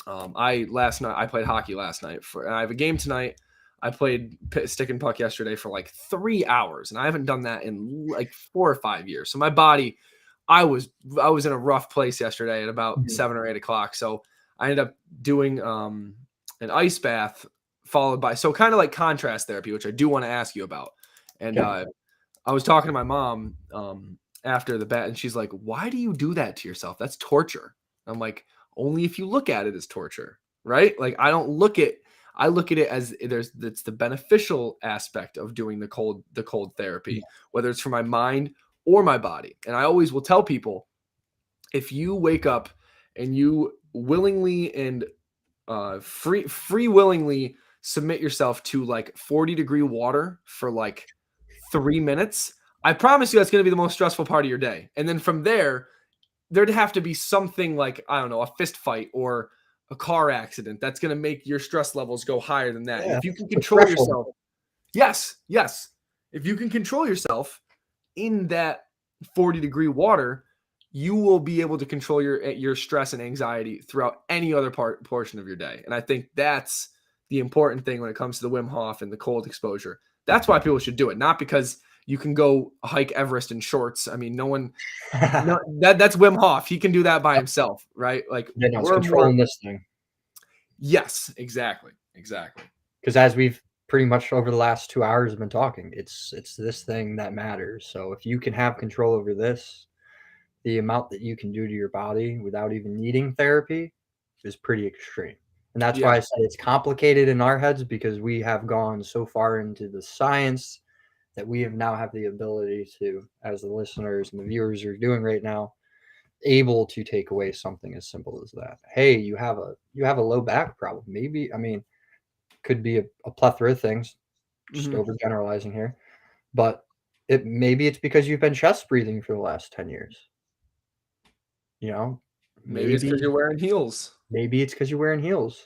I last night I played hockey last night. I have a game tonight. I played stick and puck yesterday for like 3 hours, and I haven't done that in like 4 or 5 years. So my body, I was in a rough place yesterday at about Mhm. 7 or 8 o'clock. So I ended up doing an ice bath followed by kind of like contrast therapy, which I do want to ask you about. And Okay. I was talking to my mom after the bat, and she's like, "Why do you do that to yourself? That's torture." I'm like, "Only if you look at it as torture, right? Like I look at it as it's the beneficial aspect of doing the cold therapy, whether it's for my mind or my body." And I always will tell people, if you wake up and you willingly and free willingly submit yourself to like 40-degree water for like 3 minutes, I promise you that's going to be the most stressful part of your day. And then from there, there'd have to be something like, I don't know, a fist fight or a car accident that's going to make your stress levels go higher than that. And Yeah. if you can The control threshold. yourself, yes. If you can control yourself in that 40-degree water, you will be able to control your stress and anxiety throughout any other portion of your day. And I think that's the important thing when it comes to the Wim Hof and the cold exposure. That's why people should do it, not because you can go hike Everest in shorts. I mean, no one, no, that's Wim Hof. He can do that by himself, right? Like Yeah, no, it's we're more. controlling this thing. Yes, exactly. Because as we've pretty much over the last 2 hours been talking, it's this thing that matters. So if you can have control over this, the amount that you can do to your body without even needing therapy is pretty extreme. And that's why Yeah. I say it's complicated in our heads, because we have gone so far into the science that we have now have the ability to, as the listeners and the viewers are doing right now, able to take away something as simple as that. Hey, you have a low back problem. Maybe, I mean, could be a plethora of things, just Hmm. overgeneralizing here, but maybe it's because you've been chest breathing for the last 10 years. You know, Maybe it's because maybe you're wearing heels. maybe it's because you're wearing heels.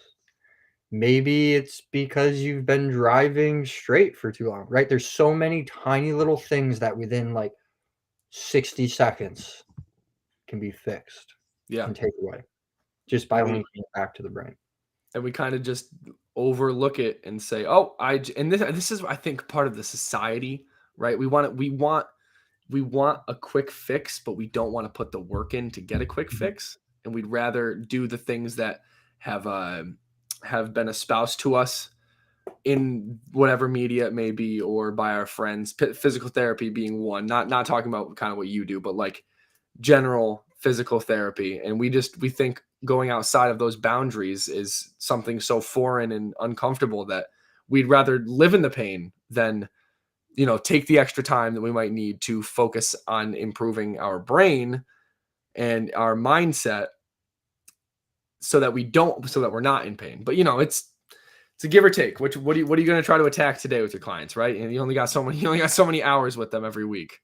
Maybe it's because you've been driving straight for too long, right? There's so many tiny little things that within like 60 seconds can be fixed Yeah. and take away just by And we linking it back to the brain. kind of just overlook it and say, "Oh, and this is I think part of the society, right? We want a quick fix, but we don't want to put the work in to get a quick Mhm. fix, and we'd rather do the things that have been espoused to us in whatever media it may be, or by our friends. Physical therapy being one, not talking about kind of what you do, but like general physical therapy. And we think going outside of those boundaries is something so foreign and uncomfortable that we'd rather live in the pain than take the extra time that we might need to focus on improving our brain and our mindset so that we're not in pain. But it's a give or take. What are you going to try to attack today with your clients, right? And you only got so many hours with them every week.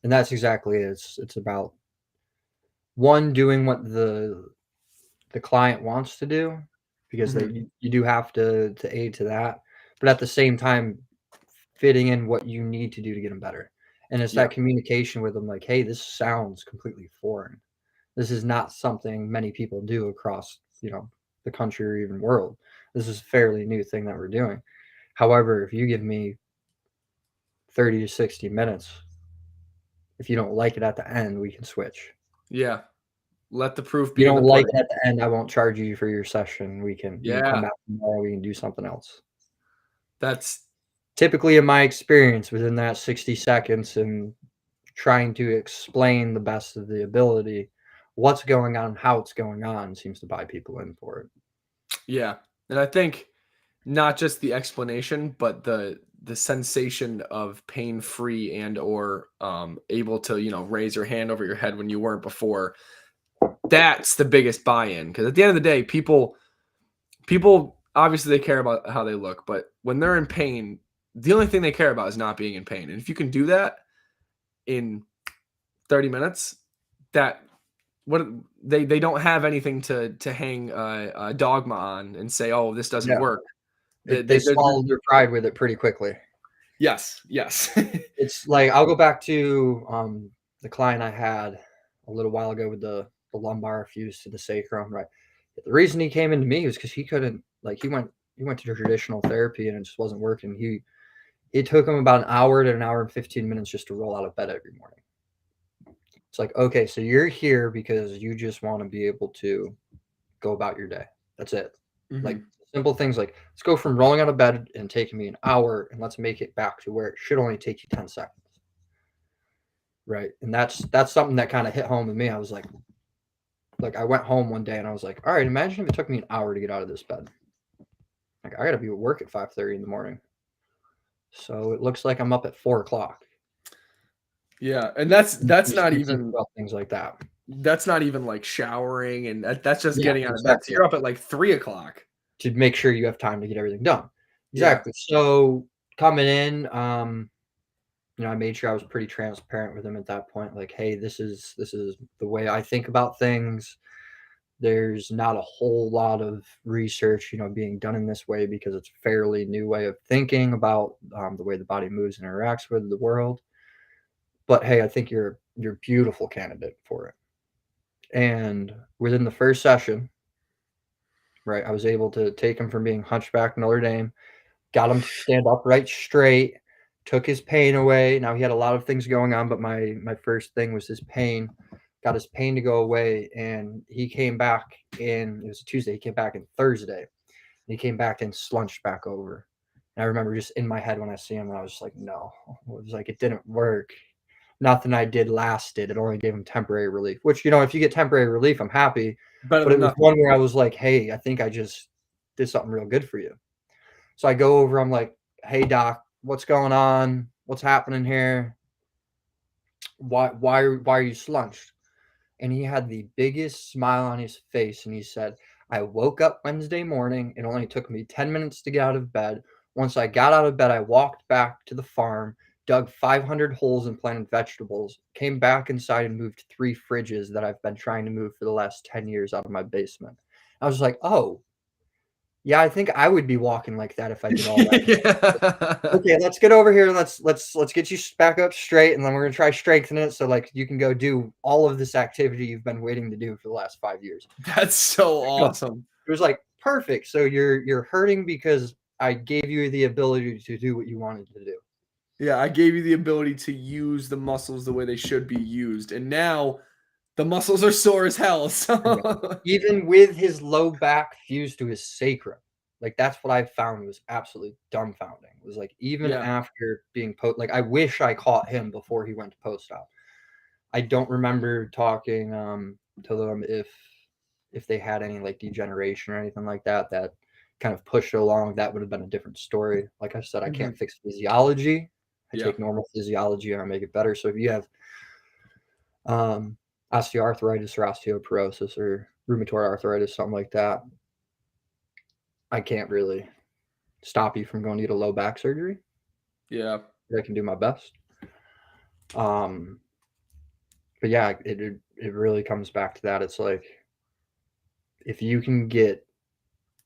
And that's exactly it. It's about one, doing what the client wants to do, because Hmm. you do have to aid to that, but at the same time fitting in what you need to do to get them better. And it's Yeah. that communication with them, like, hey, this sounds completely foreign. This is not something many people do across, the country or even world. This is a fairly new thing that we're doing. However, if you give me 30 to 60 minutes, if you don't like it at the end, we can switch. Yeah. Let the proof If you be in the don't like pudding. it at the end, I won't charge you for your session. We can come Yeah. back tomorrow. We can do something else. That's typically in my experience within that 60 seconds and trying to explain the best of the ability what's going on, how it's going on seems to buy people in for it. Yeah. And I think not just the explanation, but the sensation of pain-free and or able to, raise your hand over your head when you weren't before. That's the biggest buy-in, because at the end of the day, people obviously they care about how they look, but when they're in pain, the only thing they care about is not being in pain. And if you can do that in 30 minutes, that what they don't have anything to hang a dogma on and say, oh, this doesn't Yeah. work. They swallowed their pride with it pretty quickly. Yes. It's like I'll go back to the client I had a little while ago with the lumbar fused to the sacrum, right? The reason he came into me was because he couldn't, like, he went to traditional therapy and it just wasn't working. It took him about an hour to an hour and 15 minutes just to roll out of bed every morning. It's like, okay, so you're here because you just want to be able to go about your day. That's it. Like simple things like, let's go from rolling out of bed and taking me an hour and let's make it back to where it should only take you 10 seconds. Right. And that's something that kind of hit home with me. I was like I went home one day and I was like, all right, imagine if it took me an hour to get out of this bed. Like, I got to be at work at 5:30 in the morning. So it looks like I'm up at 4:00. Yeah. And that's not even about things like that. That's not even like showering, and that's just getting out of bed. Exactly. So you're up at like 3:00 to make sure you have time to get everything done. Exactly. Yeah. So coming in, I made sure I was pretty transparent with him at that point. Like, hey, this is the way I think about things. There's not a whole lot of research, being done in this way because it's a fairly new way of thinking about the way the body moves and interacts with the world. But hey, I think you're a beautiful candidate for it. And within the first session, right, I was able to take him from being hunchback Notre Dame, got him to stand upright straight, took his pain away. Now he had a lot of things going on, but my first thing was his pain. Got his pain to go away, and he came back it was a Tuesday. He came back in Thursday. And he came back and slunched back over. And I remember just in my head when I see him, I was like, no. It was like it didn't work. Nothing I did lasted. It only gave him temporary relief, which, if you get temporary relief, I'm happy. But it was one where I was like, hey, I think I just did something real good for you. So I go over, I'm like, hey, doc, what's going on? What's happening here? Why are you slunched? And he had the biggest smile on his face. And he said, I woke up Wednesday morning. It only took me 10 minutes to get out of bed. Once I got out of bed, I walked back to the farm, dug 500 holes and planted vegetables, came back inside and moved 3 fridges that I've been trying to move for the last 10 years out of my basement. I was like, oh, yeah, I think I would be walking like that if I did all that. Yeah. Okay, let's get over here and let's get you back up straight, and then we're gonna try strengthening it so like you can go do all of this activity you've been waiting to do for the last 5 years. That's so awesome. It was like perfect. So you're hurting because I gave you the ability to do what you wanted to do. Yeah, I gave you the ability to use the muscles the way they should be used, and now the muscles are sore as hell. So even with his low back fused to his sacrum, like that's what I found was absolutely dumbfounding. It was like even after being like I wish I caught him before he went to post-op. I don't remember talking to them if they had any like degeneration or anything like that kind of pushed it along. That would have been a different story. Like I said, I can't fix physiology. I take normal physiology and I make it better. So if you have osteoarthritis or osteoporosis or rheumatoid arthritis, something like that, I can't really stop you from going to get a low back surgery. Yeah. I can do my best. But yeah, it really comes back to that. It's like, if you can get,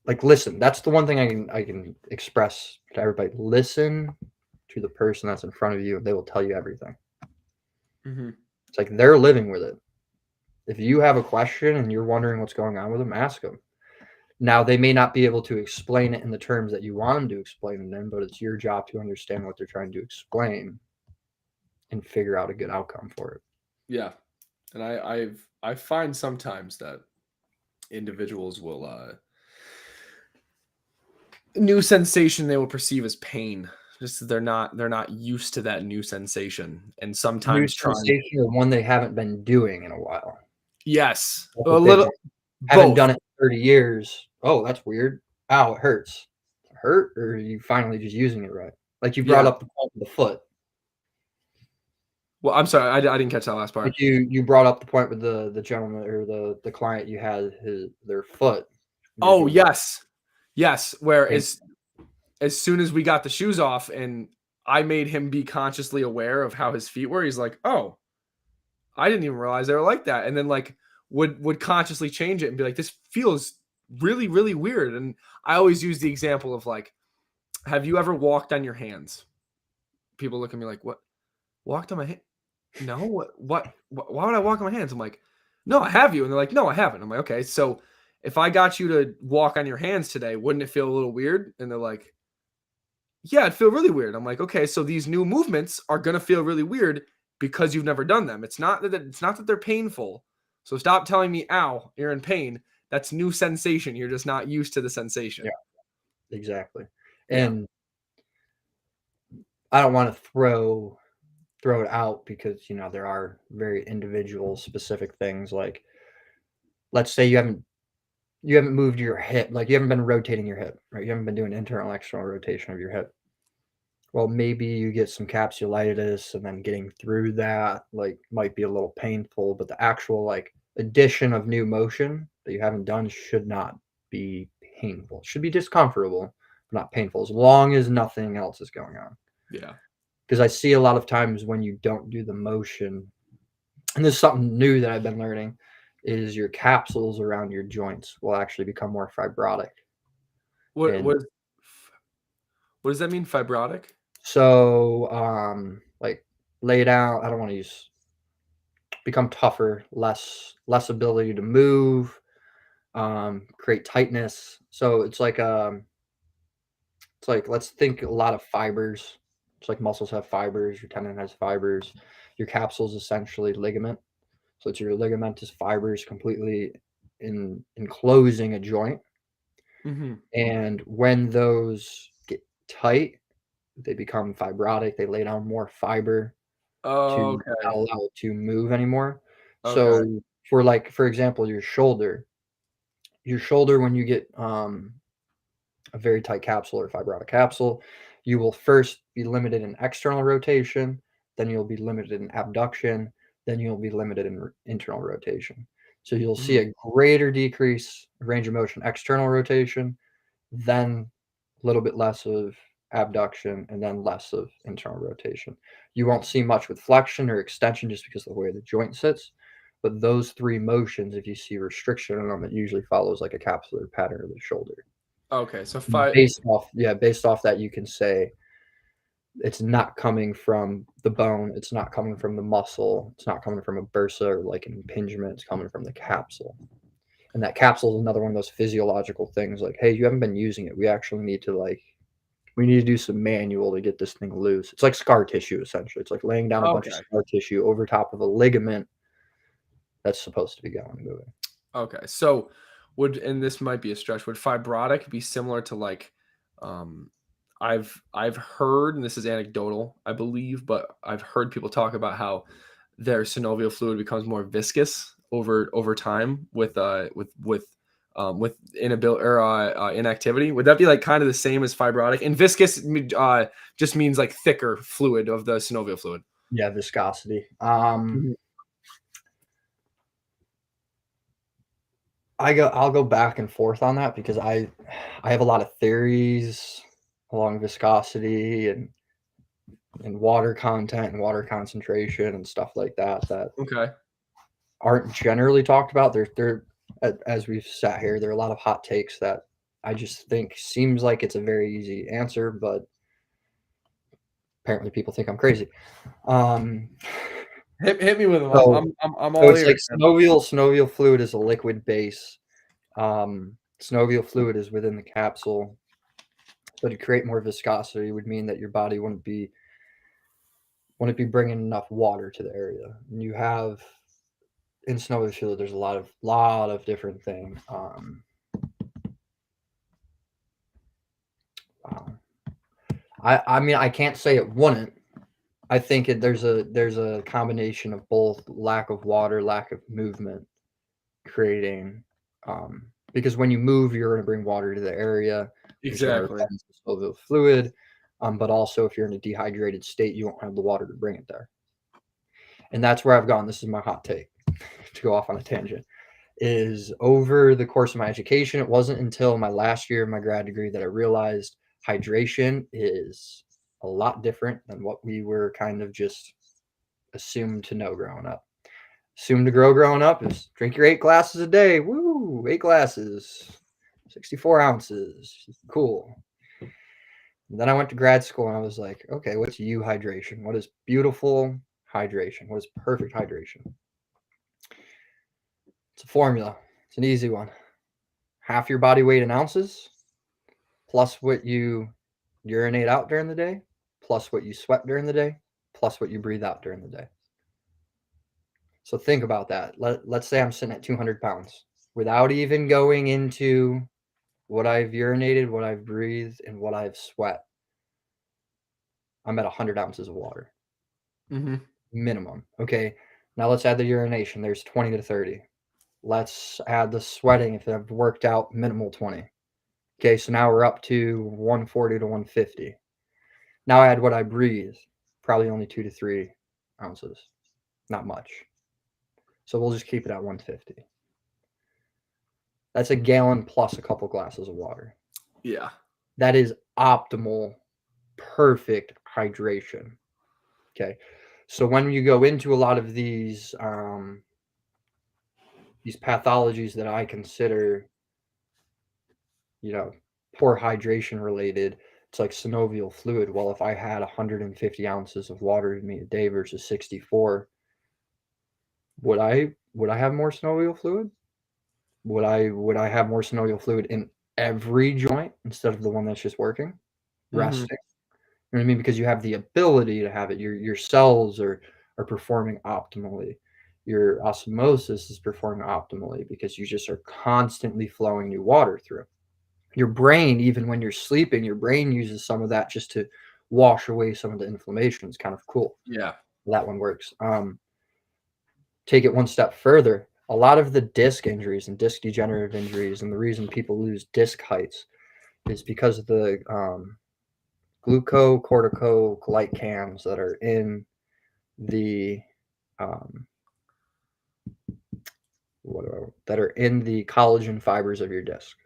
like, listen, that's the one thing I can express to everybody. Listen to the person that's in front of you. They will tell you everything. It's like they're living with it. If you have a question and you're wondering what's going on with them, ask them. Now, they may not be able to explain it in the terms that you want them to explain it in, but it's your job to understand what they're trying to explain and figure out a good outcome for it. Yeah. And I find sometimes that individuals will new sensation they will perceive as pain Just they're not used to that new sensation, and New sometimes trying. sensation or one they haven't been doing in a while. Yes, Like a if they little haven't both. done it in 30 years. Oh, that's weird. Ow, it hurts. It hurt, or are you finally just using it right? Like you brought Yeah. up the point with the foot. Well, I'm sorry, I didn't catch that last part. Like you brought up the point with the gentleman or the client you had their foot. You're Oh, doing yes. Yes, where pain. as soon as we got the shoes off and I made him be consciously aware of how his feet were, he's like, "Oh, I didn't even realize they were like that." And then like would consciously change it and be like, "This feels really, really weird." And I always use the example of like, have you ever walked on your hands? People look at me like, "What? Walked on my hand? No, why would I walk on my hands?" I'm like, "No, I have you." And they're like, "No, I haven't." I'm like, "Okay, so if I got you to walk on your hands today, wouldn't it feel a little weird?" And they're like, "Yeah, it'd feel really weird." I'm like, "Okay, so these new movements are gonna feel really weird because you've never done them. It's not that they're painful. So stop telling me, 'Ow, you're in pain.' That's new sensation. You're just not used to the Yeah, sensation." exactly. Yeah. And I don't want to throw it out because there are very individual specific things. Like let's say you haven't moved your hip, like you haven't been rotating your hip, right? You haven't been doing internal external rotation of your hip. Well, maybe you get some capsulitis, and then getting through that like might be a little painful, but the actual like addition of new motion that you haven't done should not be painful. It should be discomfortable, but not painful, as long as nothing else is going on. Yeah. Because I see a lot of times when you don't do the motion, and this is something new that I've been learning, is your capsules around your joints will actually become more fibrotic. What And what what does that mean, fibrotic? so, like lay down, I don't want to use become tougher, less ability to move, create tightness. So it's like let's think a lot of fibers. It's like muscles have fibers, your tendon has fibers, your capsule is essentially ligament. So it's your ligamentous fibers completely enclosing a joint. Mhm. And when those get tight, they become fibrotic. They lay down more fiber to not Okay. allow it to move anymore. Okay. So for example, your shoulder when you get a very tight capsule or fibrotic capsule, you will first be limited in external rotation, then you'll be limited in abduction, then you'll be limited in internal rotation. So you'll see Mhm. a greater decrease of range of motion, external rotation, then a little bit less of abduction, and then less of internal rotation. You won't see much with flexion or extension just because of the way the joint sits. But those three motions, if you see restriction in them, it usually follows like a capsular pattern of the shoulder. Okay, so Based off that, you can say it's not coming from the bone, it's not coming from the muscle, it's not coming from a bursa or like an impingement, it's coming from the capsule. And that capsule is another one of those physiological things like, hey, you haven't been using it. We need to do some manual to get this thing loose. It's like scar tissue essentially. It's like laying down a bunch of okay. scar tissue over top of a ligament that's supposed to be going and moving. Okay. So and this might be a stretch, would fibrotic be similar to like um I've heard, and this is anecdotal, I believe, but I've heard people talk about how their synovial fluid becomes more viscous over time with inability or inactivity. Would that be like kind of the same as fibrotic? And viscous just means like thicker fluid of the synovial fluid. Yeah, viscosity. Mhm. I'll go back and forth on that because I have a lot of theories along viscosity and water content and water concentration and stuff like that Okay. aren't generally talked about. As we've sat here, there are a lot of hot takes that I just think seems like it's a very easy answer, but apparently people think I'm crazy. Um, Hit me with them. so I'm so all it's like ears. synovial fluid is a liquid base. Synovial fluid is within the capsule. So to create more viscosity would mean that your body wouldn't be bringing enough water to the area. And you have in synovial fluid, there's a lot of different things. Wow. I mean, I can't say it wouldn't. I think there's a combination of both lack of water, lack of movement, creating because when you move, you're going to bring water to the area. There's going to Exactly. replenish the synovial fluid, but also if you're in a dehydrated state, you won't have the water to bring it there. And that's where I've gone. This is my hot take to go off on a tangent. Is over the course of my education, it wasn't until my last year of my grad degree that I realized hydration is a lot different than what we were kind of just assumed to know growing up. Assumed to grow growing up is drink your 8 glasses a day. Woo, 8 glasses, 64 ounces. Cool. And then I went to grad school and I was like, okay, what's hydration? What is beautiful hydration? What is perfect hydration? It's a formula. It's an easy one. Half your body weight in ounces, plus what you urinate out during the day, plus what you sweat during the day, plus what you breathe out during the day. So think about that. Let's say I'm sitting at 200 pounds without even going into what I've urinated, what I've breathed, and what I've sweat. I'm at 100 ounces of water. Minimum. Okay. Now let's add the urination. There's 20 to 30. Let's add the sweating if I've worked out, minimal 20. Okay, so now we're up to 140 to 150. Now add what I breathe, probably only 2 to 3 ounces. Not much. So we'll just keep it at 150. That's a gallon plus a couple glasses of water. Yeah. That is optimal, perfect hydration. Okay. So when you go into a lot of these pathologies that I consider, poor hydration related, it's like synovial fluid. Well, if I had 150 ounces of water in me a day versus 64, would I have more synovial fluid? Would I have more synovial fluid in every joint instead of the one that's just working, resting? You know what I mean? Because you have the ability to have it. Your cells are performing optimally. Your osmosis is performing optimally because you just are constantly flowing new water through. Your brain, even when you're sleeping, your brain uses some of that just to wash away some of the inflammation. It's kind of cool. Yeah. That one works. Take it one step further. A lot of the disc injuries and disc degenerative injuries, and the reason people lose disc heights is because of the glucocorticocolite that are in the collagen fibers of your disc.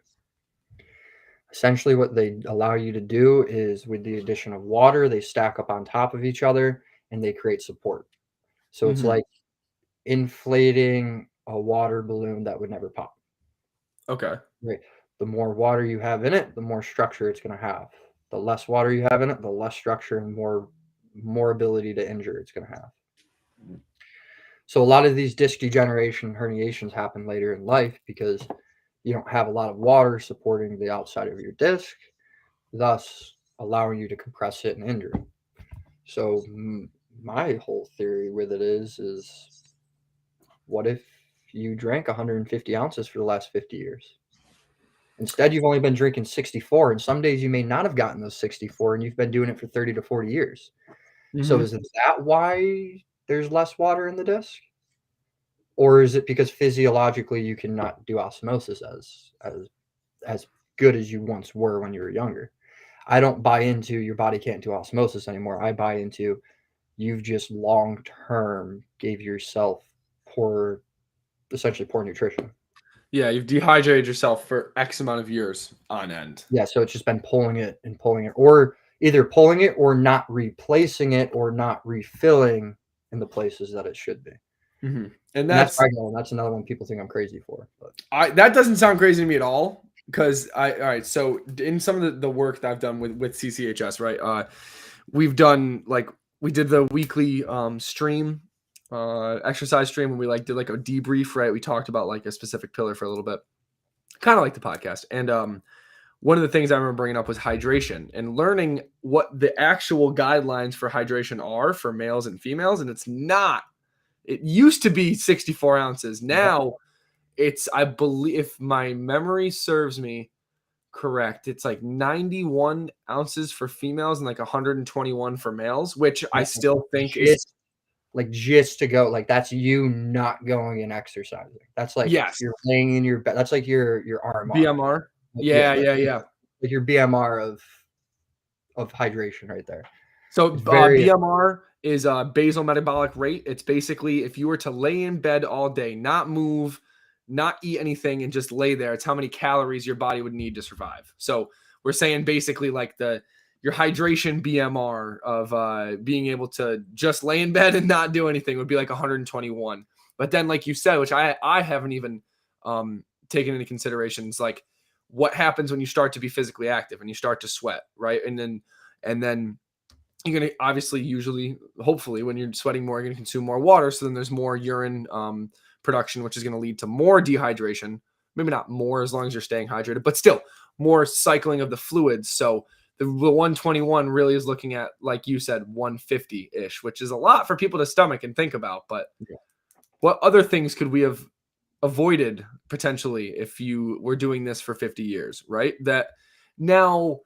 Essentially, what they allow you to do is, with the addition of water, they stack up on top of each other and they create support. So it's like inflating a water balloon that would never pop. Okay. Right. The more water you have in it, the more structure it's going to have. The less water you have in it, the less structure and more ability to injure it's going to have. So a lot of these disc degeneration herniations happen later in life because you don't have a lot of water supporting the outside of your disc, thus allowing you to compress it and injure it. So my whole theory with it is what if you drank 150 ounces for the last 50 years? Instead, you've only been drinking 64, and some days you may not have gotten those 64, and you've been doing it for 30 to 40 years. So is that why there's less water in the disc? Or is it because physiologically you cannot do osmosis as good as you once were when you were younger? I don't buy into your body can't do osmosis anymore. I buy into you've just long-term gave yourself essentially poor nutrition. Yeah, you've dehydrated yourself for X amount of years on end. Yeah, so it's just been pulling it, or either pulling it or not replacing it or not refilling in the places that it should be. And that's another one people think I'm crazy for. But that doesn't sound crazy to me at all, because all right, so in some of the work that I've done with CCHS, right, we've done, like, we did the weekly stream, exercise stream, and we did a debrief, right? We talked about a specific pillar for a little bit, kind of like the podcast. And one of the things I remember bringing up was hydration and learning what the actual guidelines for hydration are for males and females. And it's not, it used to be 64 ounces. Now it's, I believe, if my memory serves me correct, it's like 91 ounces for females and like 121 for males, which I Like, still think is just just to go, like, that's you not going and exercising. That's like yes, you're laying in your bed. That's like your RMR. BMR. Like, yeah, Yeah, yeah, yeah. like your BMR of hydration right there. So It's very BMR is basal metabolic rate. It's basically if you were to lay in bed all day, not move, not eat anything, and just lay there, it's how many calories your body would need to survive. So we're saying basically like your hydration BMR of being able to just lay in bed and not do anything would be like 121. But then, like you said, which I haven't even taken into considerations, like what happens when you start to be physically active and you start to sweat, right? And then you're going to obviously usually hopefully when you're sweating more, you're going to consume more water, so then there's more urine production, which is going to lead to more dehydration. Maybe not more as long as you're staying hydrated, but still more cycling of the fluids. So the 121 really is looking at, like you said, 150 ish, which is a lot for people to stomach and think about. But what other things could we have avoided potentially if you were doing this for 50 years, right? That now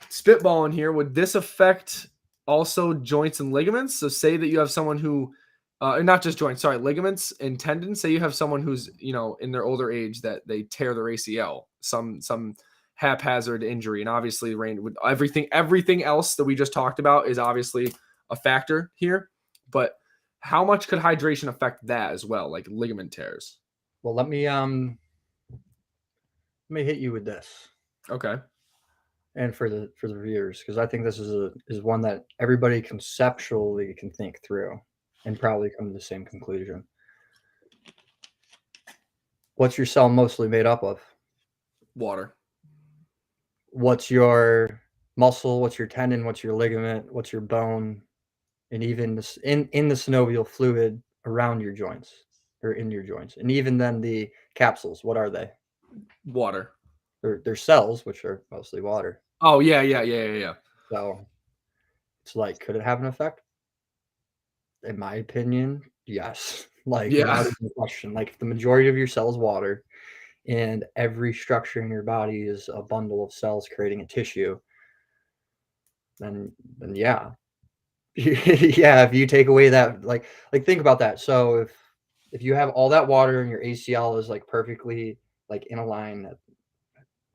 spitballing here, would this affect also joints and ligaments? So say that you have someone who not just joints, sorry, ligaments and tendons. Say you have someone who's, in their older age that they tear their ACL, some haphazard injury, and obviously rain with everything else that we just talked about is obviously a factor here. But how much could hydration affect that as well, like ligament tears? well, let me hit you with this. Okay. And for the viewers, because I think this is one that everybody conceptually can think through and probably come to the same conclusion. What's your cell mostly made up of? Water. What's your muscle? What's your tendon? What's your ligament? What's your bone? And even this, in the synovial fluid around your joints or in your joints, and even then the capsules. What are they? Water. They're cells, which are mostly water. Oh yeah. So it's like, could it have an effect? In my opinion, yes. Like, Yeah. without even question. Like, if the majority of your cell is water and every structure in your body is a bundle of cells creating a tissue, then yeah. Yeah, if you take away that, like think about that. So if you have all that water and your ACL is like perfectly like in a line,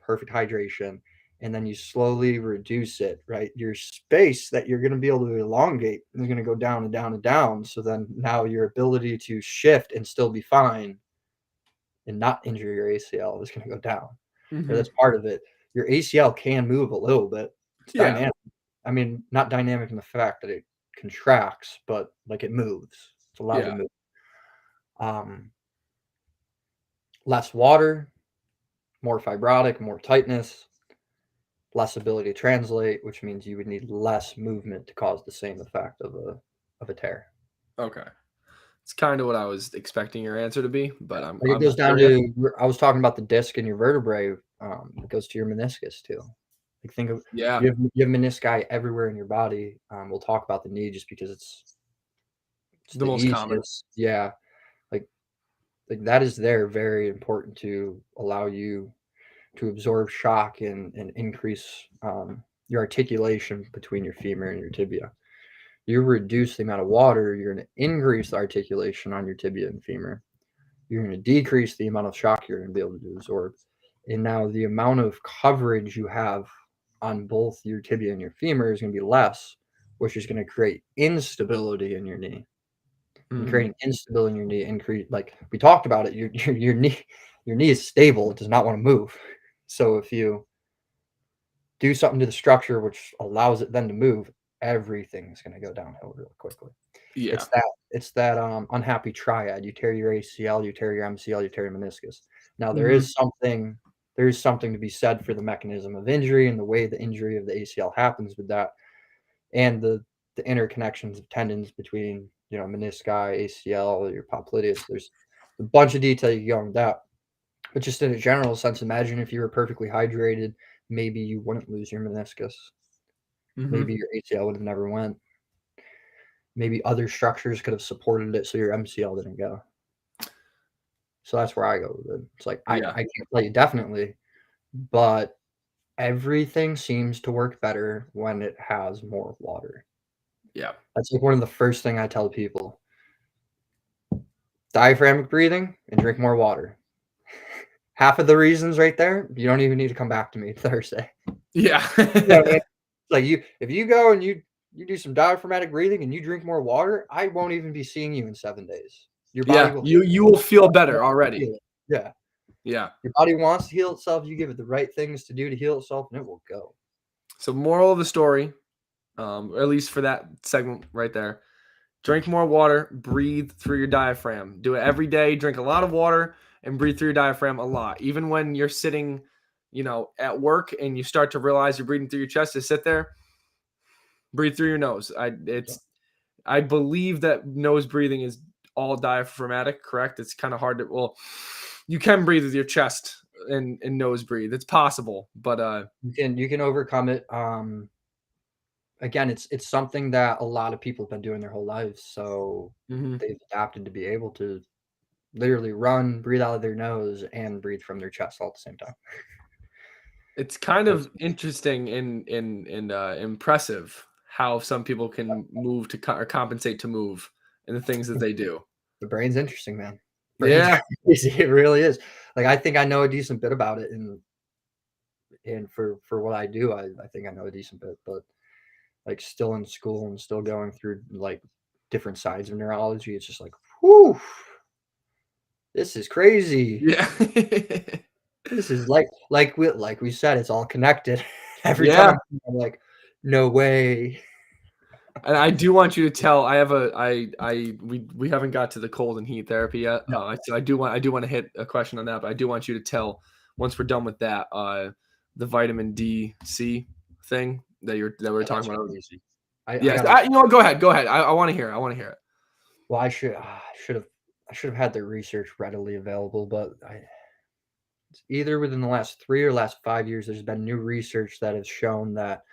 perfect hydration, and then you slowly reduce it, right? Your space that you're going to be able to elongate is going to go down and down and down. So then now your ability to shift and still be fine and not injure your ACL is going to go down. Or Mhm. that's part of it. Your ACL can move a little bit. It's Yeah. dynamic. I mean, not dynamic in the fact that it contracts, but like it moves. It's allowed to Yeah. move. Um, Less water, more fibrotic, more tightness, less ability to translate, which means you would need less movement to cause the same effect of a tear. Okay. It's kind of what I was expecting your answer to be, but Like, it I'm goes down curious. to, I was talking about the disc in your vertebrae. It goes to your meniscus too. Like, think of, Yeah. you have menisci everywhere in your body. We'll talk about the knee just because it's The the most common. easiest. Yeah, like that is there very important to allow you to absorb shock and increase your articulation between your femur and your tibia. You reduce the amount of water, you're going to increase the articulation on your tibia and femur. You're going to decrease the amount of shock you're going to be able to absorb. And now the amount of coverage you have on both your tibia and your femur is going to be less, which is going to create instability in your knee. And Mhm. creating instability in your knee, increase, like we talked about it, your knee is stable, it does not want to move. So if you do something to the structure which allows it then to move, everything's going to go downhill really quickly. Yeah. It's that unhappy triad. You tear your ACL, you tear your MCL, you tear your meniscus. Now Mhm. there is something to be said for the mechanism of injury and the way the injury of the ACL happens with that, and the interconnections of tendons between, menisci, ACL, your popliteus. There's a bunch of detail you can go into that. But just in a general sense, imagine if you were perfectly hydrated, maybe you wouldn't lose your meniscus. Maybe Mhm. your ACL would have never went. Maybe other structures could have supported it so your MCL didn't go. So that's where I go with it. It's like I Yeah. can't tell you definitely, but everything seems to work better when it has more water. Yeah. That's like one of the first thing I tell people. Diaphragmatic breathing and drink more water. Half of the reasons right there, you don't even need to come back to me Thursday. Yeah. Yeah, man. Like if you go and you do some diaphragmatic breathing and you drink more water, I won't even be seeing you in 7 days. Your body Yeah. will You will feel better already. heal it. Yeah. Yeah. Your body wants to heal itself. You give it the right things to do to heal itself, and it will go. So moral of the story, or at least for that segment right there, drink more water, breathe through your diaphragm. Do it every day. Drink a lot of water and breathe through your diaphragm a lot. Even when you're sitting, at work and you start to realize you're breathing through your chest, to sit there, breathe through your nose. I believe that nose breathing is all diaphragmatic, correct? It's kind of hard to, you can breathe with your chest and nose breathe. It's possible, but You can overcome it. Again, it's something that a lot of people have been doing their whole lives, so they've adapted to be able to literally run, breathe out of their nose, and breathe from their chest all at the same time. it's kind of interesting and impressive how some people can move to or compensate to move and the things that they do. The brain's interesting, man. Yeah. It really is. Like I think I know a decent bit about it, and for what I do, I think I know a decent bit, but like still in school and still going through like different sides of neurology, it's just like, whew, this is crazy. Yeah. This is like we said, it's all connected. Every Yeah. time I'm like, no way. And I do want you to tell. I have we haven't got to the cold and heat therapy yet. No. So I do want to hit a question on that, but I do want you to tell once we're done with that, the vitamin D C thing that we're talking about. Easy. Yes, go ahead. I want to hear it. Well, I should have had the research readily available, but it's either within the last 3 or last 5 years, there's been new research that has shown that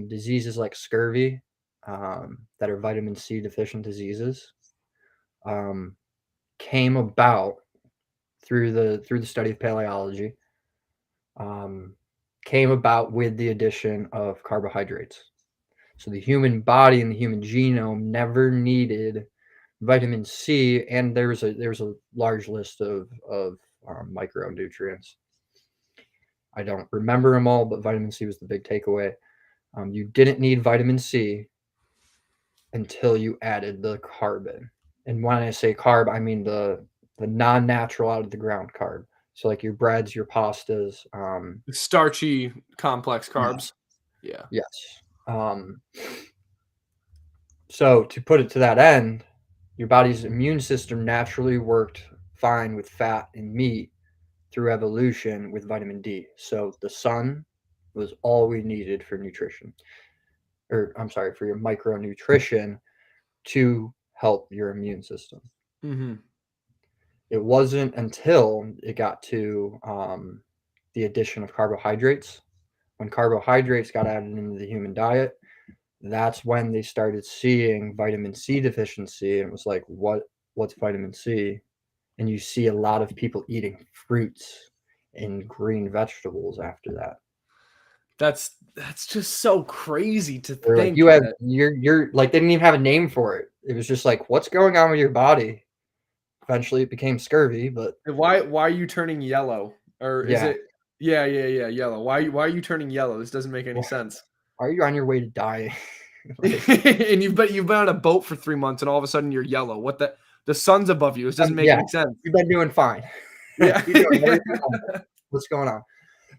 diseases like scurvy, that are vitamin C deficient diseases, um, came about through the study of paleology, came about with the addition of carbohydrates. So the human body and the human genome never needed vitamin C, and there's a large list of micronutrients. I don't remember them all, but vitamin C was the big takeaway. You didn't need vitamin C until you added the carbon. And when I say carb, I mean the non-natural out of the ground carb. So like your breads, your pastas. Starchy complex carbs. Yeah. Yes. So to put it to that end, your body's immune system naturally worked fine with fat and meat through evolution with vitamin D. So the sun was all we needed for nutrition. Or I'm sorry, for your micronutrition to help your immune system. Mm-hmm. It wasn't until it got to the addition of carbohydrates. When carbohydrates got added into the human diet, that's when they started seeing vitamin C deficiency. And it was like, what's vitamin C? And you see a lot of people eating fruits and green vegetables after that. That's just so crazy to They're like, think. you're like, they didn't even have a name for it. It was just like, what's going on with your body? Eventually it became scurvy, but Why are you turning yellow? Or is yeah. it yellow. Why are you turning yellow? This doesn't make any sense. Are you on your way to dying? And you've been on a boat for 3 months and all of a sudden you're yellow. What the sun's above you. This doesn't make any sense. You've been doing fine. Yeah. You're doing everything fine. What's going on?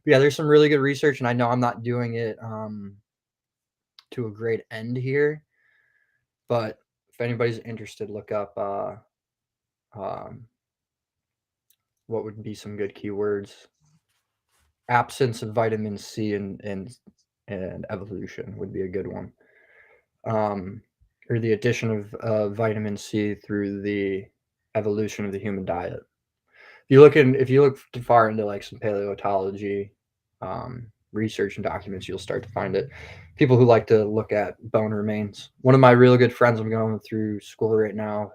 But yeah, there's some really good research, and I know I'm not doing it to a great end here, but if anybody's interested, look up what would be some good keywords. Absence of vitamin C and evolution would be a good one. Or the addition of vitamin C through the evolution of the human diet. If you look too far into like some paleontology research and documents, you'll start to find it. People who like to look at bone remains. One of my really good friends, I'm going through school right now.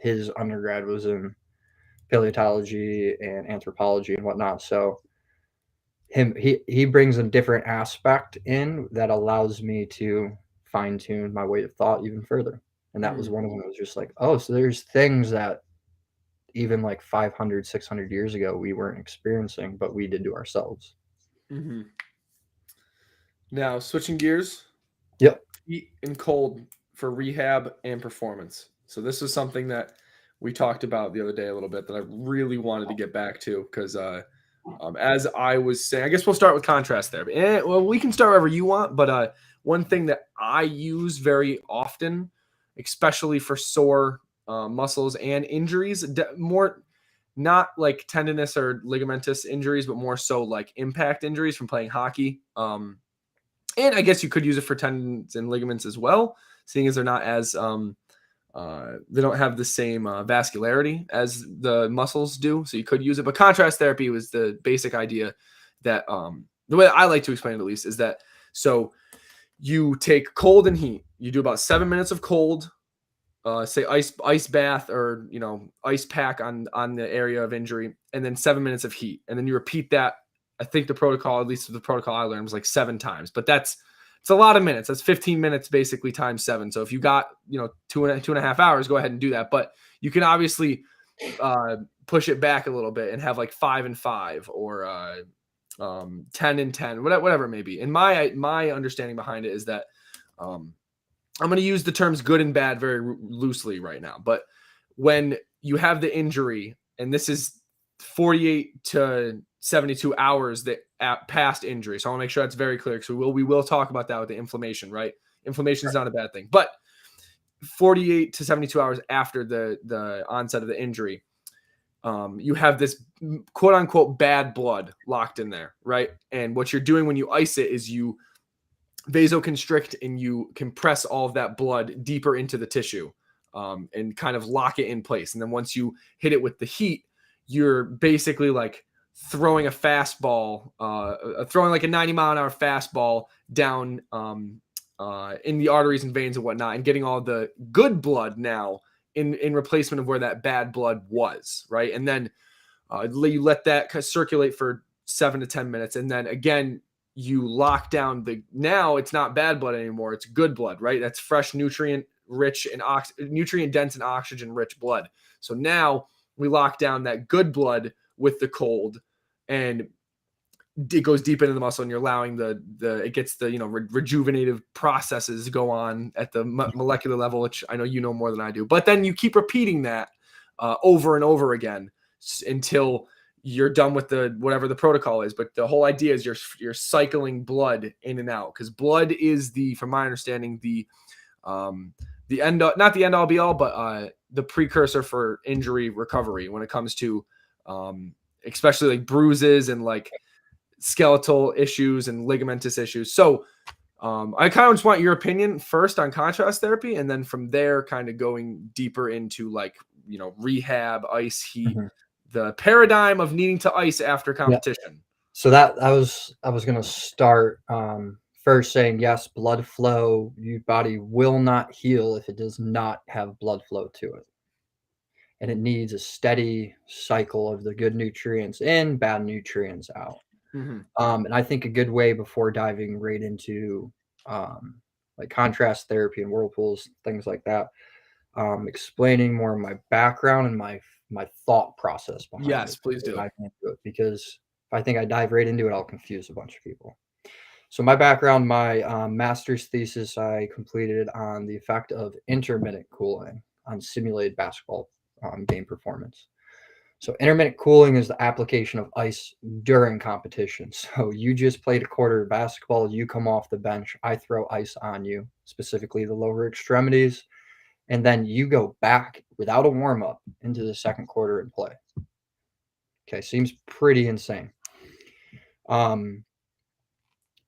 His undergrad was in paleontology and anthropology and whatnot. So he brings a different aspect in that allows me to fine tune my way of thought even further. And that was one of them. It was just like, oh, so there's things that even like 500, 600 years ago we weren't experiencing, but we did to ourselves. Mm-hmm. Now, switching gears. Yep. Heat and cold for rehab and performance. So this was something that we talked about the other day a little bit that I really wanted to get back to because as I was saying, I guess we'll start with contrast therapy. Well, we can start wherever you want, but one thing that I use very often, especially for sore muscles and injuries, more not like tendinous or ligamentous injuries, but more so like impact injuries from playing hockey. And I guess you could use it for tendons and ligaments as well, seeing as they're not as they don't have the same vascularity as the muscles do. So you could use it. But contrast therapy was the basic idea that the way I like to explain it at least is that so you take cold and heat. You do about 7 minutes of cold, say ice bath or ice pack on the area of injury, and then 7 minutes of heat, and then you repeat that. I think the protocol, at least the protocol I learned, was like 7 times, but it's a lot of minutes. That's 15 minutes basically times 7. So if you got, 2.5 hours, go ahead and do that. But you can obviously push it back a little bit and have like 5 and 5 or 10 and 10, whatever it may be. And my understanding behind it is that I'm going to use the terms good and bad very loosely right now. But when you have the injury, and this is 48 to 72 hours past injury. So I want to make sure that's very clear. So we will talk about that with the inflammation, right? Inflammation is not a bad thing, but 48 to 72 hours after the onset of the injury, you have this quote unquote bad blood locked in there, right? And what you're doing when you ice it is you vasoconstrict and you compress all of that blood deeper into the tissue and kind of lock it in place. And then once you hit it with the heat, you're basically like throwing a fastball, throwing like a 90-mile-an-hour fastball down in the arteries and veins and whatnot, and getting all the good blood now in replacement of where that bad blood was, right? And then you let that circulate for 7 to 10 minutes, and then again you lock down now it's not bad blood anymore, it's good blood, right? That's fresh, nutrient rich and nutrient dense and oxygen rich blood. So now we lock down that good blood with the cold, and it goes deep into the muscle, and you're allowing it gets the rejuvenative processes to go on at the molecular level, which I know you know more than I do. But then you keep repeating that over and over again until you're done with whatever the protocol is. But the whole idea is you're cycling blood in and out, because blood is from my understanding, the end, not the end all be all, but the precursor for injury recovery when it comes to especially like bruises and like skeletal issues and ligamentous issues. So I kind of just want your opinion first on contrast therapy, and then from there kind of going deeper into like rehab, ice, heat, the paradigm of needing to ice after competition. Yeah. So that I was going to start first saying, yes, blood flow, your body will not heal if it does not have blood flow to it. And it needs a steady cycle of the good nutrients in, bad nutrients out. And I think a good way before diving right into like contrast therapy and whirlpools, things like that, explaining more of my background and my thought process behind it. Yes, please do. Because if I think I dive right into it, I'll confuse a bunch of people. So my background, my master's thesis, I completed on the effect of intermittent cooling on simulated basketball game performance. So intermittent cooling is the application of ice during competition. So you just played a quarter of basketball, you come off the bench, I throw ice on you, specifically the lower extremities, and then you go back without a warm-up into the second quarter and play. Okay, seems pretty insane.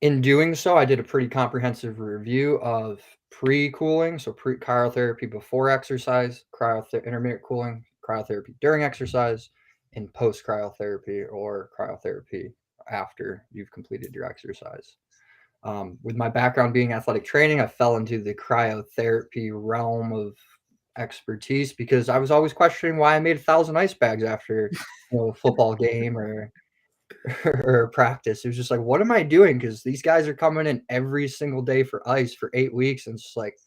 In doing so, I did a pretty comprehensive review of pre-cooling, so cryotherapy before exercise, intermittent cooling, cryotherapy during exercise, and post-cryotherapy or cryotherapy after you've completed your exercise. With my background being athletic training, I fell into the cryotherapy realm of expertise because I was always questioning why I made 1,000 ice bags after a football game or or practice. It was just like, what am I doing? Because these guys are coming in every single day for ice for 8 weeks, and it's just like,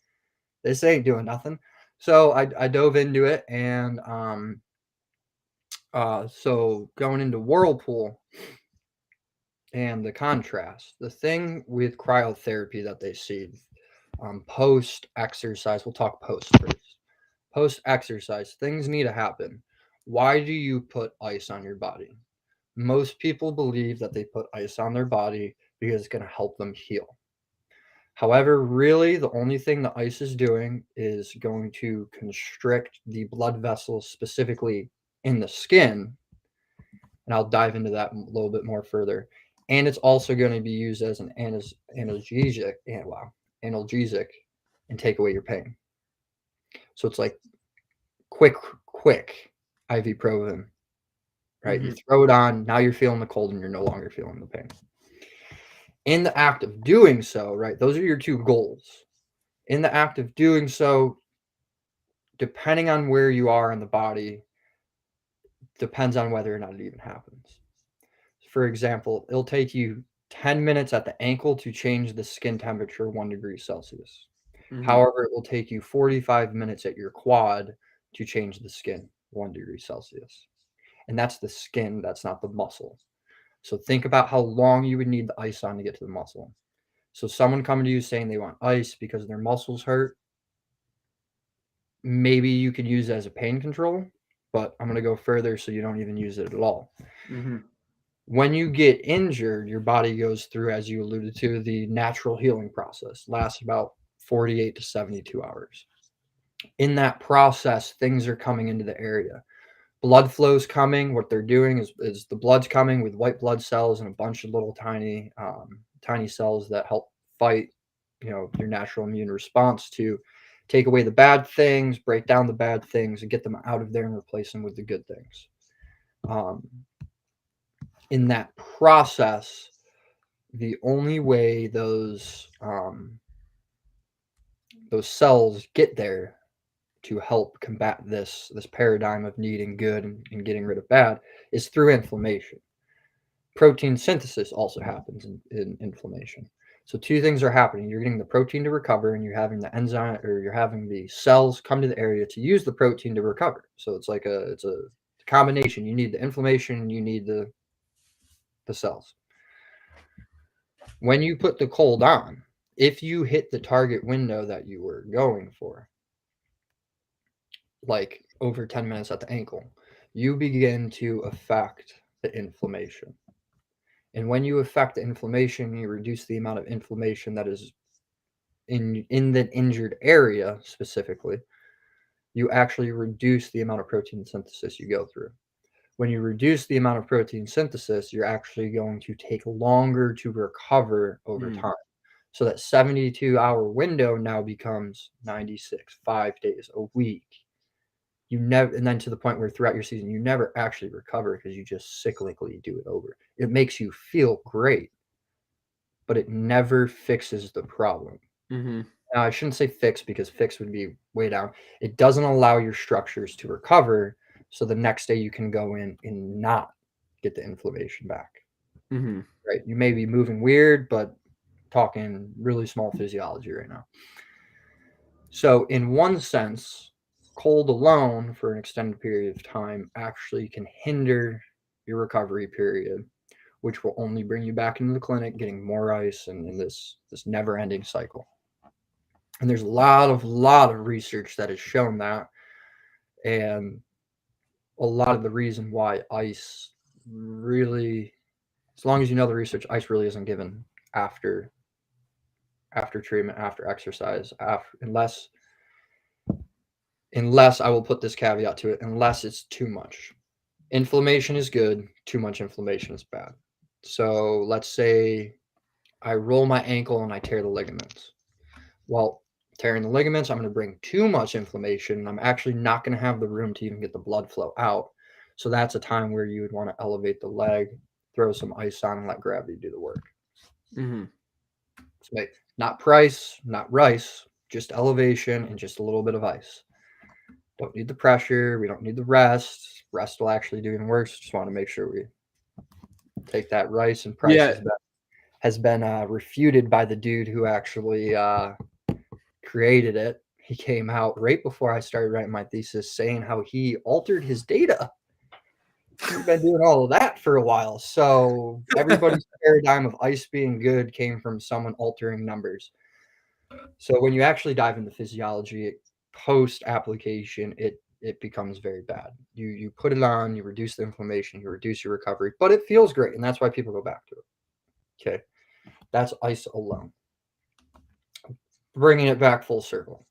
this ain't doing nothing. So I dove into it, and so going into whirlpool and the contrast, the thing with cryotherapy that they see post exercise, we'll talk post first. Post exercise, things need to happen. Why do you put ice on your body? Most people believe that they put ice on their body because it's going to help them heal. However, really, the only thing the ice is doing is going to constrict the blood vessels, specifically in the skin. And I'll dive into that a little bit more further. And it's also going to be used as an analgesic, analgesic, and take away your pain. So it's like quick ibuprofen, right? You throw it on, now you're feeling the cold and you're no longer feeling the pain. In the act of doing so, right, those are your two goals. In the act of doing so, depending on where you are in the body, depends on whether or not it even happens. For example, it'll take you 10 minutes at the ankle to change the skin temperature 1 degree Celsius. However, it will take you 45 minutes at your quad to change the skin 1 degree Celsius. And that's the skin, that's not the muscle. So think about how long you would need the ice on to get to the muscle. So someone coming to you saying they want ice because their muscles hurt, maybe you could use it as a pain control, but I'm going to go further so you don't even use it at all. When you get injured, your body goes through, as you alluded to, the natural healing process. Lasts about 48 to 72 hours. In that process, things are coming into the area. Blood flow's coming. What they're doing is the blood's coming with white blood cells and a bunch of little tiny cells that help fight, your natural immune response to take away the bad things, break down the bad things, and get them out of there and replace them with the good things. In that process, the only way those cells get there to help combat this paradigm of needing good and getting rid of bad is through inflammation. Protein synthesis also happens in inflammation. So two things are happening. You're getting the protein to recover, and you're having the enzyme, or you're having the cells come to the area to use the protein to recover. So it's like it's a combination. You need the inflammation, you need the cells. When you put the cold on, if you hit the target window that you were going for, like over 10 minutes at the ankle, you begin to affect the inflammation. And when you affect the inflammation, you reduce the amount of inflammation that is in the injured area specifically. You actually reduce the amount of protein synthesis you go through. When you reduce the amount of protein synthesis, you're actually going to take longer to recover over time. So that 72-hour window now becomes 96, 5 days, a week. And then to the point where throughout your season, you never actually recover because you just cyclically do it over. It makes you feel great, but it never fixes the problem. Now, I shouldn't say fix, because fix would be way down. It doesn't allow your structures to recover, so the next day you can go in and not get the inflammation back. Right? You may be moving weird, but talking really small physiology right now. So in one sense, cold alone for an extended period of time actually can hinder your recovery period, which will only bring you back into the clinic, getting more ice, and in this never-ending cycle. And there's a lot of research that has shown that, and a lot of the reason why ice really, as long as you know the research, ice really isn't given after treatment, after exercise, unless I will put this caveat to it, unless it's too much. Inflammation is good, too much inflammation is bad. So let's say I roll my ankle and I tear the ligaments. Well, tearing the ligaments, I'm going to bring too much inflammation, and I'm actually not going to have the room to even get the blood flow out. So that's a time where you would want to elevate the leg, throw some ice on, and let gravity do the work. So not price, not rice, just elevation and just a little bit of ice. Don't need the pressure. We don't need the rest. Rest will actually do even worse. Just want to make sure we Take that, rice. And Price has been refuted by the dude who actually created it. He came out right before I started writing my thesis saying how he altered his data. He's been doing all of that for a while. So everybody's paradigm of ice being good came from someone altering numbers. So when you actually dive into physiology post application, it becomes very bad. You put it on, you reduce the inflammation, you reduce your recovery, but it feels great, and that's why people go back to it. Okay, that's ice alone. Bringing it back full circle,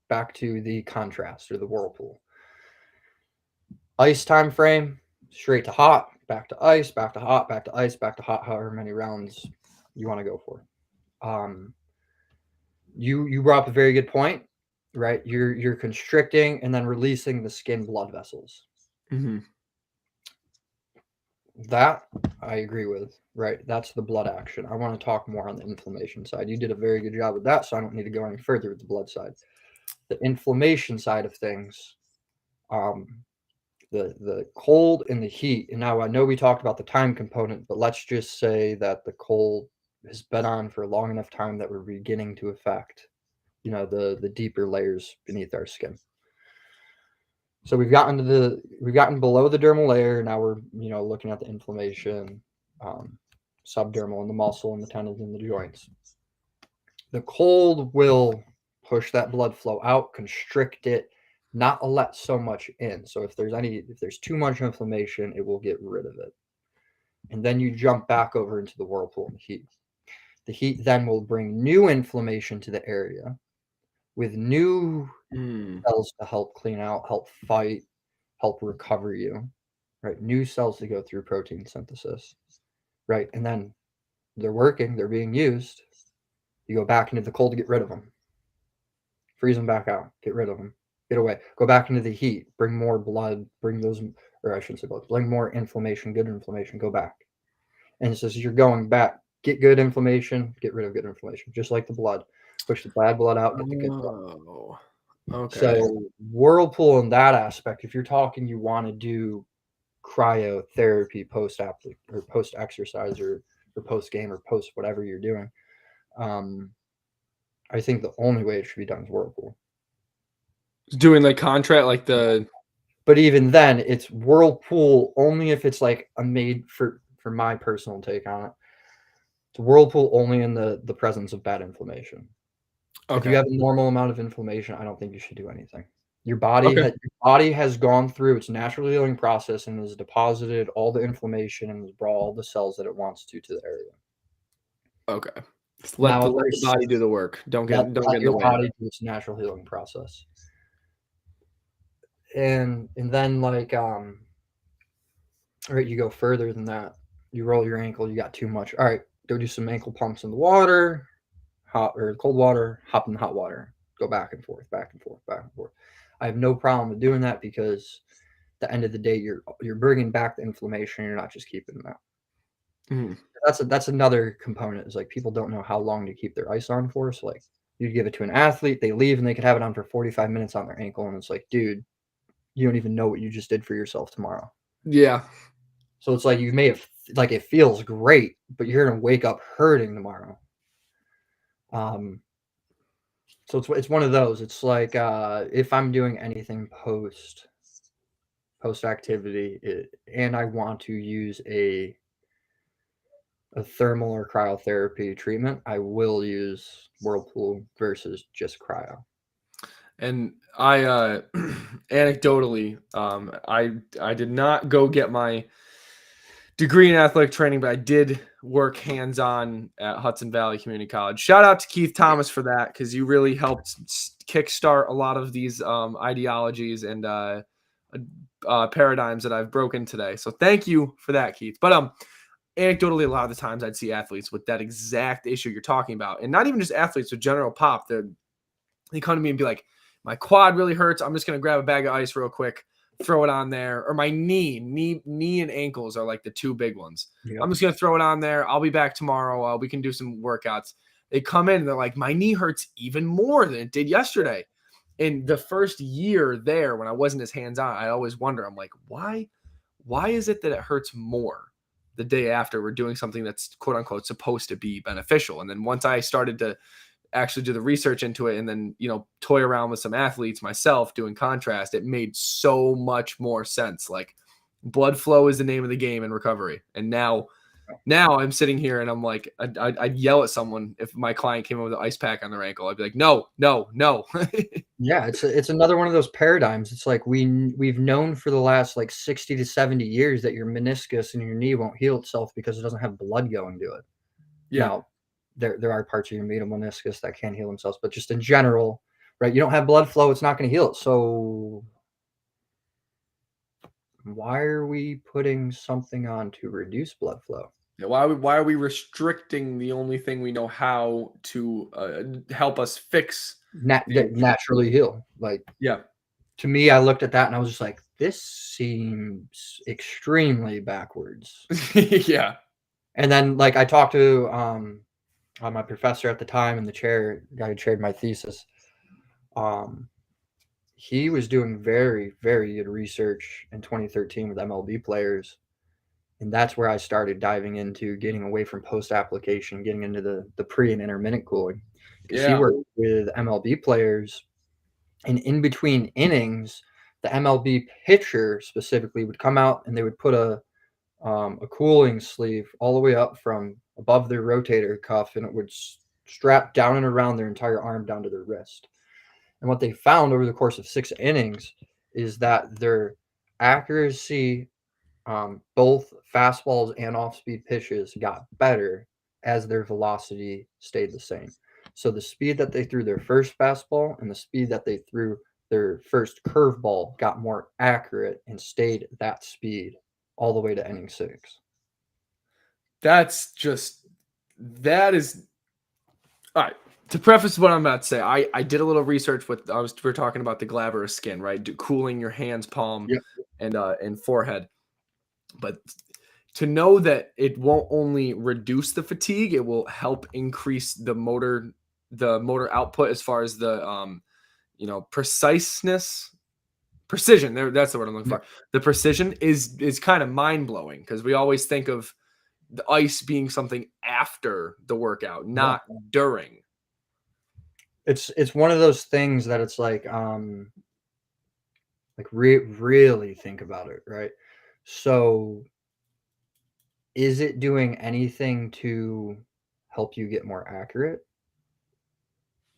back to the contrast or the whirlpool. Ice time frame, straight to hot, back to ice, back to hot, back to ice, back to hot, however many rounds you want to go for. You brought up a very good point, right? You're constricting and then releasing the skin blood vessels. Mm-hmm. That I agree with, right? That's the blood action. I want to talk more on the inflammation side. You did a very good job with that, so I don't need to go any further with the blood side. The inflammation side of things, the cold and the heat. And now I know we talked about the time component, but let's just say that the cold has been on for a long enough time that we're beginning to affect, the deeper layers beneath our skin. So we've gotten below the dermal layer. Now we're, looking at the inflammation, subdermal and the muscle and the tendons and the joints. The cold will push that blood flow out, constrict it, not let so much in. So if there's too much inflammation, it will get rid of it. And then you jump back over into the whirlpool and heat. The heat then will bring new inflammation to the area with new cells to help clean out, help fight, help recover you, right? New cells to go through protein synthesis, right? And then they're working, they're being used. You go back into the cold to get rid of them. Freeze them back out, get rid of them, get away. Go back into the heat, bring more blood, bring more inflammation, good inflammation, go back. And it says you're going back, get good inflammation, get rid of good inflammation, just like the blood. Push the bad blood out, get the good blood. Okay. So whirlpool in that aspect, if you're talking you want to do cryotherapy post exercise or post game or post whatever you're doing, I think the only way it should be done is whirlpool. Doing like contract, like the. But even then, it's whirlpool only if it's like a made for my personal take on it. It's whirlpool only in the presence of bad inflammation. Okay. If you have a normal amount of inflammation, I don't think you should do anything. Your body has gone through its natural healing process and has deposited all the inflammation and has brought all the cells that it wants to the area. Okay. Let the body do the work. Don't get in the way. Your body do its natural healing process. And then right, you go further than that. You roll your ankle, you got too much. All right, go do some ankle pumps in the water, hot or cold water, hop in the hot water, go back and forth, back and forth, back and forth. I have no problem with doing that because at the end of the day, you're bringing back the inflammation. You're not just keeping that. Mm-hmm. That's another component is like people don't know how long to keep their ice on for. So like you give it to an athlete, they leave and they could have it on for 45 minutes on their ankle. And it's like, dude, you don't even know what you just did for yourself tomorrow. Yeah. So it's like you may have like it feels great, but you're gonna wake up hurting tomorrow. So it's one of those. It's like if I'm doing anything post activity and I want to use a thermal or cryotherapy treatment, I will use whirlpool versus just cryo. And I anecdotally, I did not go get my degree in athletic training, but I did work hands-on at Hudson Valley Community College. Shout out to Keith Thomas for that, because you really helped kickstart a lot of these ideologies and paradigms that I've broken today. So thank you for that, Keith. But anecdotally, a lot of the times I'd see athletes with that exact issue you're talking about, and not even just athletes, with general pop. They come to me and be like, my quad really hurts. I'm just going to grab a bag of ice real quick, throw it on there. Or my knee and ankles are like the two big ones. Yep. I'm just going to throw it on there. I'll be back tomorrow. We can do some workouts. They come in and they're like, my knee hurts even more than it did yesterday. In the first year there, when I wasn't as hands-on, I always wonder, I'm like, why is it that it hurts more the day after we're doing something that's quote unquote supposed to be beneficial. And then once I started to actually do the research into it and then, toy around with some athletes myself doing contrast, it made so much more sense. Like blood flow is the name of the game in recovery. And now I'm sitting here and I'm like, I'd yell at someone if my client came over with an ice pack on their ankle. I'd be like, no. Yeah, it's another one of those paradigms. It's like we've known for the last like 60 to 70 years that your meniscus and your knee won't heal itself because it doesn't have blood going to it. Yeah. Now, there are parts of your medial meniscus that can heal themselves, but just in general, right? You don't have blood flow, it's not going to heal it. So why are we putting something on to reduce blood flow? Why are we restricting the only thing we know how to help us fix Naturally heal? Like, yeah. to me, I looked at that and I was just like, this seems extremely backwards. Yeah. And then like I talked to my professor at the time in the chair, guy who chaired my thesis. He was doing very, very good research in 2013 with MLB players. And that's where I started diving into getting away from post-application, getting into the pre and intermittent cooling. Because he worked with MLB players, and in between innings, the MLB pitcher specifically would come out and they would put a cooling sleeve all the way up from above their rotator cuff, and it would strap down and around their entire arm down to their wrist. And what they found over the course of 6 innings is that their accuracy, both fastballs and off-speed pitches, got better as their velocity stayed the same. So the speed that they threw their first fastball and the speed that they threw their first curveball got more accurate and stayed that speed all the way to inning 6. That is all right. To preface what I'm about to say, I did a little research we're talking about the glabrous skin, right? Cooling your hands, palm, and forehead. But to know that it won't only reduce the fatigue, it will help increase the motor output as far as the precision. That's the word I'm looking for. The precision is kind of mind-blowing because we always think of the ice being something after the workout, not during. It's one of those things that it's like really think about it, right? So is it doing anything to help you get more accurate?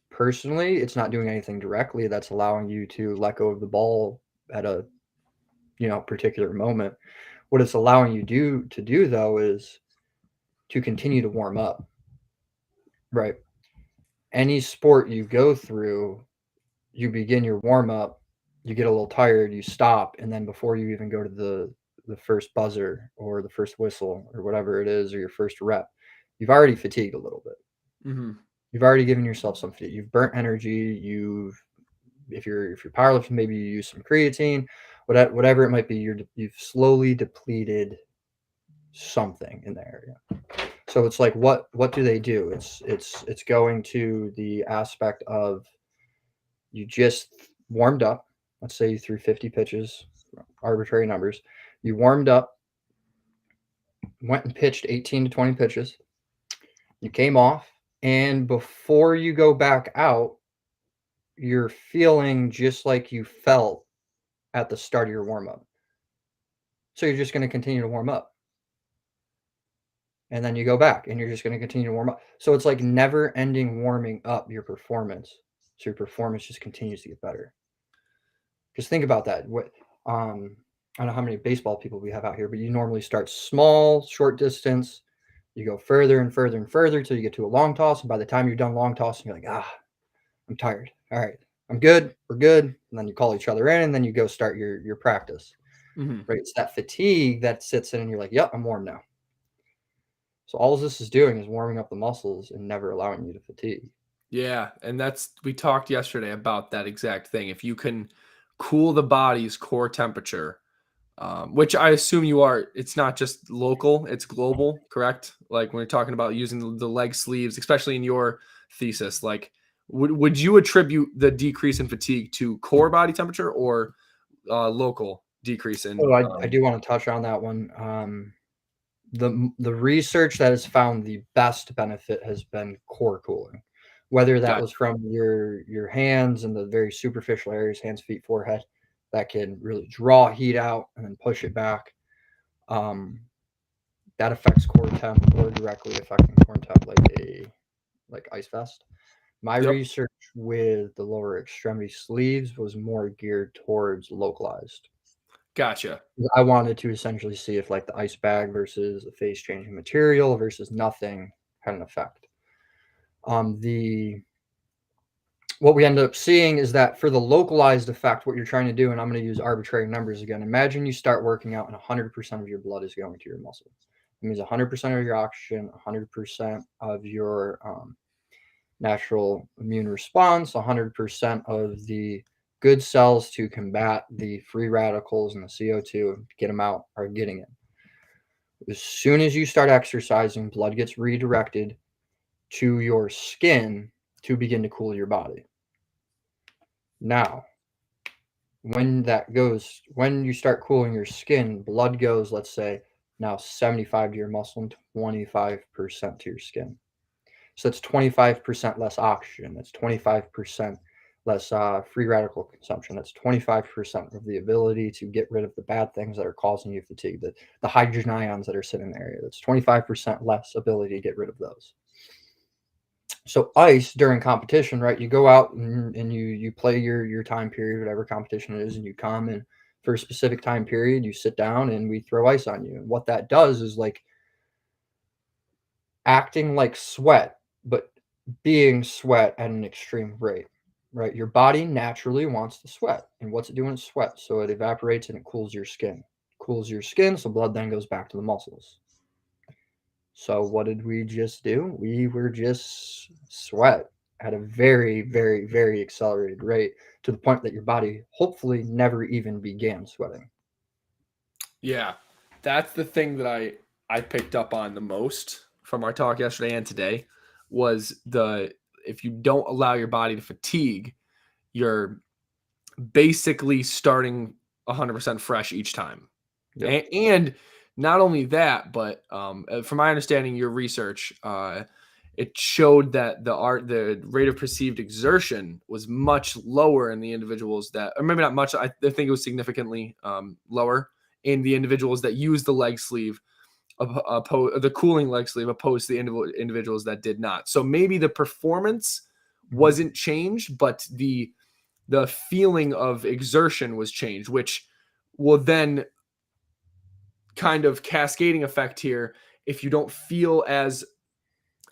Personally, it's not doing anything directly that's allowing you to let go of the ball at a particular moment. What it's allowing you to do though is to continue to warm up. Right. Any sport you go through, you begin your warm up, you get a little tired, you stop, and then before you even go to the first buzzer or the first whistle or whatever it is, or your first rep, you've already fatigued a little bit. Mm-hmm. You've already given yourself some fatigue. You've burnt energy. If you're powerlifting, maybe you use some creatine, whatever it might be. You've slowly depleted something in the area. So it's like, what do they do? It's going to the aspect of you just warmed up. Let's say you threw 50 pitches, arbitrary numbers. You warmed up, went and pitched 18 to 20 pitches. You came off, and before you go back out, you're feeling just like you felt at the start of your warm-up. So you're just going to continue to warm up. And then you go back and you're just going to continue to warm up. So it's like never ending warming up your performance. So your performance just continues to get better. Because think about that. I don't know how many baseball people we have out here, but you normally start small, short distance. You go further and further and further till you get to a long toss. And by the time you're done long tossing, you're like, I'm tired. All right, I'm good. We're good. And then you call each other in, and then you go start your practice. Mm-hmm. Right? It's that fatigue that sits in, and you're like, yep, I'm warm now. So all this is doing is warming up the muscles and never allowing you to fatigue. Yeah, and we talked yesterday about that exact thing. If you can cool the body's core temperature, which I assume you are, it's not just local, it's global, correct? Like when you're talking about using the leg sleeves, especially in your thesis, like would you attribute the decrease in fatigue to core body temperature or local decrease in? I do want to touch on that one. The research that has found the best benefit has been core cooling, whether that was Gotcha. from your hands and the very superficial areas, hands, feet, forehead, that can really draw heat out and then push it back. Um, that affects core temp or directly affecting core temp like ice vest. My Yep. research with the lower extremity sleeves was more geared towards localized. Gotcha. I wanted to essentially see if like the ice bag versus a phase changing material versus nothing had an effect. The what we ended up seeing is that for the localized effect, what you're trying to do, and I'm going to use arbitrary numbers again. Imagine you start working out and 100% of your blood is going to your muscle. It means 100% of your oxygen, 100% of your natural immune response, 100% of the good cells to combat the free radicals and the CO2, get them out, are getting it. As soon as you start exercising, blood gets redirected to your skin to begin to cool your body. Now, when you start cooling your skin, blood goes, let's say, now 75 to your muscle and 25% to your skin. So that's 25% less oxygen. That's 25% less free radical consumption. That's 25% of the ability to get rid of the bad things that are causing you fatigue, the hydrogen ions that are sitting in the area. That's 25% less ability to get rid of those. So ice during competition, right? You go out and you play your time period, whatever competition it is, and you come and for a specific time period, you sit down and we throw ice on you. And what that does is like acting like sweat, but being sweat at an extreme rate, right? Your body naturally wants to sweat. And what's it doing? It's sweat. So it evaporates and it cools your skin. Cools your skin, so blood then goes back to the muscles. So what did we just do? We were just sweat at a very, very, very accelerated rate to the point that your body hopefully never even began sweating. Yeah. That's the thing that I picked up on the most from our talk yesterday and today was the if you don't allow your body to fatigue, you're basically starting 100% fresh each time. Yep. And not only that, but from my understanding, your research, it showed that the rate of perceived exertion was much lower in the individuals that, or maybe not much. I think it was significantly lower in the individuals that used the leg sleeve, the cooling leg sleeve, opposed to the individuals that did not. So maybe the performance Mhm. wasn't changed, but the feeling of exertion was changed, which will then kind of cascading effect here. If you don't feel as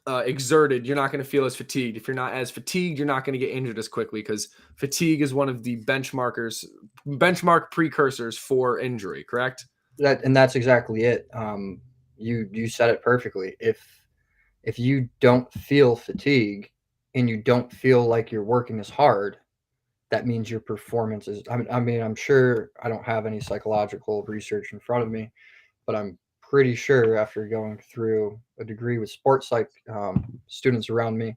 exerted, you're not going to feel as fatigued. If you're not as fatigued, you're not going to get injured as quickly because fatigue is one of the benchmark precursors for injury. Correct? That's exactly it. You said it perfectly. If you don't feel fatigue and you don't feel like you're working as hard, that means your performance is. I mean, I'm sure I don't have any psychological research in front of me, but I'm pretty sure after going through a degree with sports psych students around me,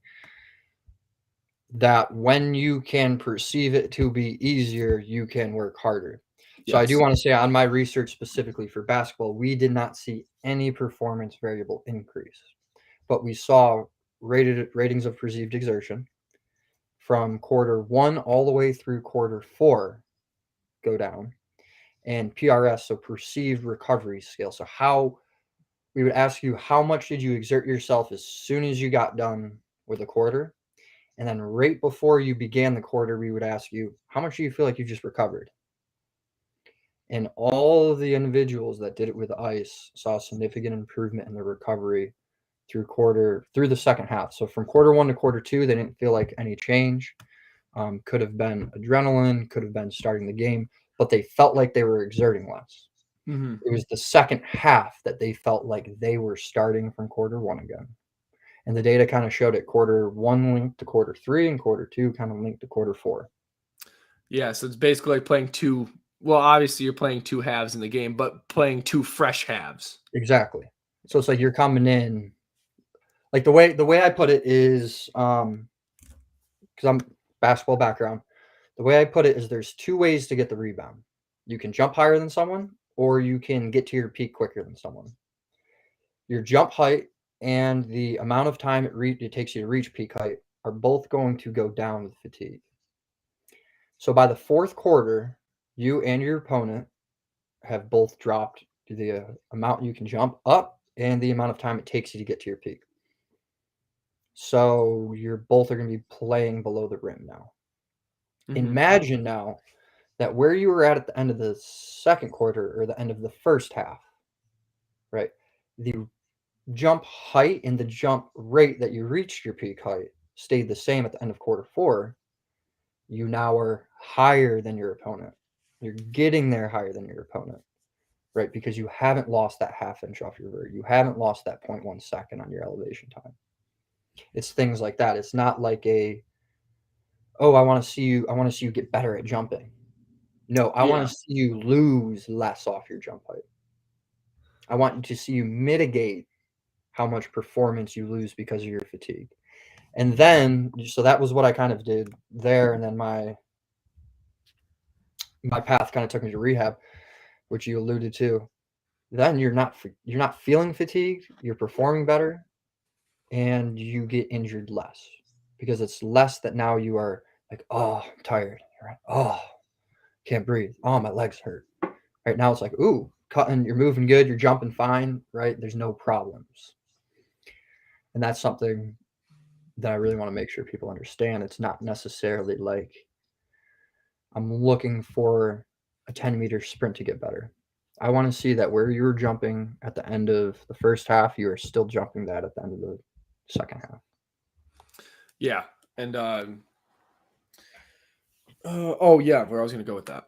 that when you can perceive it to be easier, you can work harder. So I do Yes. want to say on my research specifically for basketball, we did not see any performance variable increase, but we saw ratings of perceived exertion from quarter one all the way through quarter four go down, and PRS, so perceived recovery scale. So how we would ask you how much did you exert yourself as soon as you got done with a quarter, and then right before you began the quarter, we would ask you how much do you feel like you just recovered. And all of the individuals that did it with ice saw a significant improvement in their recovery through the second half. So from quarter one to quarter two, they didn't feel like any change. Could have been adrenaline, could have been starting the game, but they felt like they were exerting less. Mm-hmm. It was the second half that they felt like they were starting from quarter one again. And the data kind of showed it quarter one linked to quarter three and quarter two kind of linked to quarter four. Yeah. So it's basically like playing two. Well, obviously you're playing two halves in the game, but playing two fresh halves. Exactly. So it's like you're coming in like the way I put it is because I'm basketball background. The way I put it is there's two ways to get the rebound. You can jump higher than someone, or you can get to your peak quicker than someone. your jump height and the amount of time it takes you to reach peak height are both going to go down with fatigue. So by the fourth quarter, you and your opponent have both dropped the amount you can jump up and the amount of time it takes you to get to your peak. So you're both are going to be playing below the rim now. Imagine now that where you were at the end of the second quarter or the end of the first half, right? The jump height and the jump rate that you reached your peak height stayed the same at the end of quarter 4. You now are higher than your opponent. You're getting there higher than your opponent, right? Because you haven't lost that half inch off your vert. You haven't lost that 0.1 second on your elevation time. It's things like that. It's not like oh, I want to see you get better at jumping. No, I want to see you lose less off your jump height. I want to see you mitigate how much performance you lose because of your fatigue. And then, so that was what I kind of did there. And then my path kind of took me to rehab, which you alluded to. Then you're not feeling fatigued, you're performing better, and you get injured less because it's less that now you are like, oh, I'm tired. You're like, oh, can't breathe. Oh, my legs hurt. Right now it's like, ooh, cutting, you're moving good, you're jumping fine, right? There's no problems. And that's something that I really want to make sure people understand. It's not necessarily like I'm looking for a 10-meter sprint to get better. I want to see that where you were jumping at the end of the first half, you are still jumping that at the end of the second half. Yeah. And oh yeah, where I was going to go with that.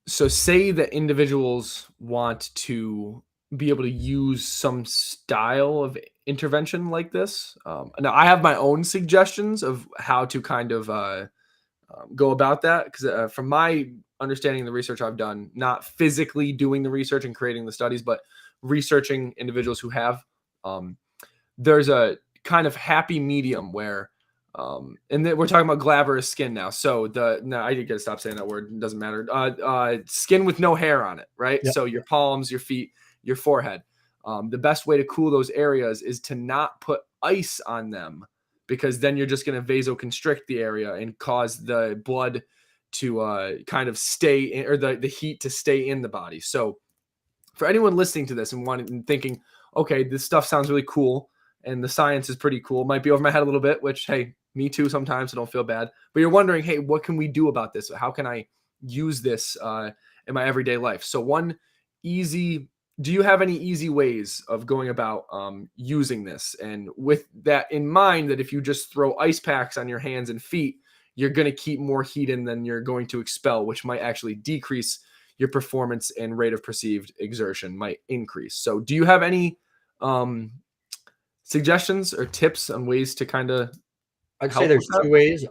So say that individuals want to be able to use some style of intervention like this. Now I have my own suggestions of how to kind of go about that, because from my understanding of the research I've done, not physically doing the research and creating the studies, but researching individuals who have, there's a kind of happy medium where, and then we're talking about glabrous skin now. So no, I gotta stop saying that word. It doesn't matter. Skin with no hair on it, right? Yep. So your palms, your feet, your forehead. The best way to cool those areas is to not put ice on them, because then you're just going to vasoconstrict the area and cause the blood to kind of stay in, or the heat to stay in the body. So for anyone listening to this and thinking, okay, this stuff sounds really cool and the science is pretty cool, might be over my head a little bit, which, hey, me too sometimes, so don't feel bad. But you're wondering, hey, what can we do about this? How can I use this in my everyday life? So do you have any easy ways of going about using this? And with that in mind, that if you just throw ice packs on your hands and feet, you're going to keep more heat in than you're going to expel, which might actually decrease your performance, and rate of perceived exertion might increase. So do you have any suggestions or tips on ways to kind of I'd say there's two ways.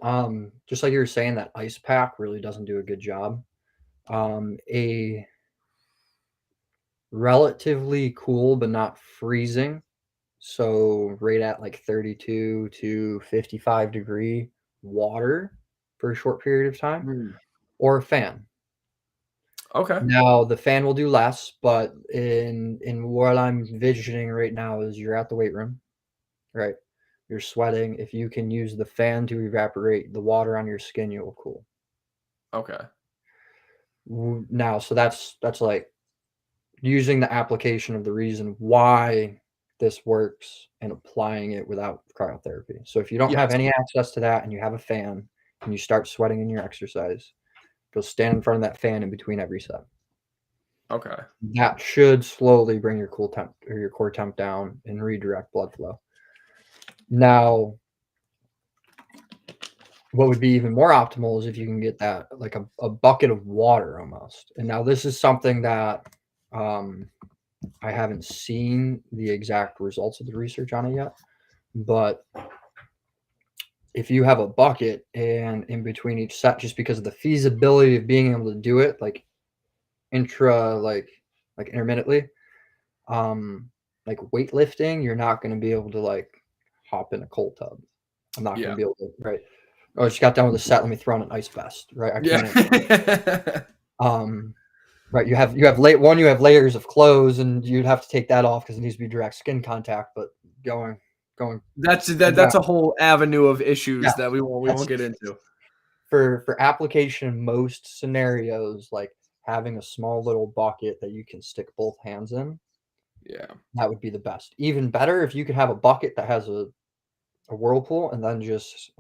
Just like you were saying, that ice pack really doesn't do a good job. A relatively cool but not freezing, so right at like 32 to 55 degree water for a short period of time, or a fan. Okay. Now the fan will do less, but in what I'm envisioning right now is you're at the weight room, right? You're sweating. If you can use the fan to evaporate the water on your skin, you will cool. Okay. Now, so that's like using the application of the reason why this works and applying it without cryotherapy. So if you don't have any access to that and you have a fan and you start sweating in your exercise, go stand in front of that fan in between every set. Okay. That should slowly bring your cool temp or your core temp down and redirect blood flow. Now, what would be even more optimal is if you can get that like a bucket of water almost. And now this is something that I haven't seen the exact results of the research on it yet, but if you have a bucket and in between each set, just because of the feasibility of being able to do it like intermittently, like weightlifting, you're not going to be able to like hop in a cold tub. I'm not going to be able to, right? Oh, I just got done with a set. Let me throw on an ice vest, right? I can't. Right. You have you have layers of clothes, and you'd have to take that off because it needs to be direct skin contact. But going That's about, a whole avenue of issues yeah, that we that's won't get into. for application in most scenarios, like having a small little bucket that you can stick both hands in, Yeah. that would be the best. Even better if you could have a bucket that has a whirlpool, and then just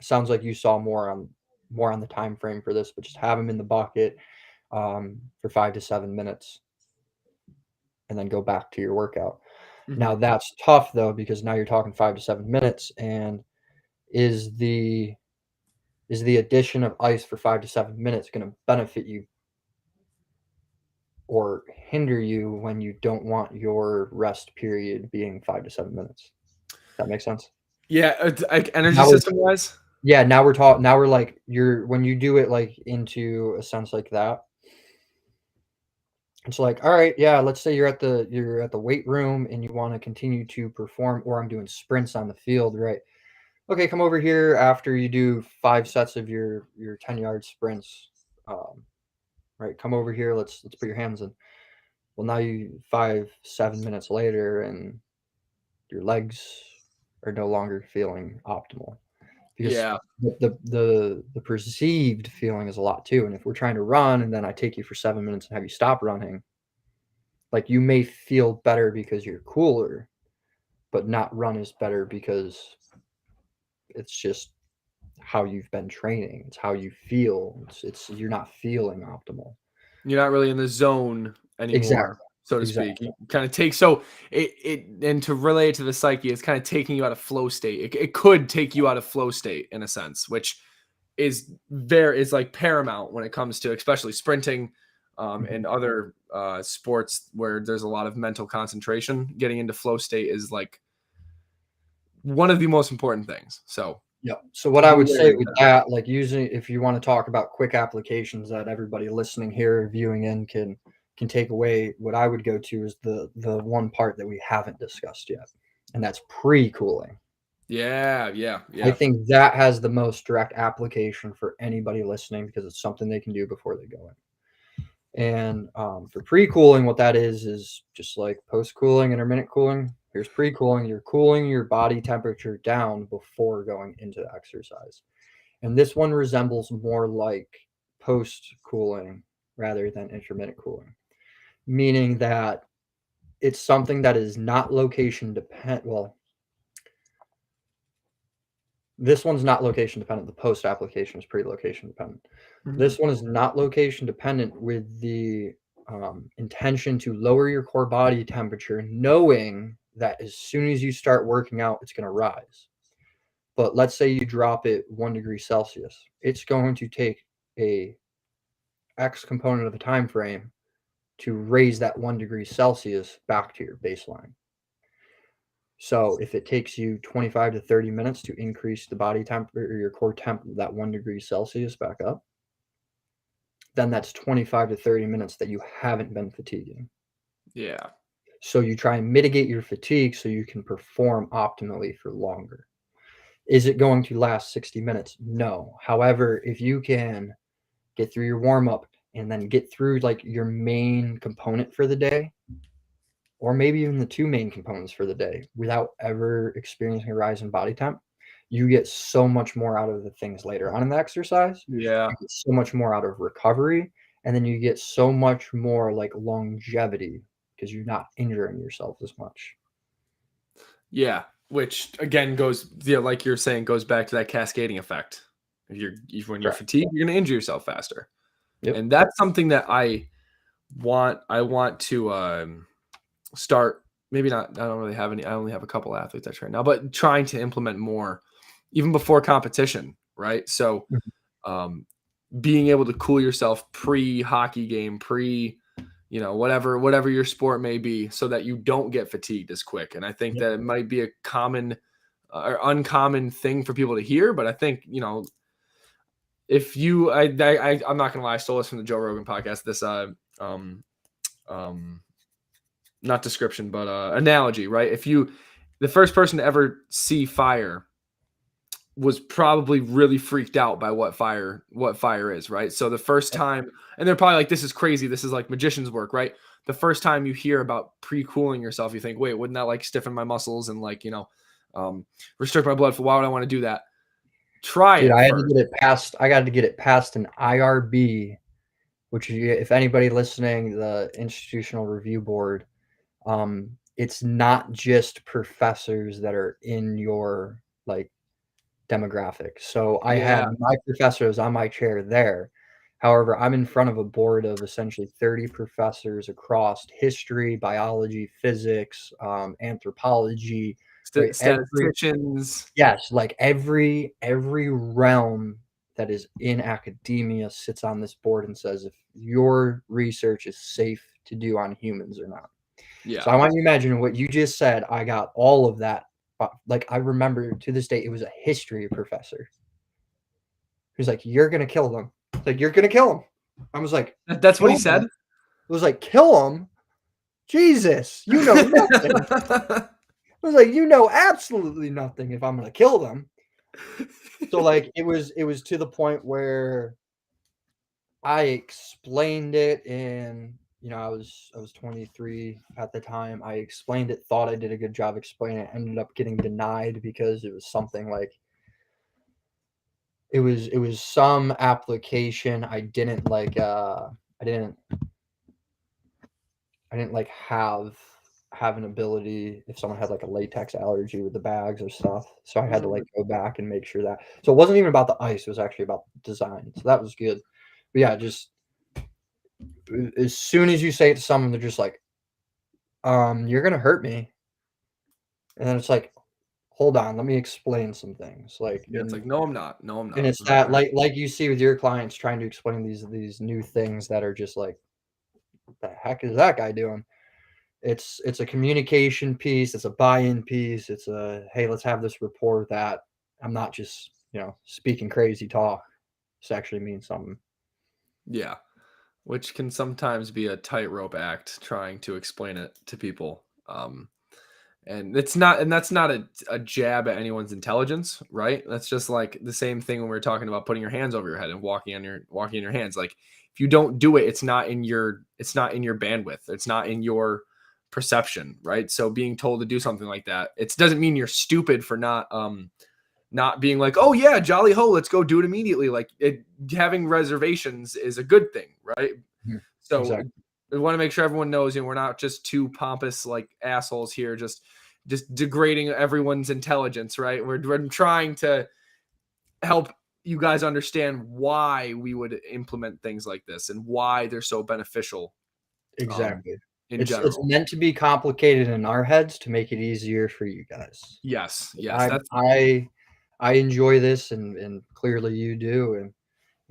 sounds like you saw more on the time frame for this, but just have them in the bucket for 5 to 7 minutes, and then go back to your workout. Now Mhm. that's tough though, because now you're talking 5 to 7 minutes, and is the addition of ice for 5 to 7 minutes going to benefit you or hinder you when you don't want your rest period being 5 to 7 minutes? That makes sense. Yeah, like energy Now we're system wise. Yeah, now we're talking. Now we're like when you do it like into a sense like that. It's like, all right, yeah, let's say you're at the weight room and you want to continue to perform, or I'm doing sprints on the field, right? Okay, come over here after you do 5 sets of your 10-yard sprints. Um, right, come over here. Let's put your hands in. Well, now 5 7 minutes later, and your legs are no longer feeling optimal, because Yeah. the perceived feeling is a lot too. And if we're trying to run, and then I take you for 7 minutes and have you stop running, like you may feel better because you're cooler, but not run as better because it's just how you've been training. It's how you feel. It's you're not feeling optimal. You're not really in the zone anymore, Exactly. so to speak. Exactly. You kind of take so it and to relate it to the psyche, it's kind of taking you out of flow state. It could take you out of flow state in a sense, which is like paramount when it comes to especially sprinting Mhm. and other sports where there's a lot of mental concentration. Getting into flow state is like one of the most important things. So Yeah. So what I be would say wary of with that. that, like using, if you want to talk about quick applications that everybody listening here, viewing in, can take away, what I would go to is the one part that we haven't discussed yet, and that's pre-cooling. Yeah, yeah, I yeah. think that has the most direct application for anybody listening, because it's something they can do before they go in. And for pre-cooling, what that is just like post-cooling, intermittent cooling. Here's pre-cooling. You're cooling your body temperature down before going into exercise. And this one resembles more like post-cooling rather than intermittent cooling, meaning that it's something that is not location dependent. Well, this one's not location dependent. The post application is pre-location dependent. Mhm. This one is not location dependent, with the intention to lower your core body temperature, knowing that as soon as you start working out, it's going to rise. But let's say you drop it 1 degree Celsius, it's going to take a X component of the time frame to raise that 1 degree Celsius back to your baseline. So if it takes you 25 to 30 minutes to increase the body temperature or your core temp that 1 degree Celsius back up, then that's 25 to 30 minutes that you haven't been fatiguing. Yeah. So you try and mitigate your fatigue so you can perform optimally for longer. Is it going to last 60 minutes? No. However, if you can get through your warm up and then get through like your main component for the day, or maybe even the two main components for the day, without ever experiencing a rise in body temp, you get so much more out of the things later on in the exercise. Yeah. You get so much more out of recovery, and then you get so much more like longevity because you're not injuring yourself as much. Yeah, which again goes, yeah, like you're saying, goes back to that cascading effect. When you're Correct. fatigued, you're going to injure yourself faster, Yep. and that's something that I want to start. Maybe not. I don't really have any. I only have a couple athletes I train now, but trying to implement more, even before competition, right? So, Mhm. um, being able to cool yourself pre hockey game, pre whatever your sport may be, so that you don't get fatigued as quick. And I think Yep. that it might be a common or uncommon thing for people to hear, but I think if you I'm not gonna lie, I stole this from the Joe Rogan podcast, this um um not description but analogy, right? If you the first person to ever see fire was probably really freaked out by what fire is, right? So the first time, and they're probably like, this is crazy, this is like magician's work, right? The first time you hear about pre-cooling yourself, you think, wait, wouldn't that like stiffen my muscles and like, restrict my blood flow? Why would I want to do that? Try Dude, it I had to first. get it past. I got to get it past an IRB, which if anybody listening, the Institutional Review Board, it's not just professors that are in your like demographic. So I Yeah. had my professors on my chair there. However, I'm in front of a board of essentially 30 professors across history, biology, physics, anthropology, right? Statisticians. Yes, like every realm that is in academia sits on this board and says if your research is safe to do on humans or not. Yeah. So I want you to imagine what you just said. I got all of that. Like I remember to this day, it was a history professor who's like, "You're gonna kill them." Like you're gonna kill them. I was like, That's what he "Kill them." said. I was like, "Kill them." Jesus, you know nothing. I was like, "You know absolutely nothing if I'm gonna kill them." So like it was to the point where I explained it and I was 23 at the time. I explained it, thought I did a good job explaining it, ended up getting denied because it was something like it was some application I didn't like I didn't like have an ability if someone had like a latex allergy with the bags or stuff. So I had to like go back and make sure that. So it wasn't even about the ice, it was actually about design. So that was good. But yeah, just as soon as you say it to someone, they're just like, you're gonna hurt me. And then it's like, hold on, let me explain some things. Like Yeah, it's like, no, I'm not. No, I'm and not. it's that like you see with your clients trying to explain these new things that are just like, what the heck is that guy doing? It's a communication piece, it's a buy-in piece, it's a hey, let's have this rapport that I'm not just, speaking crazy talk. This actually means something. Yeah. Which can sometimes be a tightrope act trying to explain it to people. And that's not a jab at anyone's intelligence, right? That's just like the same thing when we are talking about putting your hands over your head and walking in your hands. Like if you don't do it, it's not in your bandwidth. It's not in your perception, right? So being told to do something like that, it doesn't mean you're stupid for not being like, oh yeah, jolly ho, let's go do it immediately. Like having reservations is a good thing, right? Mhm. So Exactly. we want to make sure everyone knows, we're not just two pompous like assholes here, just degrading everyone's intelligence, right? We're trying to help you guys understand why we would implement things like this and why they're so beneficial um, Exactly. in It's general. meant to be complicated in our heads to make it easier for you guys. Yes, yes, I that's I I enjoy this and clearly you do and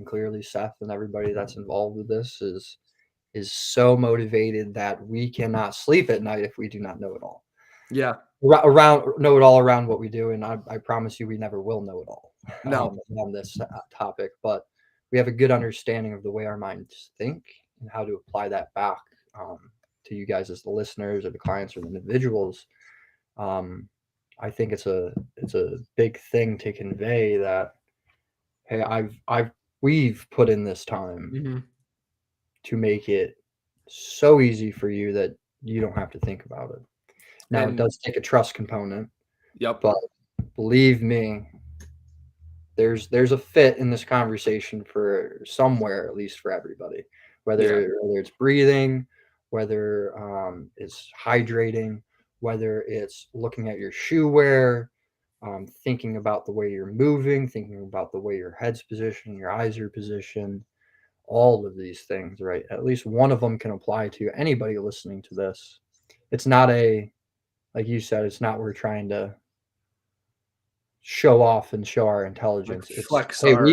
clearly Seth and everybody that's involved with this is so motivated that we cannot sleep at night if we do not know it all. yeah, Around know it all around what we do, and I promise you we never will know it all no, on this topic, but we have a good understanding of the way our minds think and how to apply that back to you guys as the listeners or the clients or the individuals. Um, I think it's a big thing to convey that hey, we've put in this time hmm to make it so easy for you that you don't have to think about it. Now it and does take a trust component, yep, but believe me, there's a fit in this conversation for somewhere, at least for everybody. yeah, Whether it's breathing, whether it's hydrating, whether it's looking at your shoe wear, thinking about the way you're moving, thinking about the way your head's positioned, your eyes are positioned, all of these things, right? At least one of them can apply to anybody listening to this. It's not like you said, it's not we're trying to show off and show our like intelligence. It's flex hey, our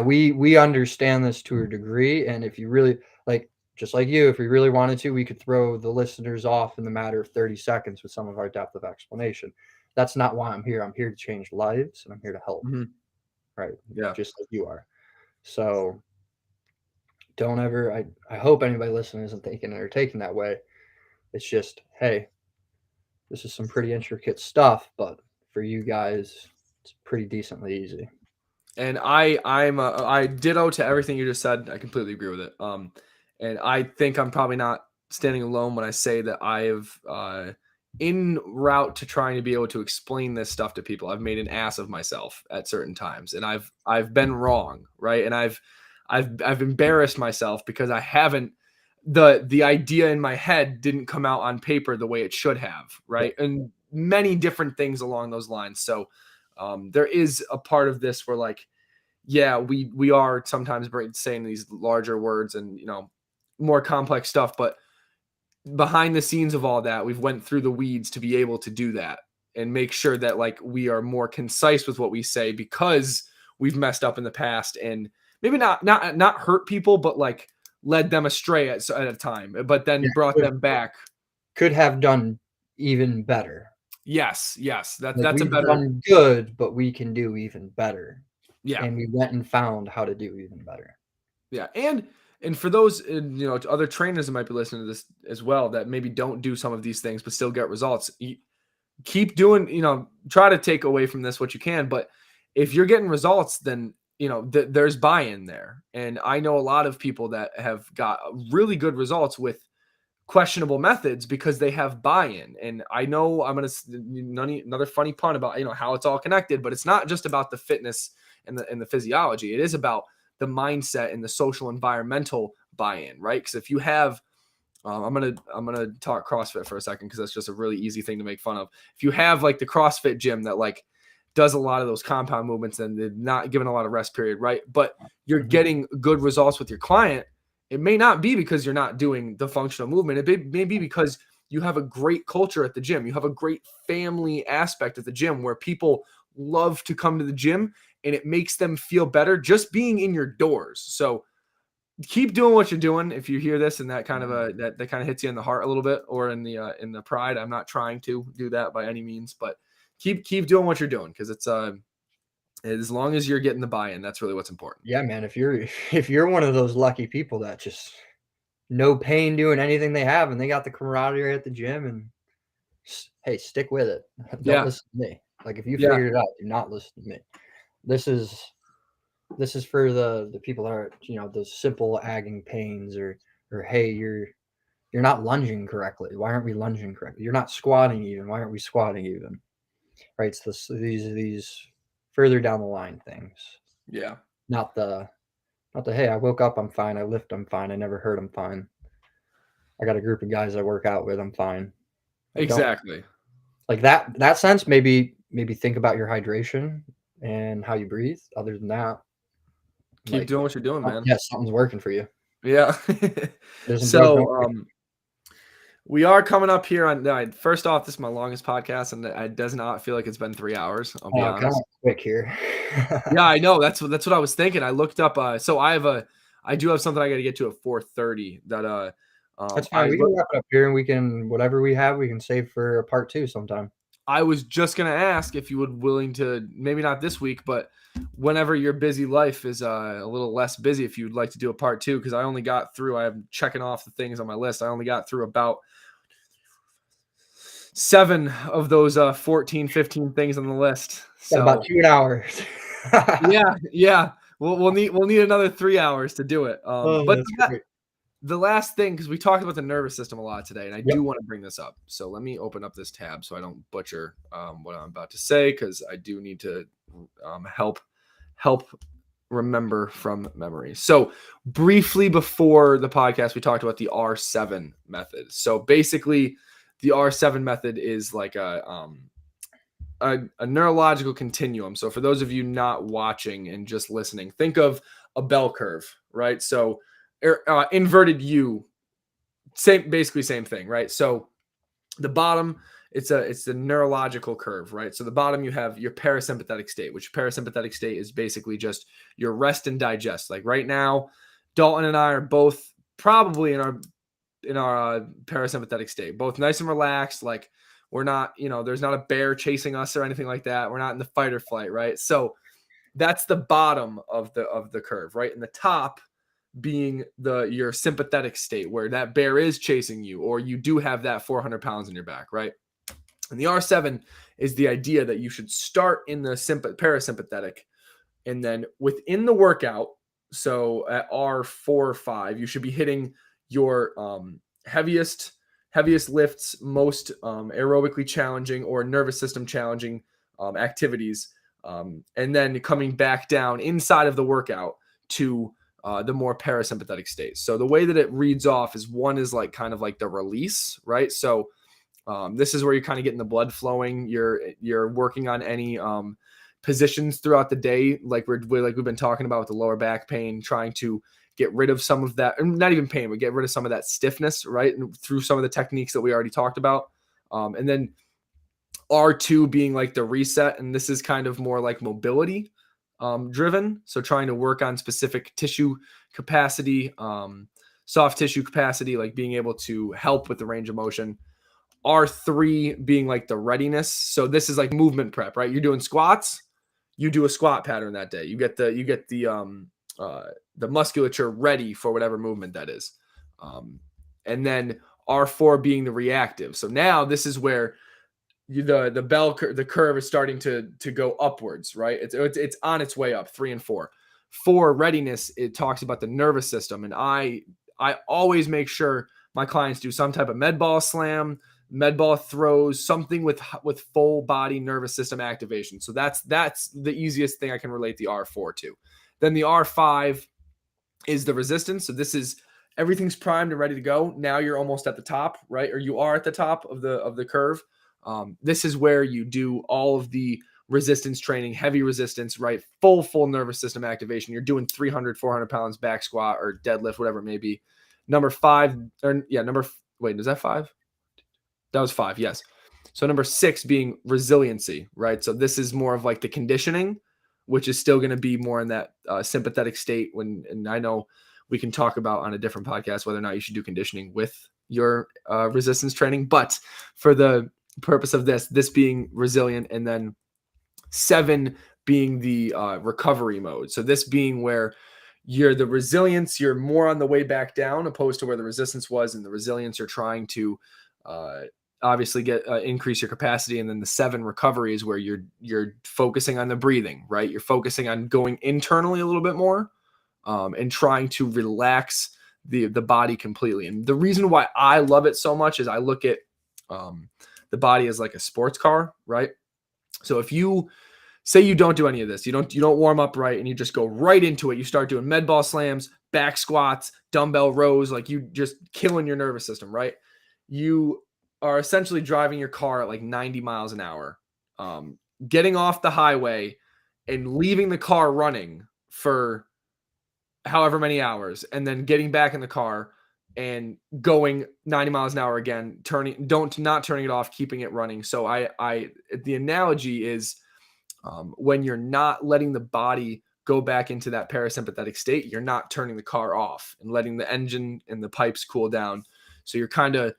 we understand this to a degree, and if you really like, just like you, if we really wanted to, we could throw the listeners off in the matter of 30 seconds with some of our depth of explanation. That's not why I'm here. I'm here to change lives, and I'm here to help. mhm, Right, yeah, just like you are. So don't ever. I hope anybody listening isn't thinking or taking that way. It's just hey, this is some pretty intricate stuff, but for you guys, it's pretty decently easy. And I ditto to everything you just said. I completely agree with it. And I think I'm probably not standing alone when I say that I have, in route to trying to be able to explain this stuff to people, I've made an ass of myself at certain times, and I've been wrong, right? And I've embarrassed myself because I haven't, the idea in my head didn't come out on paper the way it should have, right? And many different things along those lines. So there is a part of this where, like, yeah, we are sometimes saying these larger words and, you know, more complex stuff, but behind the scenes of all that, we've went through the weeds to be able to do that and make sure that, like, we are more concise with what we say because we've messed up in the past and maybe not hurt people, but like led them astray at a time, but then brought them back. Could have done even better. Yes, Like, that's a we've better. done good, but we can do even better. Yeah, And we went and found how to do even better. yeah, and for those, you know, to other trainers that might be listening to this as well that maybe don't do some of these things but still get results, keep doing, you know, try to take away from this what you can. But if you're getting results, then, you know, there's buy-in there. And I know a lot of people that have got really good results with questionable methods because they have buy-in. And I know I'm going to another funny pun about, you know, how it's all connected, but it's not just about the fitness and the physiology. It is about the mindset and the social environmental buy-in, right? Because if you have, I'm gonna talk CrossFit for a second because that's just a really easy thing to make fun of. If you have like the CrossFit gym that like does a lot of those compound movements and they're not given a lot of rest period, right? But you're getting good results with your client. It may not be because you're not doing the functional movement. It may be because you have a great culture at the gym. You have a great family aspect at the gym where people love to come to the gym and it makes them feel better just being in your doors. So keep doing what you're doing. If you hear this and that kind of that kind of hits you in the heart a little bit or in the pride, I'm not trying to do that by any means, but keep doing what you're doing because it's as long as you're getting the buy-in, that's really what's important. Yeah, man. If you're one of those lucky people that just no pain doing anything they have and they got the camaraderie at the gym and hey, stick with it. Don't Yeah. listen to me. Like, if you Yeah. figured it out, do not listen to me. This is for the people that are, you know, those simple agging pains or hey, you're not lunging correctly. Why aren't we lunging correctly? You're not squatting even. Why aren't we squatting even? Right? It's these further down the line things. Yeah. Not the hey, I woke up, I'm fine. I lift, I'm fine. I never hurt, I'm fine. I got a group of guys I work out with, I'm fine. Like, don't Exactly. like that sense. Maybe think about your hydration and how you breathe. Other than that, Keep like, doing what you're doing, man. yeah, something's working for you. Yeah. It isn't broke, don't So, fix it. we are coming up here on, first off, this is my longest podcast and it does not feel like it's been 3 hours. I'll be Kind honest. of quick here. Yeah, I know. That's what I was thinking. I looked up. So I do have something I got to get to at 4:30. That That's fine. We can wrap it up here, and we can whatever we have, we can save for a part 2 sometime. I was just gonna ask if you would willing to, maybe not this week, but whenever your busy life is a little less busy, if you'd like to do a part 2, because I only got through. I'm checking off the things on my list. I only got through about 7 of those 14, 15 things on the list. Got So about 2 hours. yeah. We'll need another 3 hours to do it. Oh, But that's great. the last thing, because we talked about the nervous system a lot today, and I Yep. do want to bring this up. So let me open up this tab so I don't butcher what I'm about to say, because I do need to help remember from memory. So briefly before the podcast, we talked about the R7 method. So basically, the R7 method is like a neurological continuum. So for those of you not watching and just listening, think of a bell curve, right? So inverted U, basically same thing, right? So the bottom, it's the neurological curve, right? So the bottom, you have your parasympathetic state, which parasympathetic state is basically just your rest and digest. Like right now, Dalton and I are both probably in our parasympathetic state, both nice and relaxed. Like we're not, there's not a bear chasing us or anything like that. We're not in the fight or flight, right? So that's the bottom of the curve, right? And the top being your sympathetic state where that bear is chasing you, or you do have that 400 pounds in your back, right? And the R7 is the idea that you should start in the parasympathetic, and then within the workout, so at R4 or 5, you should be hitting your heaviest lifts, most aerobically challenging or nervous system challenging activities, and then coming back down inside of the workout to the more parasympathetic state. So the way that it reads off is, one is like kind of like the release, right? So this is where you're kind of getting the blood flowing. You're working on any positions throughout the day, like we've been talking about with the lower back pain, trying to get rid of some of that, not even pain, but get rid of some of that stiffness, right? And through some of the techniques that we already talked about. And then R2 being like the reset, and this is kind of more like mobility driven. So trying to work on specific tissue capacity, soft tissue capacity, like being able to help with the range of motion. R3 being like the readiness. So this is like movement prep, right? You're doing squats, you do a squat pattern that day. You get the musculature ready for whatever movement that is. And then R4 being the reactive. So now this is where the curve is starting to go upwards, right? It's on its way up, 3 and 4. For readiness, it talks about the nervous system, and I always make sure my clients do some type of med ball slam, med ball throws, something with full body nervous system activation. So that's the easiest thing I can relate the R4 to. Then the R5 is the resistance. So this is everything's primed and ready to go. Now you're almost at the top, right? Or you are at the top of the curve. This is where you do all of the resistance training, heavy resistance, right? Full nervous system activation. You're doing 300, 400 pounds back squat or deadlift, whatever it may be. Number 5, wait, is that 5? That was 5, yes. So number 6 being resiliency, right? So this is more of like the conditioning, which is still going to be more in that sympathetic state and I know we can talk about on a different podcast whether or not you should do conditioning with your resistance training, but for the purpose of this being resilient, and then 7 being the recovery mode. So this being where you're the resilience, you're more on the way back down opposed to where the resistance was, and the resilience you're trying to obviously get increase your capacity. And then the 7 recovery is where you're focusing on the breathing, right? You're focusing on going internally a little bit more and trying to relax the body completely. And the reason why I love it so much is I look at the body as like a sports car, right? So if you say you don't do any of this, you don't warm up right, and you just go right into it. You start doing med ball slams, back squats, dumbbell rows, like you just killing your nervous system, right? You are essentially driving your car at like 90 miles an hour, getting off the highway and leaving the car running for however many hours, and then getting back in the car and going 90 miles an hour again, not turning it off, keeping it running. So the analogy is when you're not letting the body go back into that parasympathetic state, you're not turning the car off and letting the engine and the pipes cool down. So you're kind of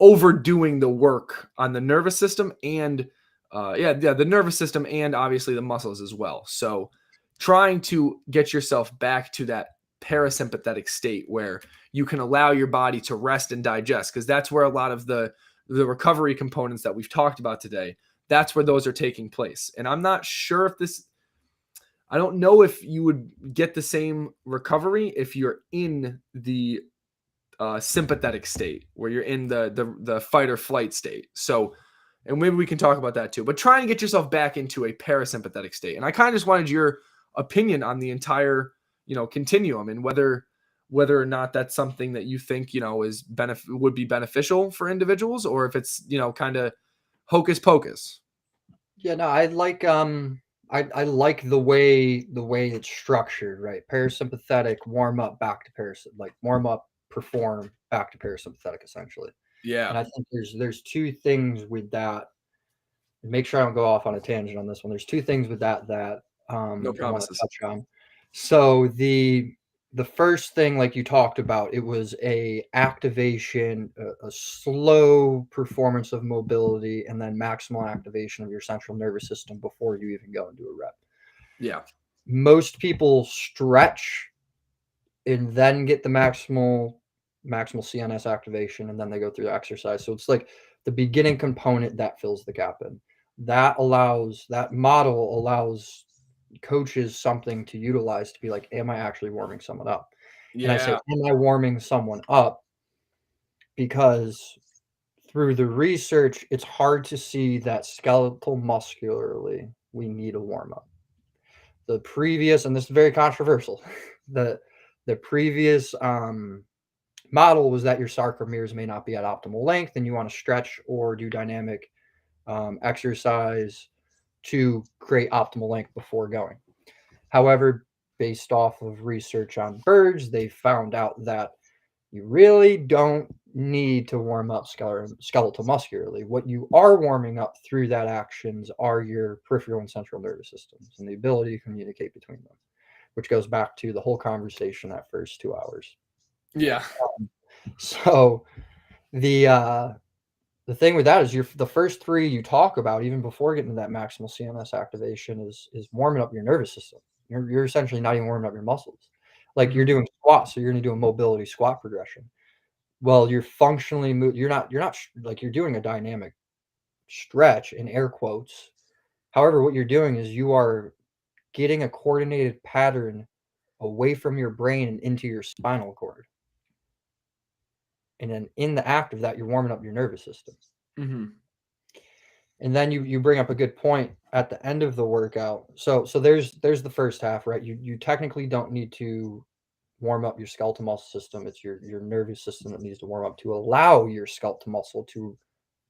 overdoing the work on the nervous system and the nervous system and obviously the muscles as well. So trying to get yourself back to that parasympathetic state where you can allow your body to rest and digest, because that's where a lot of the recovery components that we've talked about today, that's where those are taking place. And I'm not sure if I don't know if you would get the same recovery if you're in the sympathetic state, where you're in the fight or flight state. So, and maybe we can talk about that too, but trying to get yourself back into a parasympathetic state. And I kind of just wanted your opinion on the entire, continuum, and whether or not that's something that you think, would be beneficial for individuals, or if it's, kind of hocus pocus. Yeah, no, I like I like the way it's structured, right? Parasympathetic, warm up, back to parasympathetic, warm up, perform, back to parasympathetic, essentially. Yeah. And I think there's 2 things with that. And make sure I don't go off on a tangent on this one. There's 2 things with that No I want to promises. touch on. So the first thing, like you talked about, it was a activation, a slow performance of mobility, and then maximal activation of your central nervous system before you even go and do a rep. Yeah. Most people stretch and then get the maximal CNS activation, and then they go through the exercise. So it's like the beginning component that fills the gap in. That model allows coaches something to utilize to be like, am I actually warming someone up? And I say, Yeah. am I warming someone up? Because through the research, it's hard to see that skeletal muscularly we need a warm up. The previous, and this is very controversial, the previous model was that your sarcomeres may not be at optimal length and you want to stretch or do dynamic exercise to create optimal length before going. However, based off of research on birds, they found out that you really don't need to warm up skeletal muscularly. What you are warming up through that actions are your peripheral and central nervous systems and the ability to communicate between them, which goes back to the whole conversation that first 2 hours. Yeah. So the thing with that is the first 3 you talk about, even before getting to that maximal CNS activation, is warming up your nervous system. You're essentially not even warming up your muscles. Like you're doing squats, so you're going to do a mobility squat progression. Well, you're functionally you're not like you're doing a dynamic stretch in air quotes. However, what you're doing is you are getting a coordinated pattern away from your brain and into your spinal cord. And then in the act of that, you're warming up your nervous system. Mm-hmm. And then you bring up a good point at the end of the workout. So there's the first half, right? You technically don't need to warm up your skeletal muscle system. It's your nervous system that needs to warm up to allow your skeletal muscle to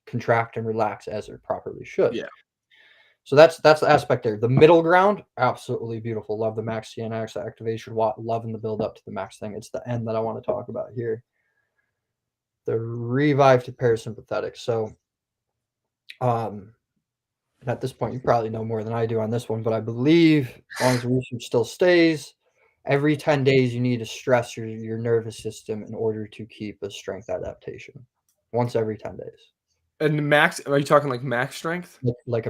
contract and relax as it properly should. Yeah. So that's the aspect there. The middle ground, absolutely beautiful. Love the max CNX activation. Loving the build up to the max thing. It's the end that I want to talk about here. The revive to parasympathetic. So at this point, you probably know more than I do on this one, but I believe as long as the research still stays, every 10 days you need to stress your nervous system in order to keep a strength adaptation. Once every 10 days. And max, are you talking like max strength? Like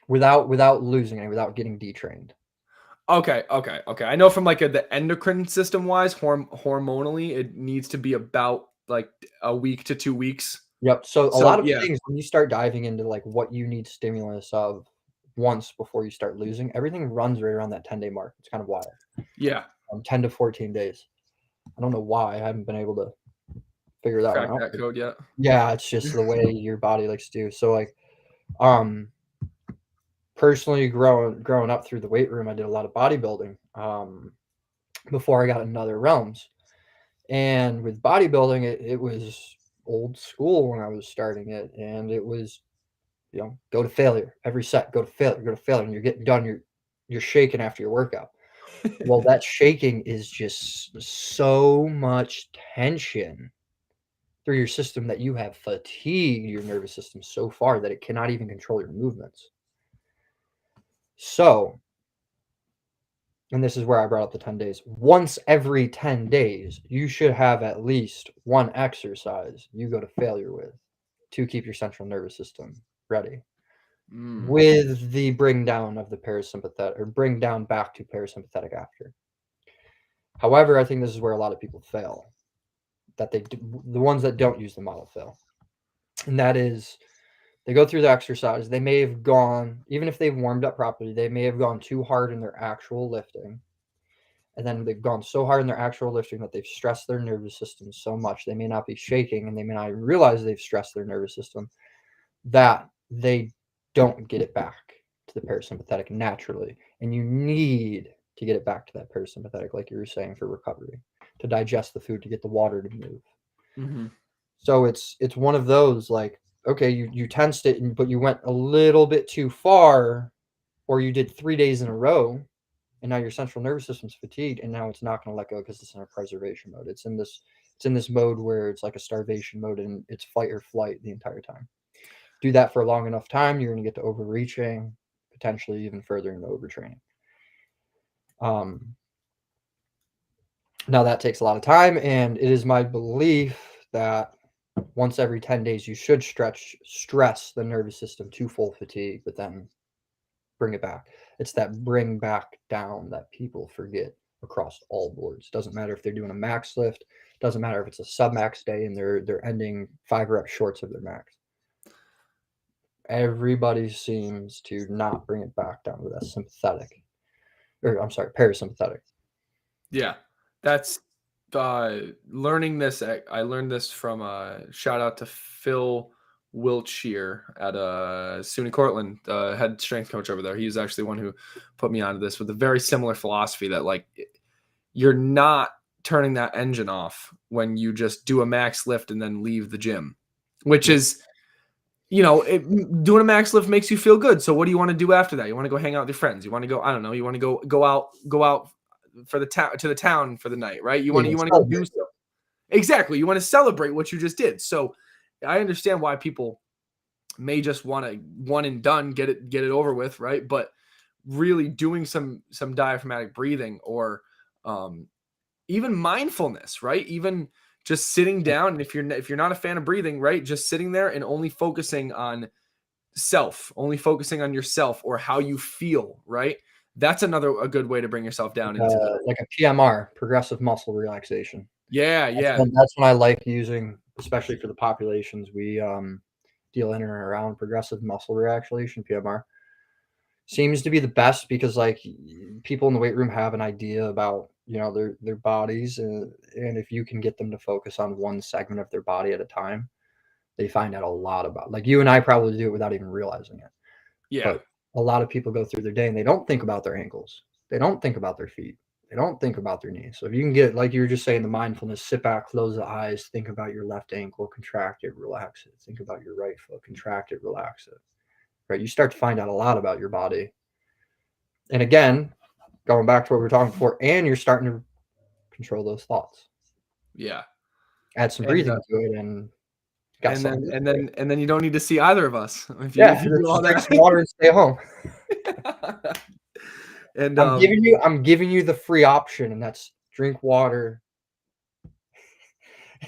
without losing it, without getting detrained. Okay. I know from like the endocrine system wise, hormonally, it needs to be about like a week to 2 weeks. Yep. So a lot So of yeah, things, when you start diving into like what you need stimulus of once before you start losing, everything runs right around that 10-day mark. It's kind of wild. yeah, 10 to 14 days. I don't know why I haven't been able to figure that one crack out. that code yet. Yeah, it's just the way your body likes to do. So like personally growing up through the weight room, I did a lot of bodybuilding before I got into other realms. And with bodybuilding, it was old school when I was starting it, and it was, go to failure every set, go to failure, and you're getting done, you're shaking after your workout. Well, that shaking is just so much tension through your system that you have fatigued your nervous system so far that it cannot even control your movements. So, and this is where I brought up the 10 days. Once every 10 days, you should have at least one exercise you go to failure with to keep your central nervous system ready. With the bring down of the parasympathetic, or bring down back to parasympathetic after. However, I think this is where a lot of people fail. That the ones that don't use the model fail. And that is, they go through the exercise. They may have gone, even if they've warmed up properly, they may have gone too hard in their actual lifting. And then they've gone so hard in their actual lifting that they've stressed their nervous system so much. They may not be shaking and they may not even realize they've stressed their nervous system, that they don't get it back to the parasympathetic naturally. And you need to get it back to that parasympathetic, like you were saying, for recovery, to digest the food, to get the water to move. Mm-hmm. So it's one of those, like, okay, you tensed it, but you went a little bit too far, or you did 3 days in a row, and now your central nervous system's fatigued, and now it's not going to let go because it's in a preservation mode. It's in this mode where it's like a starvation mode, and it's fight or flight the entire time. Do that for a long enough time, you're going to get to overreaching, potentially even further into overtraining. Now that takes a lot of time, and it is my belief that once every 10 days, you should stress the nervous system to full fatigue, but then bring it back. It's that bring back down that people forget across all boards. Doesn't matter if they're doing a max lift, Doesn't matter if it's a sub-max day and they're ending 5 reps shorts of their max. Everybody seems to not bring it back down to that sympathetic, or I'm sorry, parasympathetic. Yeah, that's learning this. I learned this from shout out to Phil Wiltshire at SUNY Cortland, head strength coach over there. He's actually one who put me onto this with a very similar philosophy that like you're not turning that engine off when you just do a max lift and then leave the gym, which is, you know, doing a max lift makes you feel good. So what do you want to do after that? You want to go hang out with your friends. You want to go, I don't know, you want to go out for the town to the town for the night, right? You want to go do so. Exactly. You want to celebrate what you just did. So I understand why people may just want to one and done, get it over with, right? But really doing some diaphragmatic breathing or even mindfulness, right? Even just sitting down, and if you're not a fan of breathing, right? Just sitting there and only focusing on yourself or how you feel, right? That's a good way to bring yourself down into like a PMR, progressive muscle relaxation. Yeah. That's what I like using, especially for the populations we deal in and around. Progressive muscle relaxation, PMR, seems to be the best because like people in the weight room have an idea about, you know, their bodies, and if you can get them to focus on one segment of their body at a time, they find out a lot about, like you and I probably do it without even realizing it. Yeah. But a lot of people go through their day and they don't think about their ankles. They don't think about their feet. They don't think about their knees. So if you can get, like you were just saying, the mindfulness, sit back, close the eyes, think about your left ankle, contract it, relax it. Think about your right foot, contract it, relax it. Right? You start to find out a lot about your body. And again, going back to what we were talking before, and you're starting to control those thoughts. Yeah. Add some breathing to it, and then you don't need to see either of us. If you do all drink that. some water and stay home. And I'm giving you the free option, and that's drink water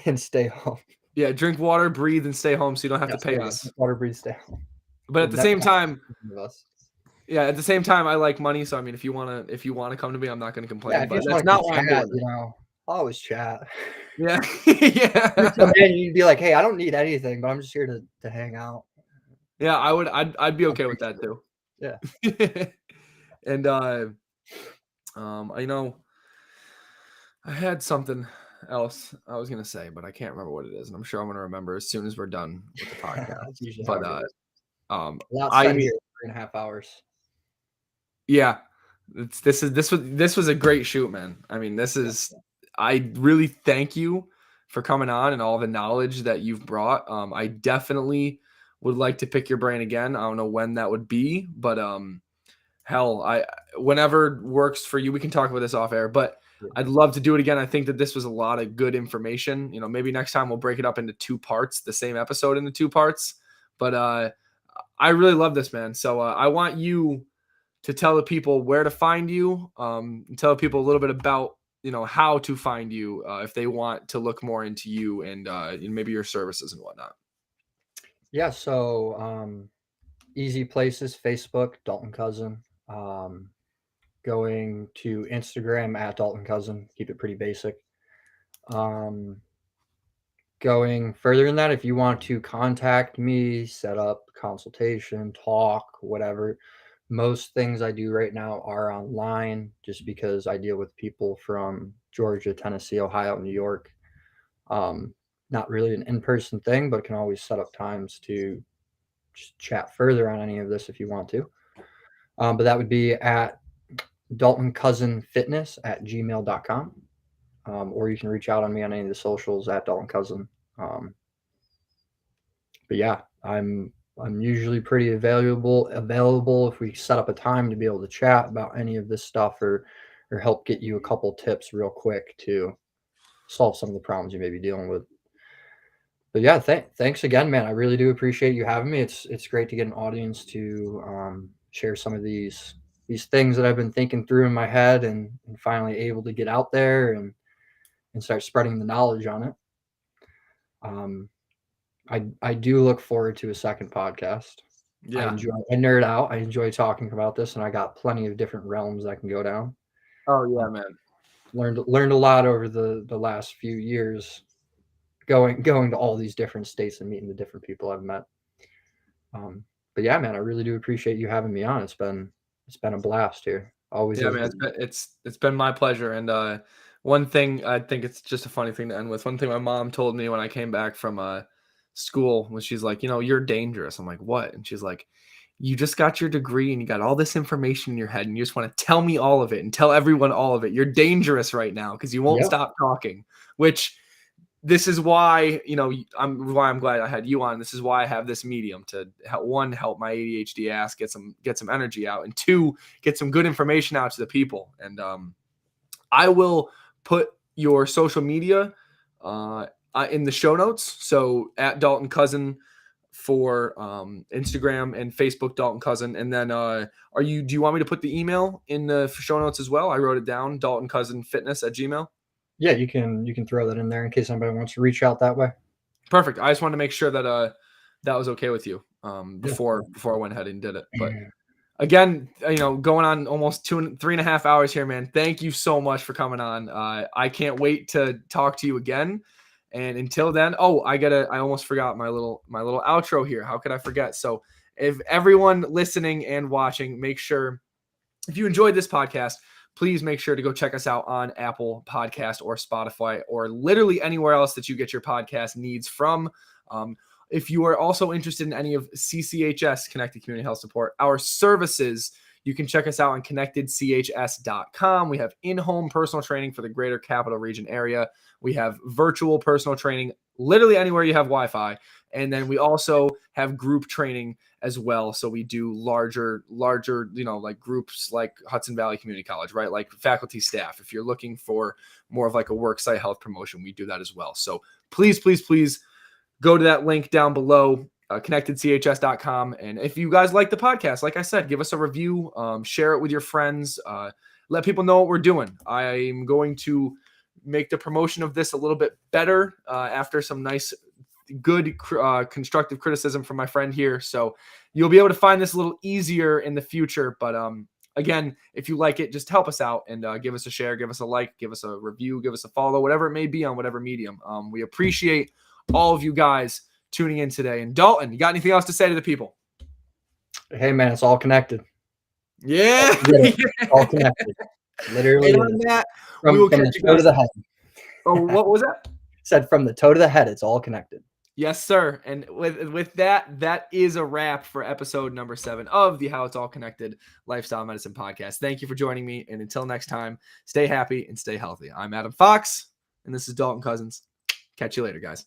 and stay home. Yeah, drink water, breathe, and stay home, so you don't have to pay us. Drink water, breathe, stay home. But at the same time, I like money. So I mean, if you wanna come to me, I'm not gonna complain. Yeah, but that's not why I'm doing it. You know, I'll always chat. Yeah, yeah. You'd come in, you'd be like, "Hey, I don't need anything, but I'm just here to hang out." Yeah, I'd be okay with that too. Yeah. And you know, I had something else I was gonna say, but I can't remember what it is, and I'm sure I'm gonna remember as soon as we're done with the podcast. But here 3.5 hours. Yeah, this was a great shoot, man. I mean, I really thank you for coming on and all the knowledge that you've brought. I definitely would like to pick your brain again. I don't know when that would be, but hell, whenever works for you, we can talk about this off air, but I'd love to do it again. I think that this was a lot of good information. You know, maybe next time we'll break it up into 2 parts, the same episode into 2 parts. But I really love this, man. So I want you to tell the people where to find you, and tell people a little bit about, you know, how to find you if they want to look more into you and maybe your services and whatnot. Yeah, so easy places: Facebook, Dalton Cousin. Going to Instagram at Dalton Cousin. Keep it pretty basic. Going further than that, if you want to contact me, set up consultation, talk, whatever. Most things I do right now are online, just because I deal with people from Georgia, Tennessee, Ohio, New York. Not really an in-person thing, but can always set up times to just chat further on any of this if you want to. But that would be at daltoncousinfitness@gmail.com. Or you can reach out on me on any of the socials at Dalton Cousin. But yeah, I'm usually pretty available if we set up a time to be able to chat about any of this stuff or help get you a couple tips real quick to solve some of the problems you may be dealing with. But yeah, thanks again, man. I really do appreciate you having me. It's great to get an audience to share some of these things that I've been thinking through in my head and finally able to get out there and start spreading the knowledge on it. I do look forward to a second podcast. Yeah. I nerd out. I enjoy talking about this, and I got plenty of different realms I can go down. Oh yeah, man. learned a lot over the last few years, going to all these different states and meeting the different people I've met. But yeah, man, I really do appreciate you having me on. It's been a blast here. Always Yeah, is. man, it's been my pleasure. And one thing I think it's just a funny thing to end with. One thing my mom told me when I came back from school was she's like, you're dangerous. I'm like, what? And she's like, you just got your degree and you got all this information in your head and you just want to tell me all of it and tell everyone all of it. You're dangerous right now because you won't Yep. stop talking, which this is why, I'm glad I had you on. This is why I have this medium to help my ADHD ass get some energy out, and two, get some good information out to the people. And I will put your social media in the show notes. So at Dalton Cousin for Instagram and Facebook, Dalton Cousin. And then do you want me to put the email in the show notes as well? I wrote it down, Dalton Cousin Fitness at Gmail. Yeah, you can throw that in there in case anybody wants to reach out that way. Perfect. I just wanted to make sure that that was okay with you before I went ahead and did it. But again, going on almost 3.5 hours here, man. Thank you so much for coming on. I can't wait to talk to you again. And until then, I almost forgot my little outro here. How could I forget? So if everyone listening and watching, make sure, if you enjoyed this podcast, please make sure to go check us out on Apple Podcast or Spotify or literally anywhere else that you get your podcast needs from. If you are also interested in any of CCHS, Connected Community Health Support, our services, you can check us out on connectedchs.com. We have in-home personal training for the greater capital region area. We have virtual personal training literally anywhere you have Wi-Fi. And then we also have group training as well. So we do larger, like groups like Hudson Valley Community College, right? Like faculty, staff. If you're looking for more of like a work site health promotion, we do that as well. So please go to that link down below, connectedchs.com. And if you guys like the podcast, like I said, give us a review, share it with your friends, let people know what we're doing. I'm going to make the promotion of this a little bit better after some nice, good, constructive criticism from my friend here. So you'll be able to find this a little easier in the future. But again, if you like it, just help us out and give us a share, give us a like, give us a review, give us a follow, whatever it may be on whatever medium. We appreciate all of you guys tuning in today. And Dalton, you got anything else to say to the people? Hey, man, it's all connected. Yeah. It's all connected. Literally. And on that, from the toe to the head. Oh, what was that? Said from the toe to the head, it's all connected. Yes, sir. And with that, that is a wrap for episode number 7 of the How It's All Connected Lifestyle Medicine Podcast. Thank you for joining me. And until next time, stay happy and stay healthy. I'm Adam Fox, and this is Dalton Cousins. Catch you later, guys.